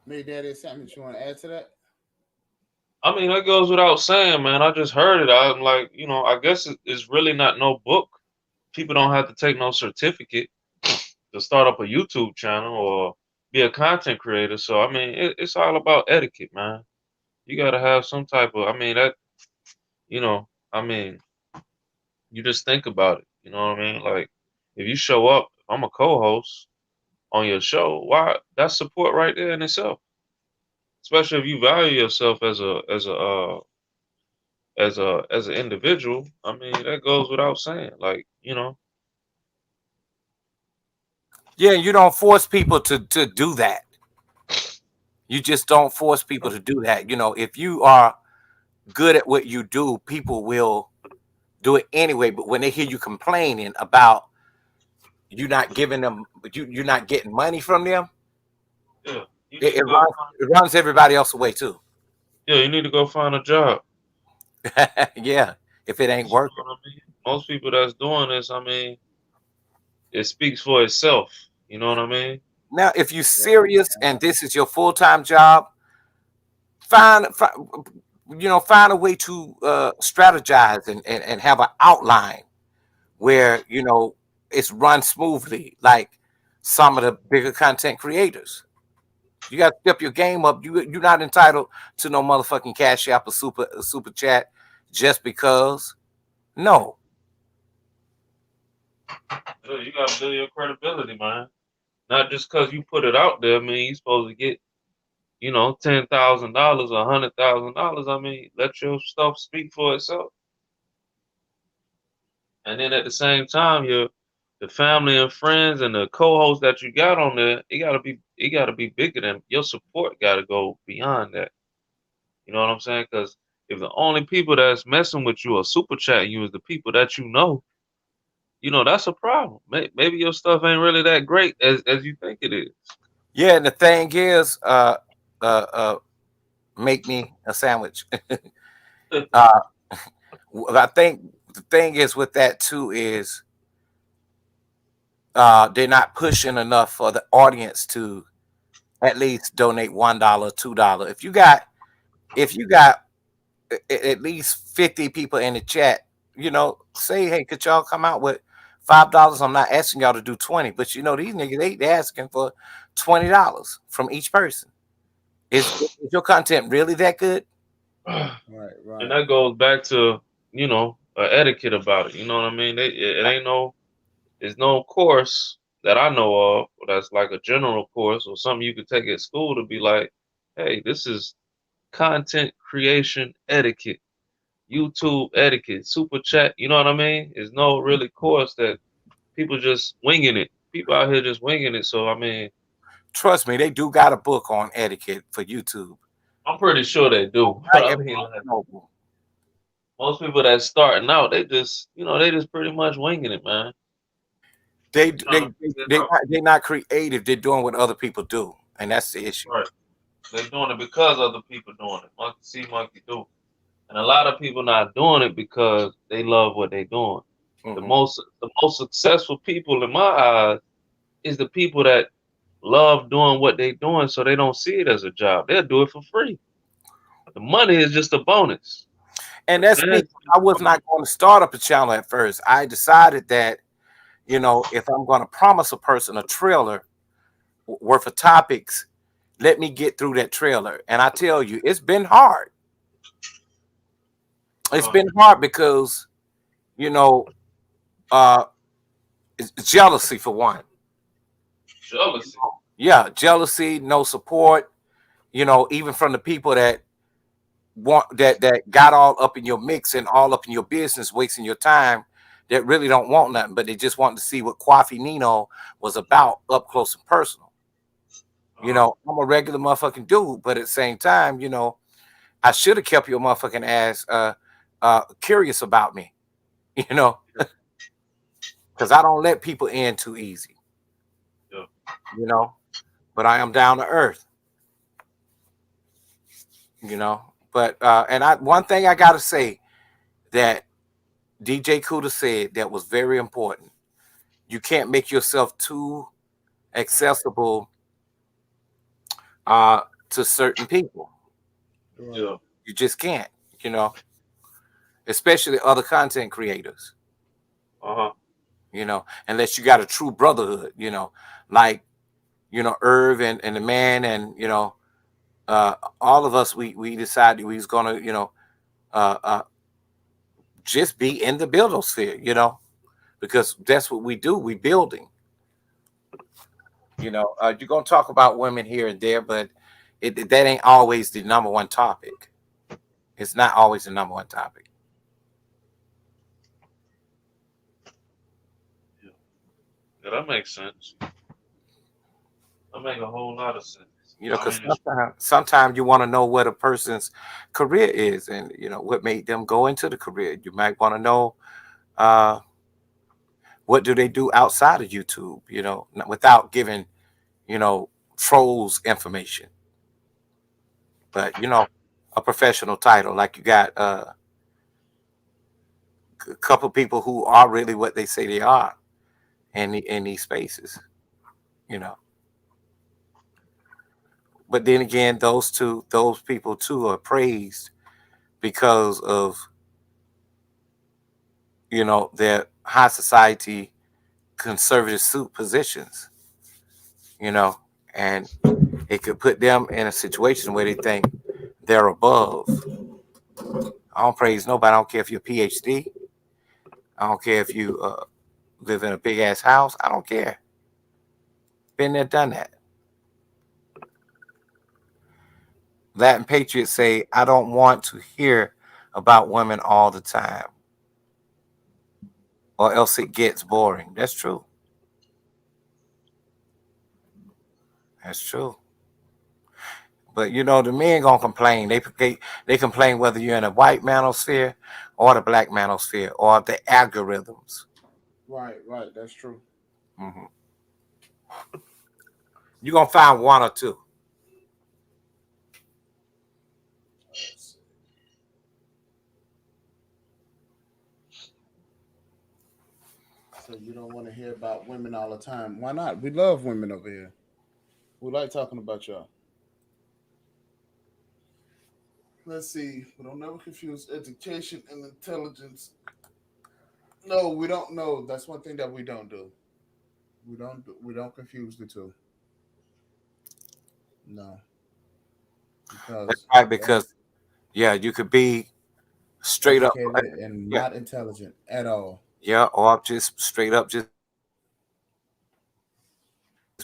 Maybe that is something that you want to add to that. I mean, that goes without saying, man. I just heard it. I'm like, I guess it's really not no book. People don't have to take no certificate to start up a YouTube channel or be a content creator. So, I mean, it's all about etiquette, man. You got to have some type of, I mean, I mean, you just think about it. You know what I mean? Like, if you show up, if I'm a co-host on your show, why? That's support right there in itself. Especially if you value yourself as an individual. I mean, that goes without saying. Like, Yeah, you don't force people to do that. You just don't force people to do that. If you are good at what you do, people will do it anyway. But when they hear you complaining about you not giving them, you're not getting money from them, yeah, you it, need it to go runs find, it runs everybody else away too. yeah, you need to go find a job. Yeah, if it ain't You working. know what I mean? Most people that's doing this, I mean, it speaks for itself. You know what I mean? Now, if you're Right. serious and this is your full-time job, find find a way to strategize and have an outline where it's run smoothly, like some of the bigger content creators. You got to step your game up. You're not entitled to no motherfucking cash app or super chat just because. No. Yeah, you gotta build your credibility, man. Not just cause you put it out there, I mean, you supposed to get, $10,000, $100,000. I mean, let your stuff speak for itself. And then at the same time, the family and friends and the co-hosts that you got on there, it gotta be bigger than your support. Gotta go beyond that. You know what I'm saying? Because if the only people that's messing with you or super chatting you is the people that that's a problem. Maybe your stuff ain't really that great as you think it is. Yeah, and the thing is, make me a sandwich. uh, I think the thing is with that too is they're not pushing enough for the audience to at least donate $1, $2. If you got at least 50 people in the chat, say, hey, could y'all come out with $5? I'm not asking y'all to do 20, but these niggas they asking for $20 from each person. Is your content really that good? Right, And right. that goes back to, etiquette about it. You know what I mean? It ain't there's no course that I know of that's like a general course or something you could take at school to be like, hey, this is content creation etiquette, YouTube etiquette, super chat. You know what I mean? There's no really course that people just winging it. People out here just winging it. So I mean, Trust me, they do got a book on etiquette for YouTube. I'm pretty sure they do. But Right, I every mean, like, noble. most people that's starting out, they just pretty much winging it, man. They Trying they to they figure it they out. not, they're not creative. They're doing what other people do, and that's the issue. Right. They're doing it because other people doing it. Monkey see, monkey do. And a lot of people not doing it because they love what they're doing. The Hmm. most successful people in my eyes is the people that love doing what they're doing, so they don't see it as a job. They'll do it for free. The money is just a bonus. And The that's me. fans, I was not going to start up a channel at first. I decided that if I'm going to promise a person a trailer worth of topics, let me get through that trailer. And I tell you, it's been hard. It's uh, been hard because you know uh, it's jealousy for one. jealousy. Yeah, jealousy, no support. Even from the people that that got all up in your mix and all up in your business, wasting your time. That really don't want nothing, but they just want to see what Coffee Nino was about up close and personal. Uh, I'm a regular motherfucking dude, but at the same time, I should have kept your motherfucking ass curious about me, you know, yeah, because I don't let people in too easy, yeah. you know, but I am down to earth, you know. But and one thing I gotta say that DJ Kuda said that was very important. You can't make yourself too accessible uh, to certain people. Right. Yeah. You just can't, you know, especially other content creators, Uh-huh. unless you got a true brotherhood, like, Irv and the man and, all of us, we decided we was going to, uh, uh, just be in the buildosphere, because that's what we do. We building, you're going to talk about women here and there, but that ain't always the number one topic. It's not always the number one topic. Yeah. Yeah, that makes sense. That make a whole lot of sense. I Because mean, it's sometimes you want to know what a person's career is, and what made them go into the career. You might want to know uh, what do they do outside of YouTube, without giving trolls information, but a professional title, like you got a couple people who are really what they say they are in these spaces, you know. But then again, those people too are praised because of their high society conservative suit positions, you know, and it could put them in a situation where they think they're above. I don't praise nobody. I don't care if you're a PhD. I don't care if you live in a big ass house. I don't care. Been there, done that. Latin patriots say, I don't want to hear about women all the time, or else it gets boring. That's true. That's true. But the men gonna complain. They complain whether you're in a white manosphere or the black manosphere or the algorithms. Right, right. That's true. Hmm. You're gonna find one or two. So you don't want to hear about women all the time. Why not? We love women over here. We like talking about y'all. Let's see. We don't never confuse education and intelligence. No, we don't know. That's one thing that we don't do. We don't confuse the two. No, That's because right, that's because yeah, you could be straight up, educated and yeah, not intelligent at all. yeah, or just straight up just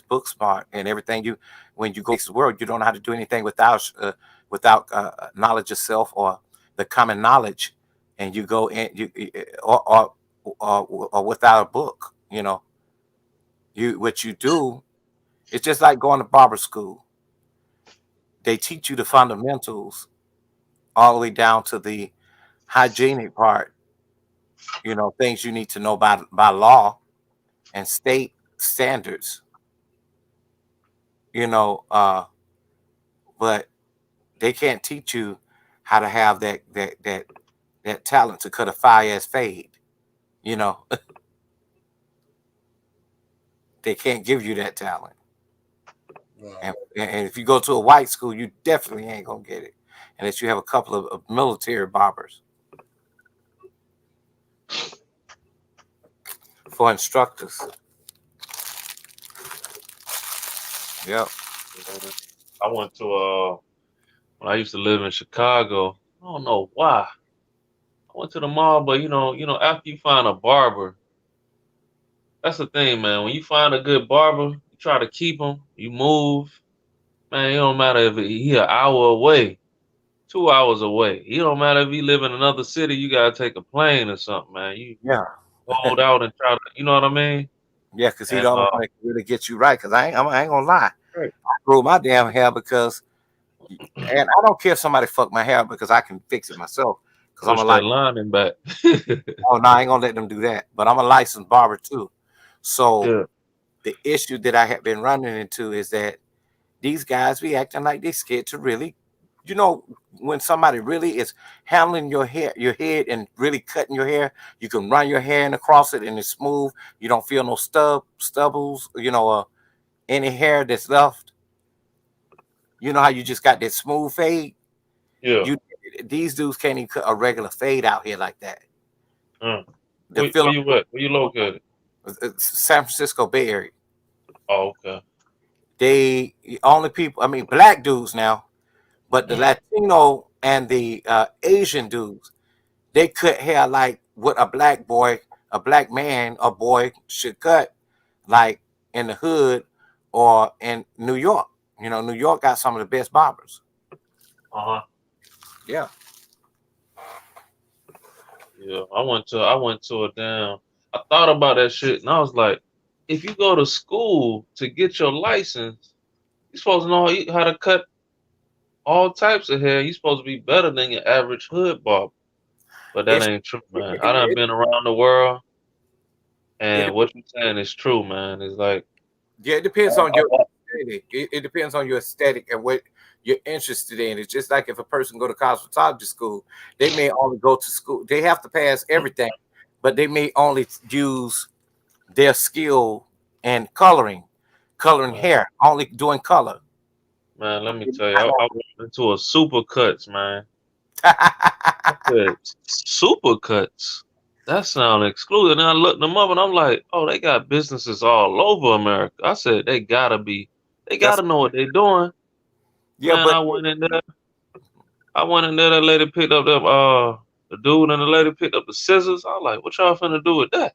book smart and everything. You when you go to the world, you don't know how to do anything without knowledge of self or the common knowledge, and you go in or without a book. You what you do. It's just like going to barber school. They teach you the fundamentals all the way down to the hygienic part. Things you need to know by law and state standards. You know, uh, but they can't teach you how to have that talent to cut a fire as fade. You know, they can't give you that talent. Right. And if you go to a white school, you definitely ain't gonna get it unless you have a couple of military barbers for instructors. Yep. Man, I went to when I used to live in Chicago. I don't know why. I went to the mall, but after you find a barber, that's the thing, man. When you find a good barber, you try to keep him. You move, man. It don't matter if he an hour away, 2 hours away. It don't matter if you live in another city. You gotta take a plane or something, man. You Yeah. hold out and try to, you know what I mean? Yeah, because he And the only one that can really get you right. Because I ain't gonna lie, I grew my damn hair because, and I don't care if somebody fuck my hair because I can fix it myself. Because I'm push a that like, lining back. oh no, I ain't gonna let them do that. But I'm a licensed barber too. So Yeah, the issue that I have been running into is that these guys be acting like they scared to really, you know, when somebody really is handling your head and really cutting your hair, you can run your hair in across it and it's smooth. You don't feel no stubbles, any hair that's left. You know how you just got that smooth fade. yeah. You These dudes can't even cut a regular fade out here like that. Uh. The Where Philip, you at? Where you located? San Francisco Bay Area, Oh, okay. they only people. I mean, black dudes now, but the Latino and the Asian dudes, they cut hair like what a black man, a boy should cut, like in the hood or in New York. New York got some of the best barbers. Uh-huh. Yeah. Yeah. I went to a damn I thought about that shit and I was like, if you go to school to get your license, you're supposed to know how to cut all types of hair. You're supposed to be better than your average hood barber. But that It's ain't true, it, man. I done it, been around the world it, and what you saying is true, man. It's like yeah, it I, depends on I, your aesthetic. It depends on your aesthetic and what you're interested in. It's just like if a person go to cosmetology school, they may only go to school. They have to pass everything, but they may only use their skill in coloring man, hair, only doing color. man, let me tell you, I went into a super cuts, man. I said, super cuts. That sound exclusive. And I looked them up and I'm like, oh, they got businesses all over America. I said, they That's gotta know what they're doing. yeah, Man, but I went in there, that lady picked up the dude and the lady picked up the scissors. I was like, what y'all finna do with that?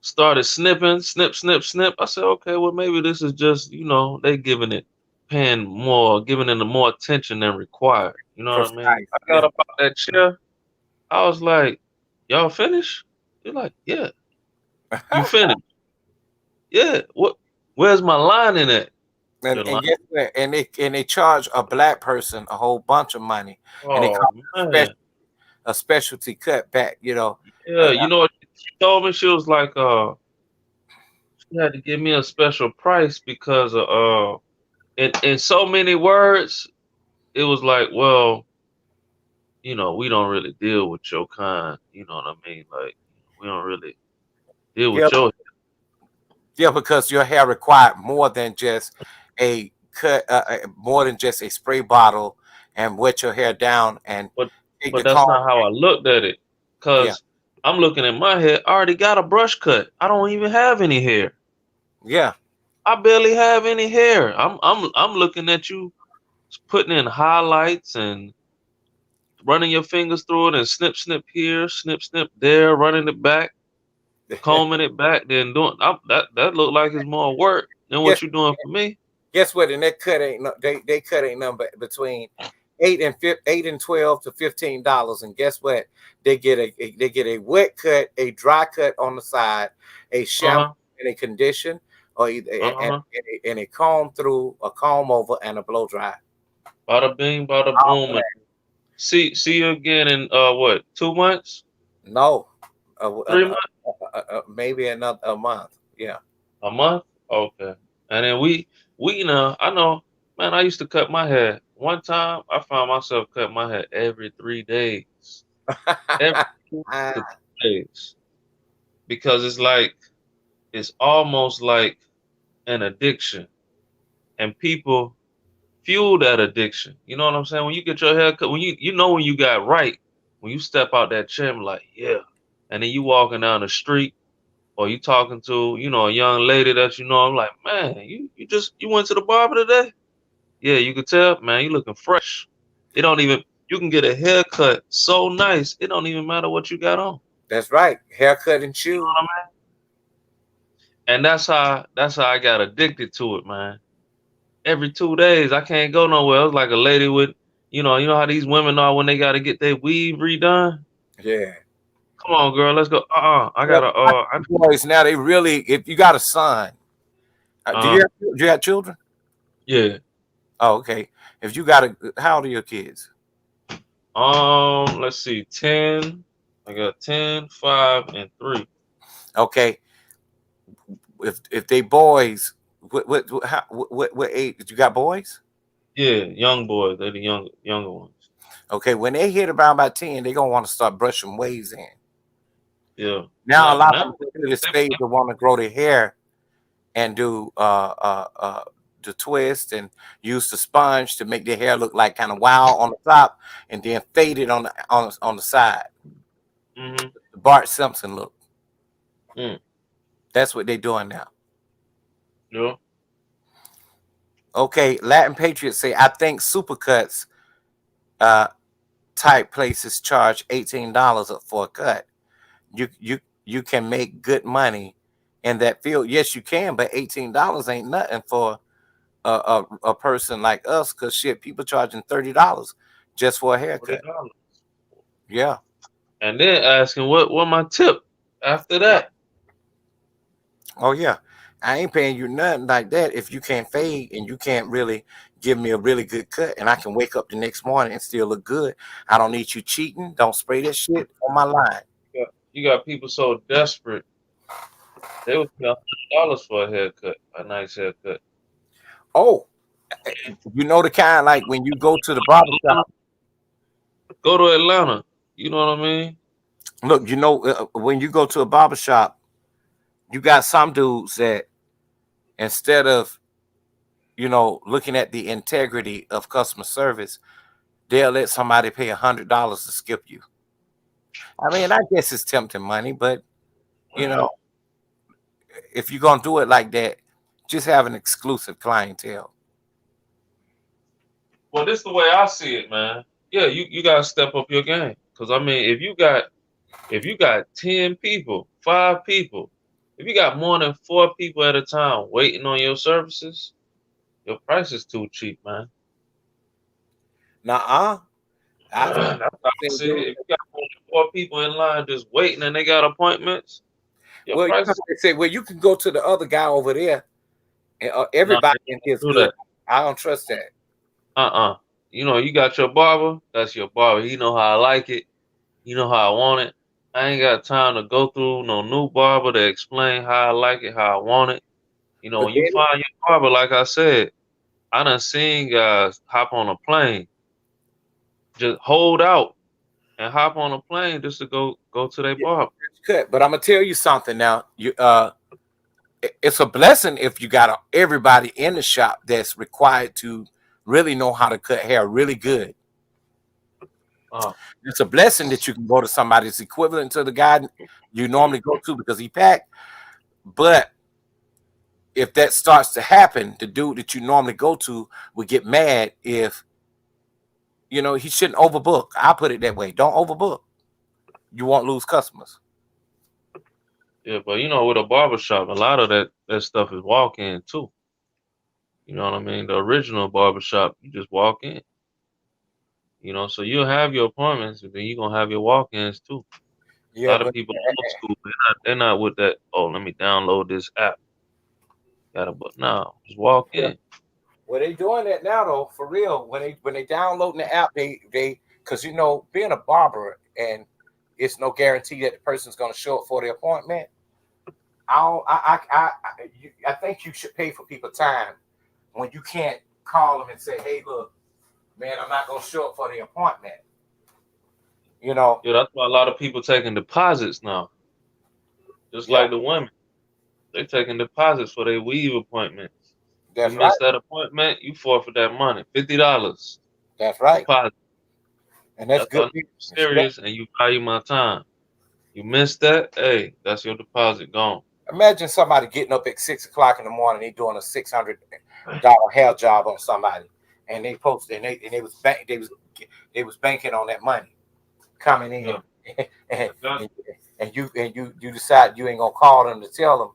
Started snipping, snip, snip, snip. I said, okay, well, maybe this is just, they giving it more attention than required. You know what I mean? precise. I got Yeah. up out that chair. I was like, y'all finished? They're like, yeah. You finished? Yeah. Where's my line in it? and The line. and guess what? And they charge a black person a whole bunch of money, and they Oh call it man. a specialty cutback. Yeah, you know what she told me? She was like, she had to give me a special price because in so many words, it was like, well, you know, we don't really deal with your kind. You know what I mean? Like, we don't really deal Yeah, with your. yeah, because your hair required more than just a cut, more than just a spray bottle and wet your hair down and But take but the that's comb. not how I looked at it. Yeah, Cause I'm looking at my head. I already got a brush cut. I don't even have any hair. yeah. I barely have any hair. I'm looking at you putting in highlights and running your fingers through it and snip snip here, snip snip there, running it back, combing it back, then doing that look like it's more work than what guess you doing for me. guess what? And that cut ain't no, they cut ain't number between 8 and $12 to $15. And guess what? They get a wet cut, a dry cut on the side, a shampoo Uh-huh. and a condition, or either Uh-huh. and a comb through, a comb over, and a blow dry. Bada bing, bada All boom, for and that. see you again in what, 2 months? No, 3 months? maybe another a month. Yeah. A month? Okay. And then we know, I know, man, I used to cut my hair. One time I found myself cutting my hair every 3 days. Every two to 3 days. Because it's almost like an addiction. And people fuel that addiction. You know what I'm saying? When you get your hair cut, when you know when you got right, when you step out that chair, I'm like, yeah. And then you walking down the street or you talking to, you know, a young lady that you know, I'm like, man, you went to the barber today? Yeah, you could tell, man, you looking fresh. It don't even you can get a haircut so nice, it don't even matter what you got on. That's right. Haircut and You know shoes. what I mean? And that's how I got addicted to it, man. Every 2 days I can't go nowhere. It was like a lady with, you know how these women are when they gotta get their weave redone? Yeah. Come on, girl, let's go. I Well, gotta boys now they really. If you got a son, uh do you have children? yeah. Oh, okay. If you got a, how old are your kids? Let's see, 10. I got 10, 5, and 3. Okay. If they boys, what age? You got boys? Yeah, young boys. They're the younger ones. Okay. When they hit around by 10, they gonna want to start brushing waves in. Yeah. Now a Now lot now of them get to the stage they want to grow their hair and do the twist and use the sponge to make their hair look like kind of wild on the top and then fade it on the side. mm-hmm. The Bart Simpson look. Mm, That's what they're doing now. yeah. Okay, Latin Patriots say I think Supercuts uh type places charge $18 for a cut. You can make good money in that field. Yes, you can, but $18 ain't nothing for a person like us, because shit, people charging $30 just for a haircut. $40. Yeah. And then asking what my tip after that. Oh yeah. I ain't paying you nothing like that if you can't fade and you can't really give me a really good cut and I can wake up the next morning and still look good. I don't need you cheating. Don't spray that shit on my line. You got people so desperate they would pay $100 for a haircut, a nice haircut. Oh, you know the kind like when you go to the barber shop. Go to Atlanta. You know what I mean? Look, you know when you go to a barber shop, you got some dudes that instead of looking at the integrity of customer service, they'll let somebody pay $100 to skip you. I mean, I guess it's tempting money, but you know, if you're gonna do it like that, just have an exclusive clientele. Well, this the way I see it, man. Yeah, you gotta step up your game. Cause I mean, if you got 10 people, 5 people, if you got more than 4 people at a time waiting on your services, your price is too cheap, man. Nuh-uh. I've That's how I seen see dudes. it. If you got more than 4 people in line just waiting and they got appointments, your Well, price is they say, well, you can go to the other guy over there, and not everybody in here is do good. that. I don't trust that. You know, you got your barber, that's your barber. He know how I like it. You know how I want it. I ain't got time to go through no new barber to explain how I like it, how I want it. You know, But when you then, find your barber, like I said, I done seen guys hop on a plane, just hold out. and hop on a plane just to go to their Yeah, barber. cut. But I'm gonna tell you something now. It's a blessing if you got everybody in the shop that's required to really know how to cut hair really good. It's a blessing that you can go to somebody's equivalent to the guy you normally go to because he packed. But if that starts to happen, the dude that you normally go to would get mad if he shouldn't overbook. I put it that way. Don't overbook. You won't lose customers. Yeah, but with a barbershop, a lot of that stuff is walk in too. You know what I mean? The original barbershop, you just walk in. So you'll have your appointments, and then you're gonna have your walk-ins too. A Yeah, lot of but people old school, they're not with that. Oh, let me download this app. But no, just walk yeah. in. Well, they doing that now though, for real. When they downloading the app, they because being a barber and it's no guarantee that the person's gonna show up for the appointment. I think you should pay for people time when you can't call them and say, hey, look, man, I'm not gonna show up for the appointment. Yeah, that's why a lot of people taking deposits now. Just Yeah, like the women, they taking deposits for their weave appointments. You that's right. miss that appointment, you forfeit that money, $50 That's right. deposit. And that's That's how good. I'm serious, and you value my time. You missed that, hey, that's your deposit gone. Imagine somebody getting up at 6 o'clock in the morning. They doing a $600 hair job on somebody, and they posted and they was banking on that money coming in, Yeah. and you decide you ain't gonna call them to tell them,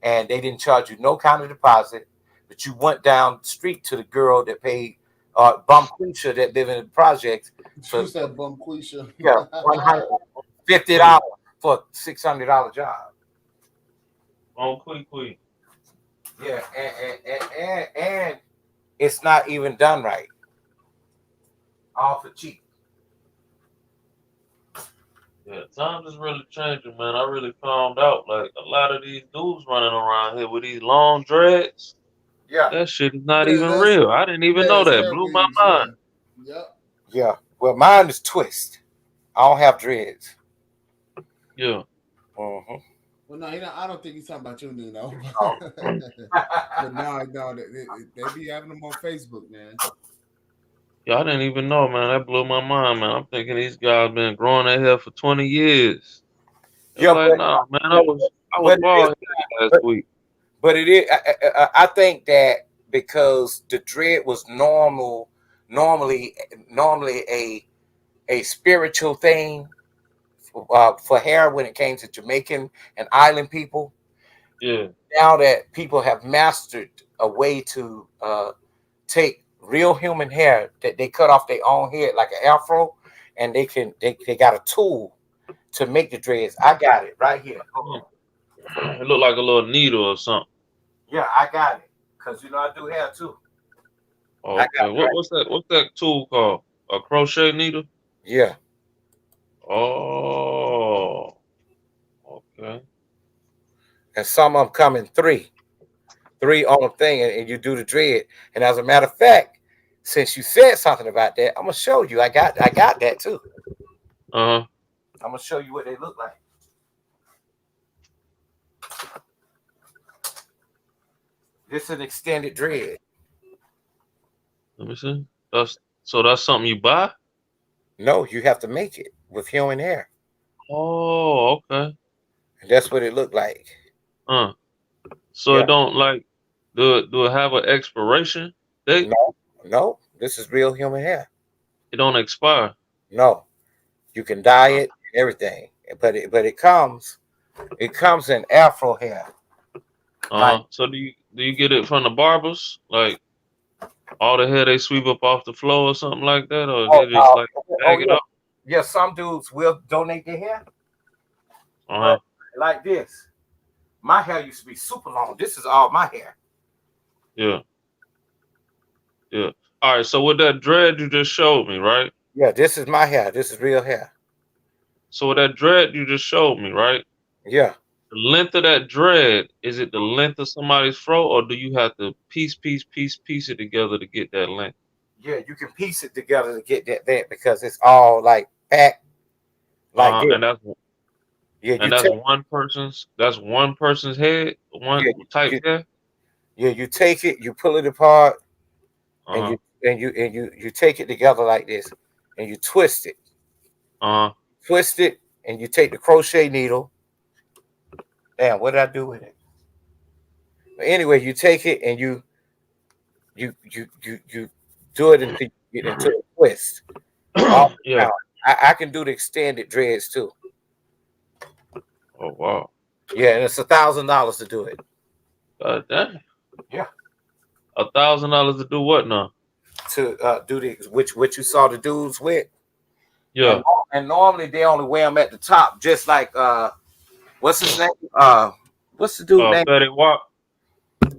and they didn't charge you no kind of deposit, but you went down the street to the girl that paid Bum Quisha that live in the project. She said Bum Quisha. Yeah, $150 for a $600 job. On quick. Yeah, and it's not even done right. All for cheap. Yeah, times is really changing, man. I really found out like a lot of these dudes running around here with these long dreads. Yeah. That shit is not Yeah, even that's- real. I didn't even know it's that. hair Blew my weaves, mind. Yep. Yeah. Well, mine is twist. I don't have dreads. Yeah. Mm-hmm. Well, no, I don't think he's talking about you, Nino. Oh. But no, they be having them on Facebook, man. Yeah, I didn't even know, man. That blew my mind, man. I'm thinking these guys been growing their hair for 20 years. They're Yeah, like, nah, man, I was but bald headed last week. But it is. I think that because the dread was normally a spiritual thing for hair when it came to Jamaican and island people. Yeah. Now that people have mastered a way to take real human hair that they cut off their own head like an afro, and they got a tool to make the dreads. I got it right here. It looked like a little needle or something. Yeah, I got it because I do hair too. Oh, okay. What's that tool called? A crochet needle? Yeah. Oh, okay. And some of them come in three on the thing, and you do the dread. And as a matter of fact, since you said something about that, I'm gonna show you. I got that too. Uh-huh. I'm gonna show you what they look like. This is an extended dread. Let me see. That's something you buy? No, you have to make it with human hair. Oh, okay. And that's what it looked like. So Yeah. it don't like do it have an expiration date? No. This is real human hair. It don't expire. No. You can dye it and everything. But it comes in afro hair. So do you get it from the barbers? Like all the hair they sweep up off the floor or something like that? Or they just like bag it up? Yeah, some dudes will donate their hair. Uh-huh. Like this. My hair used to be super long. This is all my hair. Yeah. Yeah. All right. So with that dread you just showed me, right? Yeah, this is my hair. This is real hair. So with that dread you just showed me, right? Yeah. The length of that dread, is it the length of somebody's fro, or do you have to piece it together to get that length? Yeah, you can piece it together to get that because it's all like packed like this. And Yeah, you that's take one person's head, one yeah, type you, hair. yeah, you take it, you pull it apart, and Uh you take it together like this, and you huh. twist it, and you take the crochet needle. Damn, what did I do with it? But anyway, you take it and you do it until you get into a twist all Yeah. around. I can do the extended dreads too. Oh wow. Yeah, and it's $1,000 to do it. God damn. Yeah, $1,000 to do what now? to do the which you saw the dudes with, Yeah. and normally they only wear them at the top, just like what's his name? What's the dude name? Fetty Wap.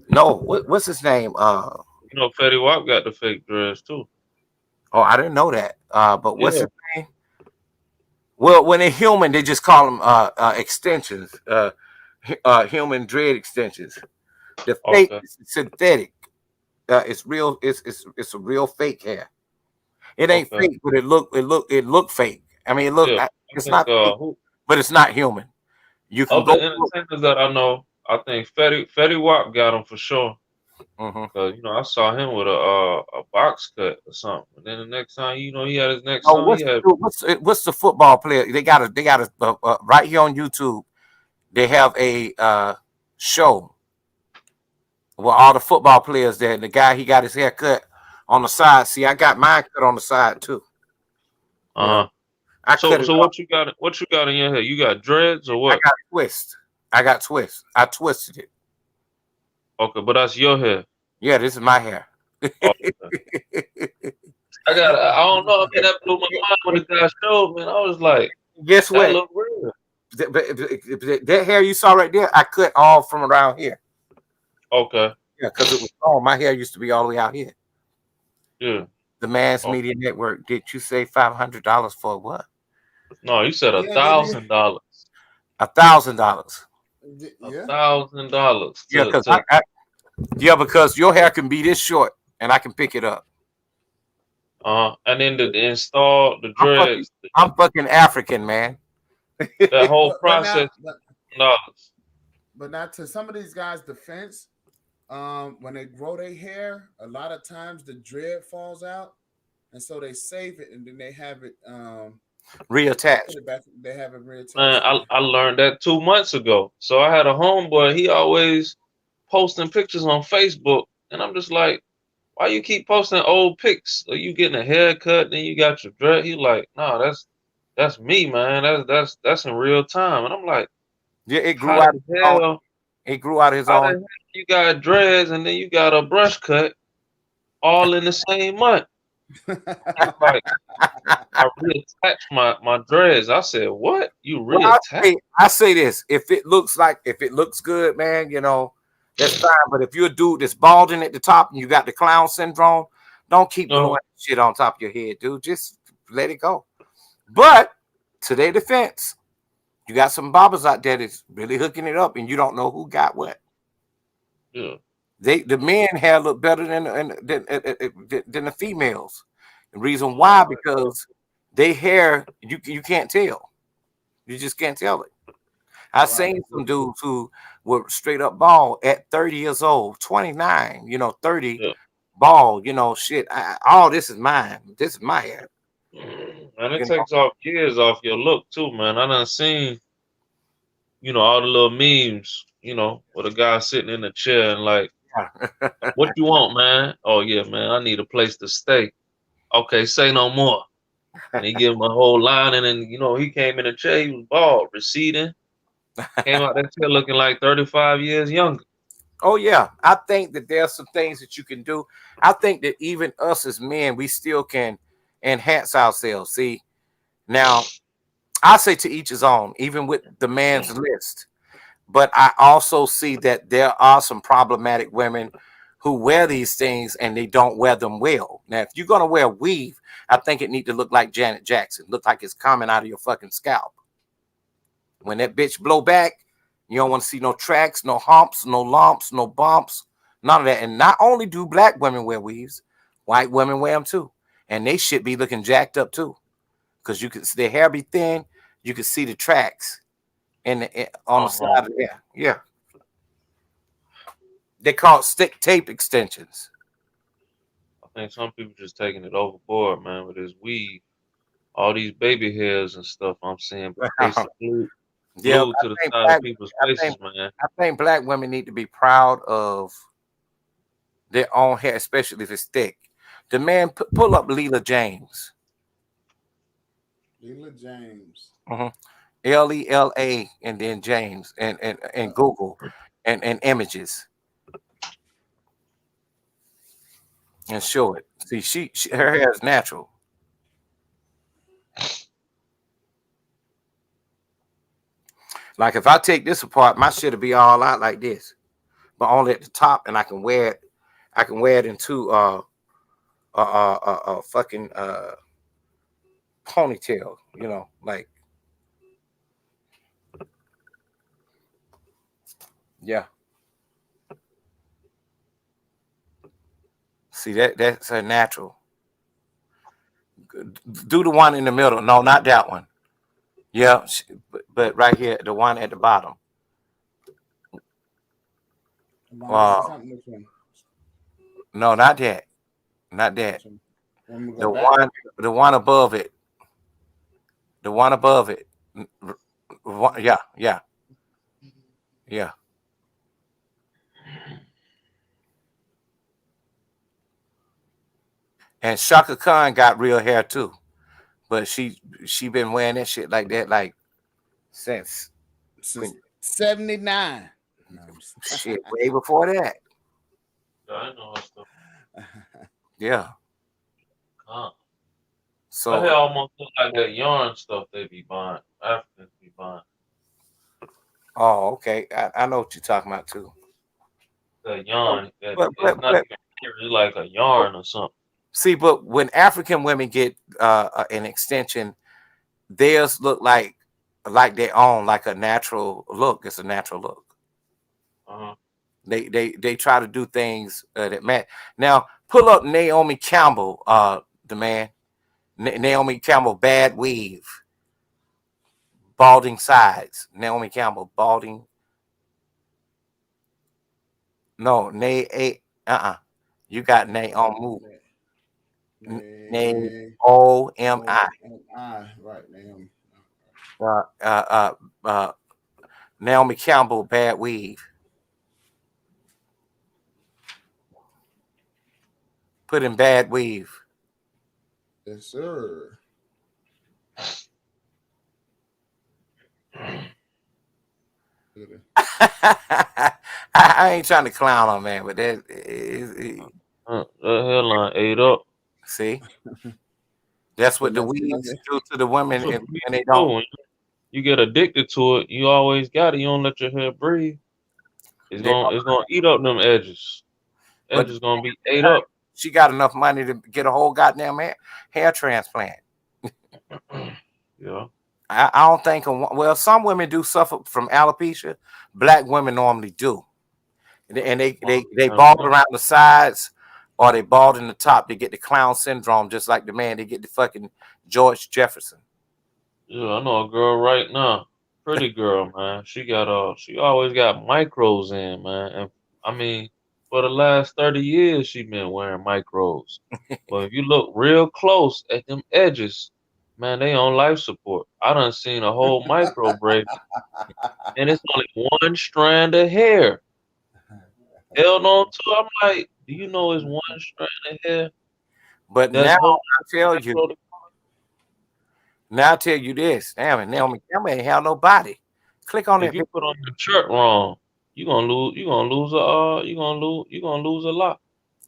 No, what's his name? You know, Fetty Wap got the fake dreads too. Oh, I didn't know that. But what's Yeah. his name? Well, when they're human, they just call them extensions, human dread extensions. The fake Okay. is synthetic. It's real. It's a real fake hair. It ain't Okay. fake, but it look fake. I mean, Yeah. I it's think not fake, who but it's not human. You can of the go. entertainers that I know, I think Fetty Wap got him for sure. Mhm. Cause I saw him with a box cut or something. And then the next time, he had his next Oh, song. He had what's the football player? They got right here on YouTube. They have a show where all the football players there. The guy he got his hair cut on the side. See, I got mine cut on the side too. You know, uh-huh. I cut it So off. what you got in your hair? You got dreads or I what? got twist. I got twist. I twisted it. Okay, but that's your hair. Yeah, this is my hair. Okay. I don't know. I mean, that blew my mind when the guy showed me. And I was like, Guess that what? look real. That hair you saw right there, I cut all from around here. Okay. Yeah, because it was long. My hair used to be all the way out here. Yeah. The Mass Okay. Media Network. Did you say $500 for what? No, you said Yeah, they did. $1,000. $1,000. Yeah. $1,000 Yeah, to because because your hair can be this short and I can pick it up. and then to install the dreads, I'm fucking African, man. that whole But process dollars. not to some of these guys' defense. When they grow their hair, a lot of times the dread falls out, and so they save it and then they have it Reattached. put it back. They have it reattached. Man, I learned that 2 months ago. So I had a homeboy. He always posting pictures on Facebook, and I'm just like, why you keep posting old pics? Are you getting a haircut? Then you got your dread. He like, no, that's me, man. That's in real time. And I'm like, Yeah, it grew how out the of his own. hell? It grew out of his How the own. hell you got dreads and then you got a brush cut all in the same month? Like I reattached my dreads. I said, what? You Well, reattach? I say this: if it looks good, man, that's fine. But if you're a dude that's balding at the top and you got the clown syndrome, don't keep gluing shit on top of your head, dude. Just let it go. But to their defense, you got some bobbers out there that's really hooking it up, and you don't know who got what. Yeah. The men hair look better than the females. The reason why, because they hair you can't tell. You just can't tell it. I've seen some dudes who were straight up bald at 30 years old, 29, 30, Yeah. bald, shit. All this is mine. This is my hair. And it takes off years off your look too, man. I done seen, all the little memes, with a guy sitting in a chair and like, what you want, man? Oh yeah, man, I need a place to stay. Okay, say no more. And he give him a whole line, and then he came in the chair, he was bald, receding, came out that chair looking like 35 years younger. Oh yeah, I think that there's some things that you can do. I think that even us as men, we still can enhance ourselves. See, now I say to each his own, even with the man's list. But I also see that there are some problematic women who wear these things and they don't wear them well. Now, if you're gonna wear a weave, I think it need to look like Janet Jackson, look like it's coming out of your fucking scalp. When that bitch blow back, you don't want to see no tracks, no humps, no lumps, no bumps, none of that. And not only do black women wear weaves, white women wear them too, and they should be looking jacked up too, because you can their hair be thin. you could see the tracks on the Uh-huh. side of there. Yeah, they call it stick tape extensions. I think some people just taking it overboard, man, with this weed. All these baby hairs and stuff I'm seeing pasted Yeah, glued to the side of people's I think faces, man. I think black women need to be proud of their own hair, especially if it's thick. The man pull up Leela James. Leela James. Mhm. Lela and then James and Google and images and show it. See, she her hair is natural. Like if I take this apart, my shit'll be all out like this, but only at the top, and I can wear it. I can wear it into fucking ponytail. You know, like yeah. See that's a natural. Do the one in the middle. No, not that one. Yeah, but right here, the one at the bottom. This is Uh, something. Which one? no, not that. Not that. Which one? When we go The back. the one above it. The one above it. Yeah, yeah, yeah. And Shaka Khan got real hair too, but she been wearing that shit like that like since Since 79. No, shit way before that. Yeah, I know her stuff. Yeah. Huh. Her So hair almost look like that yarn stuff they be buying. Africans be buying. oh okay, I know what you're talking about too. That No, yarn that but it's not even hair, it's like a yarn or something. see, but when African women get an extension, theirs look like their own, like a natural look. It's a natural look. Uh-huh. They try to do things that match. Now pull up Naomi Campbell, the man. Naomi Campbell, bad weave, balding sides. Naomi Campbell, balding. No, You got Naomi. Naomi. Naomi. Right, Naomi. Uh, uh, uh, uh, Naomi Campbell, bad weave. Put in bad weave. Yes, sir. I ain't trying to clown on man, but That hairline ate up. see, that's what the Vanessa, weeds do to the women, That's what and, the weed and they do. don't. When you get addicted to it, you always got it. You don't let your hair breathe. They don't. It's gonna eat up them edges. But Edges gonna be ate up. she got enough money to get a whole goddamn hair transplant. Yeah. I don't think. Well, some women do suffer from alopecia. Black women normally do, and they bald around the sides, or they bald in the top. They get the clown syndrome, just like the man. They get the fucking George Jefferson. Yeah, I know a girl right now. Pretty girl, man. She always got micros in, man. And I mean, for the last 30 years she been wearing micros. But if you look real close at them edges, man, they on life support. I done seen a whole micro braid and it's only one strand of hair held on to. I'm like, do you know it's one strand of hair But that's now holding I tell you, micro? now I tell you this. Damn it, Naomi Campbell ain't have no body. Click on If that you picture. put on your shirt wrong, you gonna lose a lot.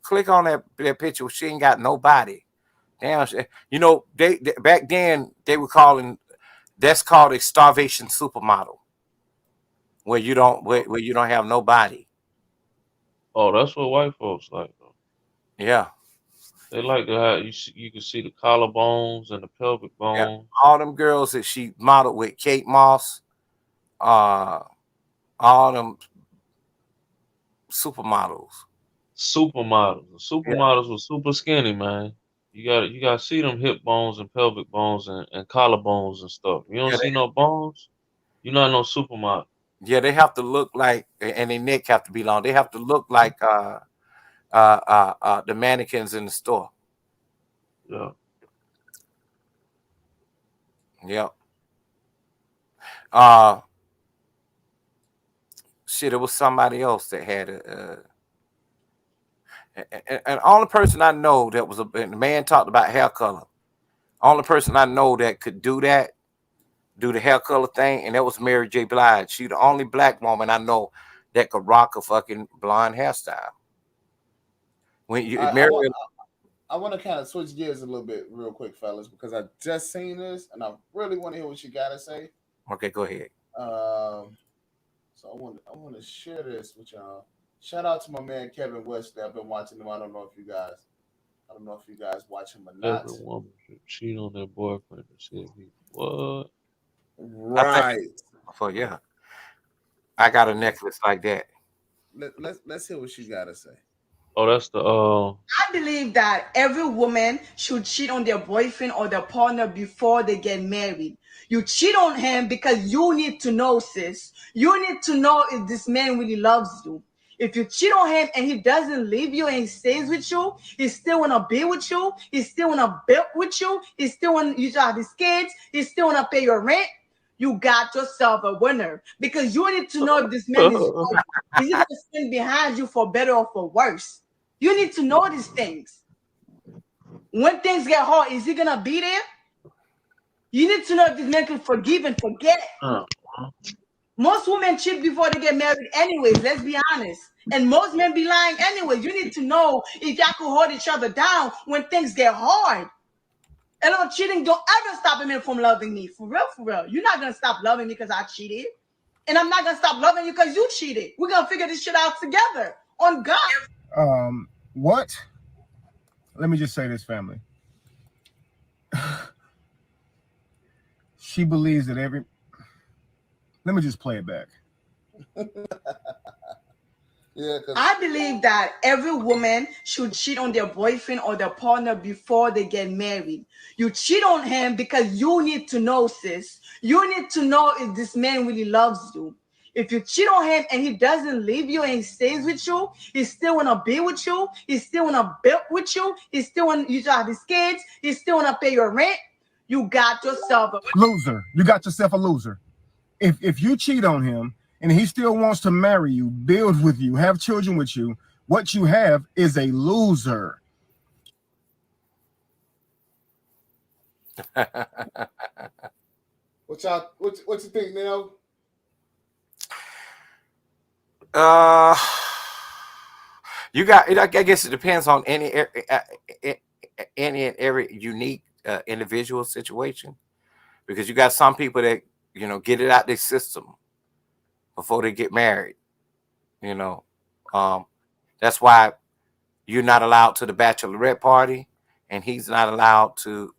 Click on that picture. She ain't got no body. Damn, you know they back then they were calling that's called a starvation supermodel, where you don't have no body. Oh, that's what white folks like though. Yeah, They like to have you can see the collarbones and the pelvic yeah. bones. All them girls that she modeled with, Kate Moss, uh, all them supermodels. Supermodels. The Yeah, supermodels were super skinny, man. You gotta see them hip bones and pelvic bones and collarbones and stuff. You don't Yeah, see no bones, you're not no supermodel. yeah, they have to look like, and their neck have to be long. They have to look like the mannequins in the store. Yeah. Yep. Uh, shit, it was somebody else that had and only person I know that was and the man talked about hair color. Only person I know that could do that, do the hair color thing, and that was Mary J. Blige. She the only black woman I know that could rock a fucking blonde hairstyle. When you I Mary, want I want to kind of switch gears a little bit real quick, fellas, because I just seen this and I really want to hear what you gotta say. okay, go ahead. So I want to share this with y'all. Shout out to my man Kevin West. I've been watching him. I don't know if you guys watch him or not. Every woman should cheat on their boyfriend and see if he what? I think Right. for yeah, I got a necklace like that. Let's hear what you gotta say. Oh, that's the I believe that every woman should cheat on their boyfriend or their partner before they get married. You cheat on him because you need to know, sis. You need to know if this man really loves you. If you cheat on him and he doesn't leave you and he stays with you, he still wanna be with you, he still wanna build with you, he still want you to have his kids, he still wanna pay your rent. You got yourself a winner because you need to know if this man is loyal. Is he gonna stand behind you for better or for worse? You need to know these things. When things get hard, is he gonna be there? You need to know if this man can forgive and forget. uh, Most women cheat before they get married, anyways. Let's be honest. And most men be lying, anyways. You need to know if y'all can hold each other down when things get hard. And on cheating, don't ever stop a man from loving me. For real, for real. You're not gonna stop loving me because I cheated. And I'm not gonna stop loving you because you cheated. We're gonna figure this shit out together. On God. What? Let me just say this, family. She believes that every. Let me just play it back. Yeah, I believe that every woman should cheat on their boyfriend or their partner before they get married. You cheat on him because you need to know, sis. You need to know if this man really loves you. If you cheat on him and he doesn't leave you and he stays with you, he still wanna be with you, he still wanna build with you, he still want you to have his kids, he still wanna pay your rent, you got yourself a Loser. You got yourself a loser. If you cheat on him and he still wants to marry you, build with you, have children with you, what you have is a loser. what you think, Neil? uh, you got. I guess it depends on any and every unique individual situation, because you got some people that get it out their system before they get married. You know, um, that's why you're not allowed to the bachelorette party, and he's not allowed to.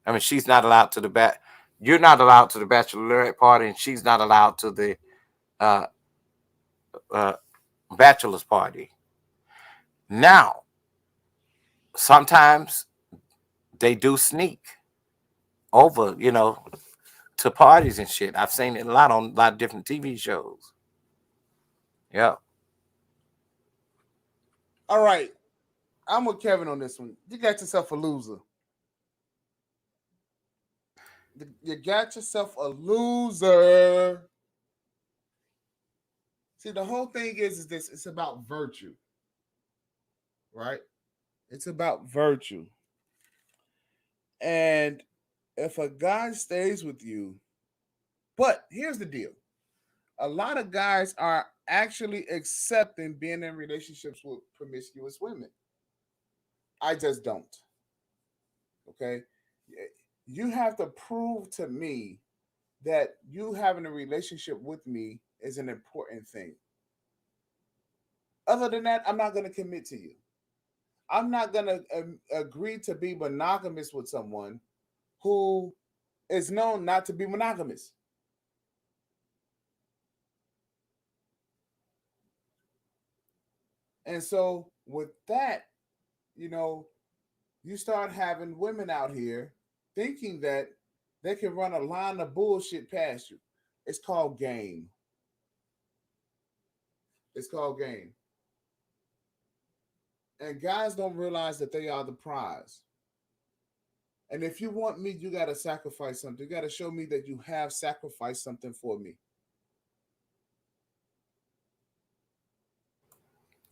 I mean, she's not allowed to the back. You're not allowed to the bachelorette party, and she's not allowed to the uh, uh, bachelor's party. Now, sometimes they do sneak over, to parties and shit. I've seen it a lot on a lot of different TV shows. Yeah. All right. I'm with Kevin on this one. You got yourself a loser. You got yourself a loser. See, the whole thing is this: it's about virtue, right? It's about virtue. And if a guy stays with you, but here's the deal: a lot of guys are actually accepting being in relationships with promiscuous women. I just don't. Okay. You have to prove to me that you having a relationship with me is an important thing. Other than that, I'm not going to commit to you. I'm not going to agree to be monogamous with someone who is known not to be monogamous. And so, with that, you know, you start having women out here thinking that they can run a line of bullshit past you. It's called game. It's called game. And guys don't realize that they are the prize. And if you want me, you got to sacrifice something. You got to show me that you have sacrificed something for me.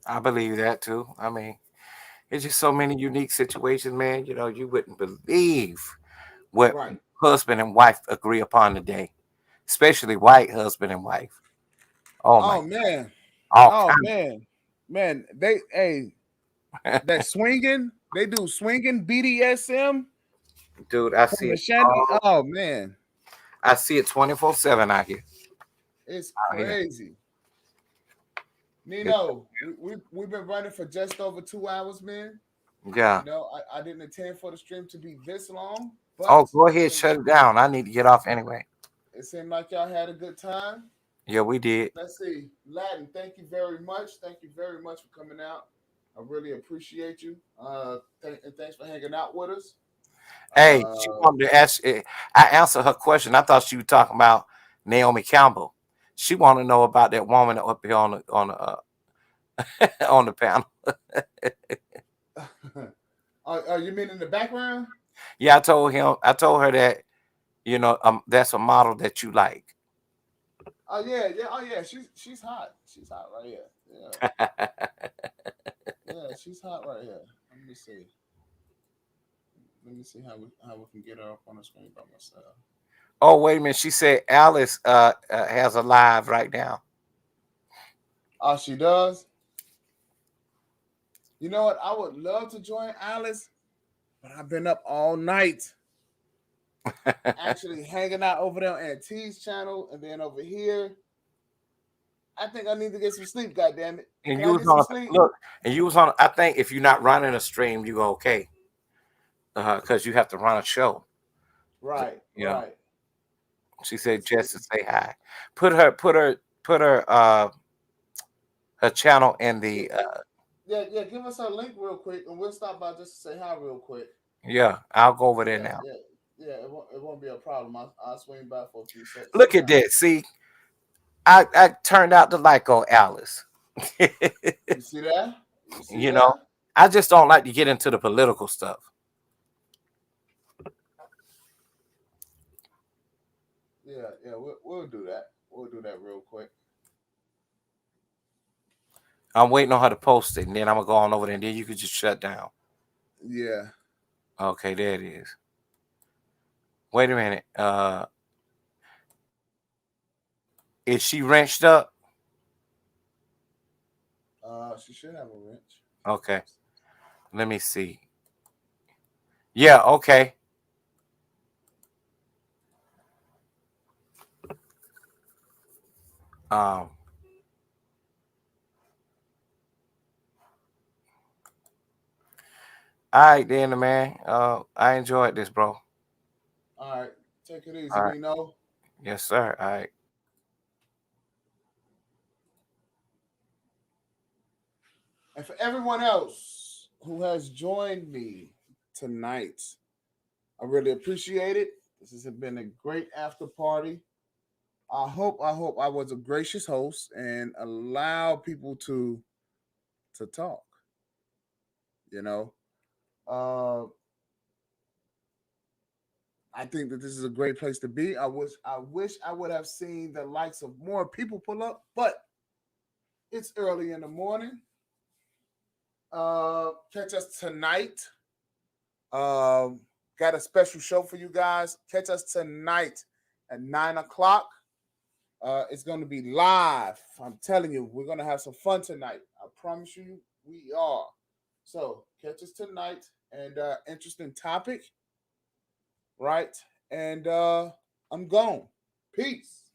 I believe that too. I mean, it's just so many unique situations, man. You know, you wouldn't believe what Right. husband and wife agree upon today, especially white husband and wife. Oh my, Oh man. all Oh kinds. man. That swinging, they do swinging BDSM Dude, I from see the it. shanty. Oh man, I see it 24/7 out here. it's Out here. crazy. It's, Nino, we've been running for just over 2 hours, man. yeah. You know, I didn't intend for the stream to be this long, Oh, but go ahead, shut it down. I need to get off anyway. it seemed like y'all had a good time. Yeah, we did. Let's see. Latin, thank you very much. Thank you very much for coming out. I really appreciate you. And thanks for hanging out with us. Hey, she wanted to ask. I answered her question. I thought she was talking about Naomi Campbell. She wanted to know about that woman up here on the panel. You mean in the background? Yeah, I told her that that's a model that you like. Oh yeah. Oh yeah. She's hot. She's hot right here. Yeah. Yeah, she's hot right here. Let me see. Let me see how we can get her up on the screen by myself. Oh, wait a minute. She said Alice has a live right now. Oh, she does. You know what? I would love to join Alice, but I've been up all night. Actually hanging out over there on T's channel and then over here. I think I need to get some sleep, goddammit. And Can you I was get some on sleep? look, and you was on. I think if you're not running a stream, you go okay, because you have to run a show. Right, Yeah. right. She said just to say hi. Put her her channel in the Yeah. Give us her link real quick, and we'll stop by just to say hi real quick. yeah. I'll go over there Yeah, now. yeah. It won't be a problem. I'll swing by for a few seconds. Look at that. See, I turned out to like old Alice. You see that? You see You know, that? I just don't like to get into the political stuff. Yeah. We'll do that. We'll do that real quick. I'm waiting on her to post it, and then I'm gonna go on over there, and then you could just shut down. Yeah. Okay, there it is. Wait a minute. Is she wrenched up? She should have a wrench. Okay. Let me see. Yeah, okay. All right, then, man. I enjoyed this, bro. All right. Take it easy, All right. Nino. Yes, sir. All right. And for everyone else who has joined me tonight, I really appreciate it. This has been a great after party. I hope I was a gracious host and allow people to talk. You know, uh, I think that this is a great place to be. I wish I would have seen the likes of more people pull up, but it's early in the morning. Catch us tonight. Got a special show for you guys. Catch us tonight at 9 o'clock. It's going to be live. I'm telling you, we're going to have some fun tonight. I promise you, we are. So catch us tonight, and interesting topic, right? And I'm gone. Peace.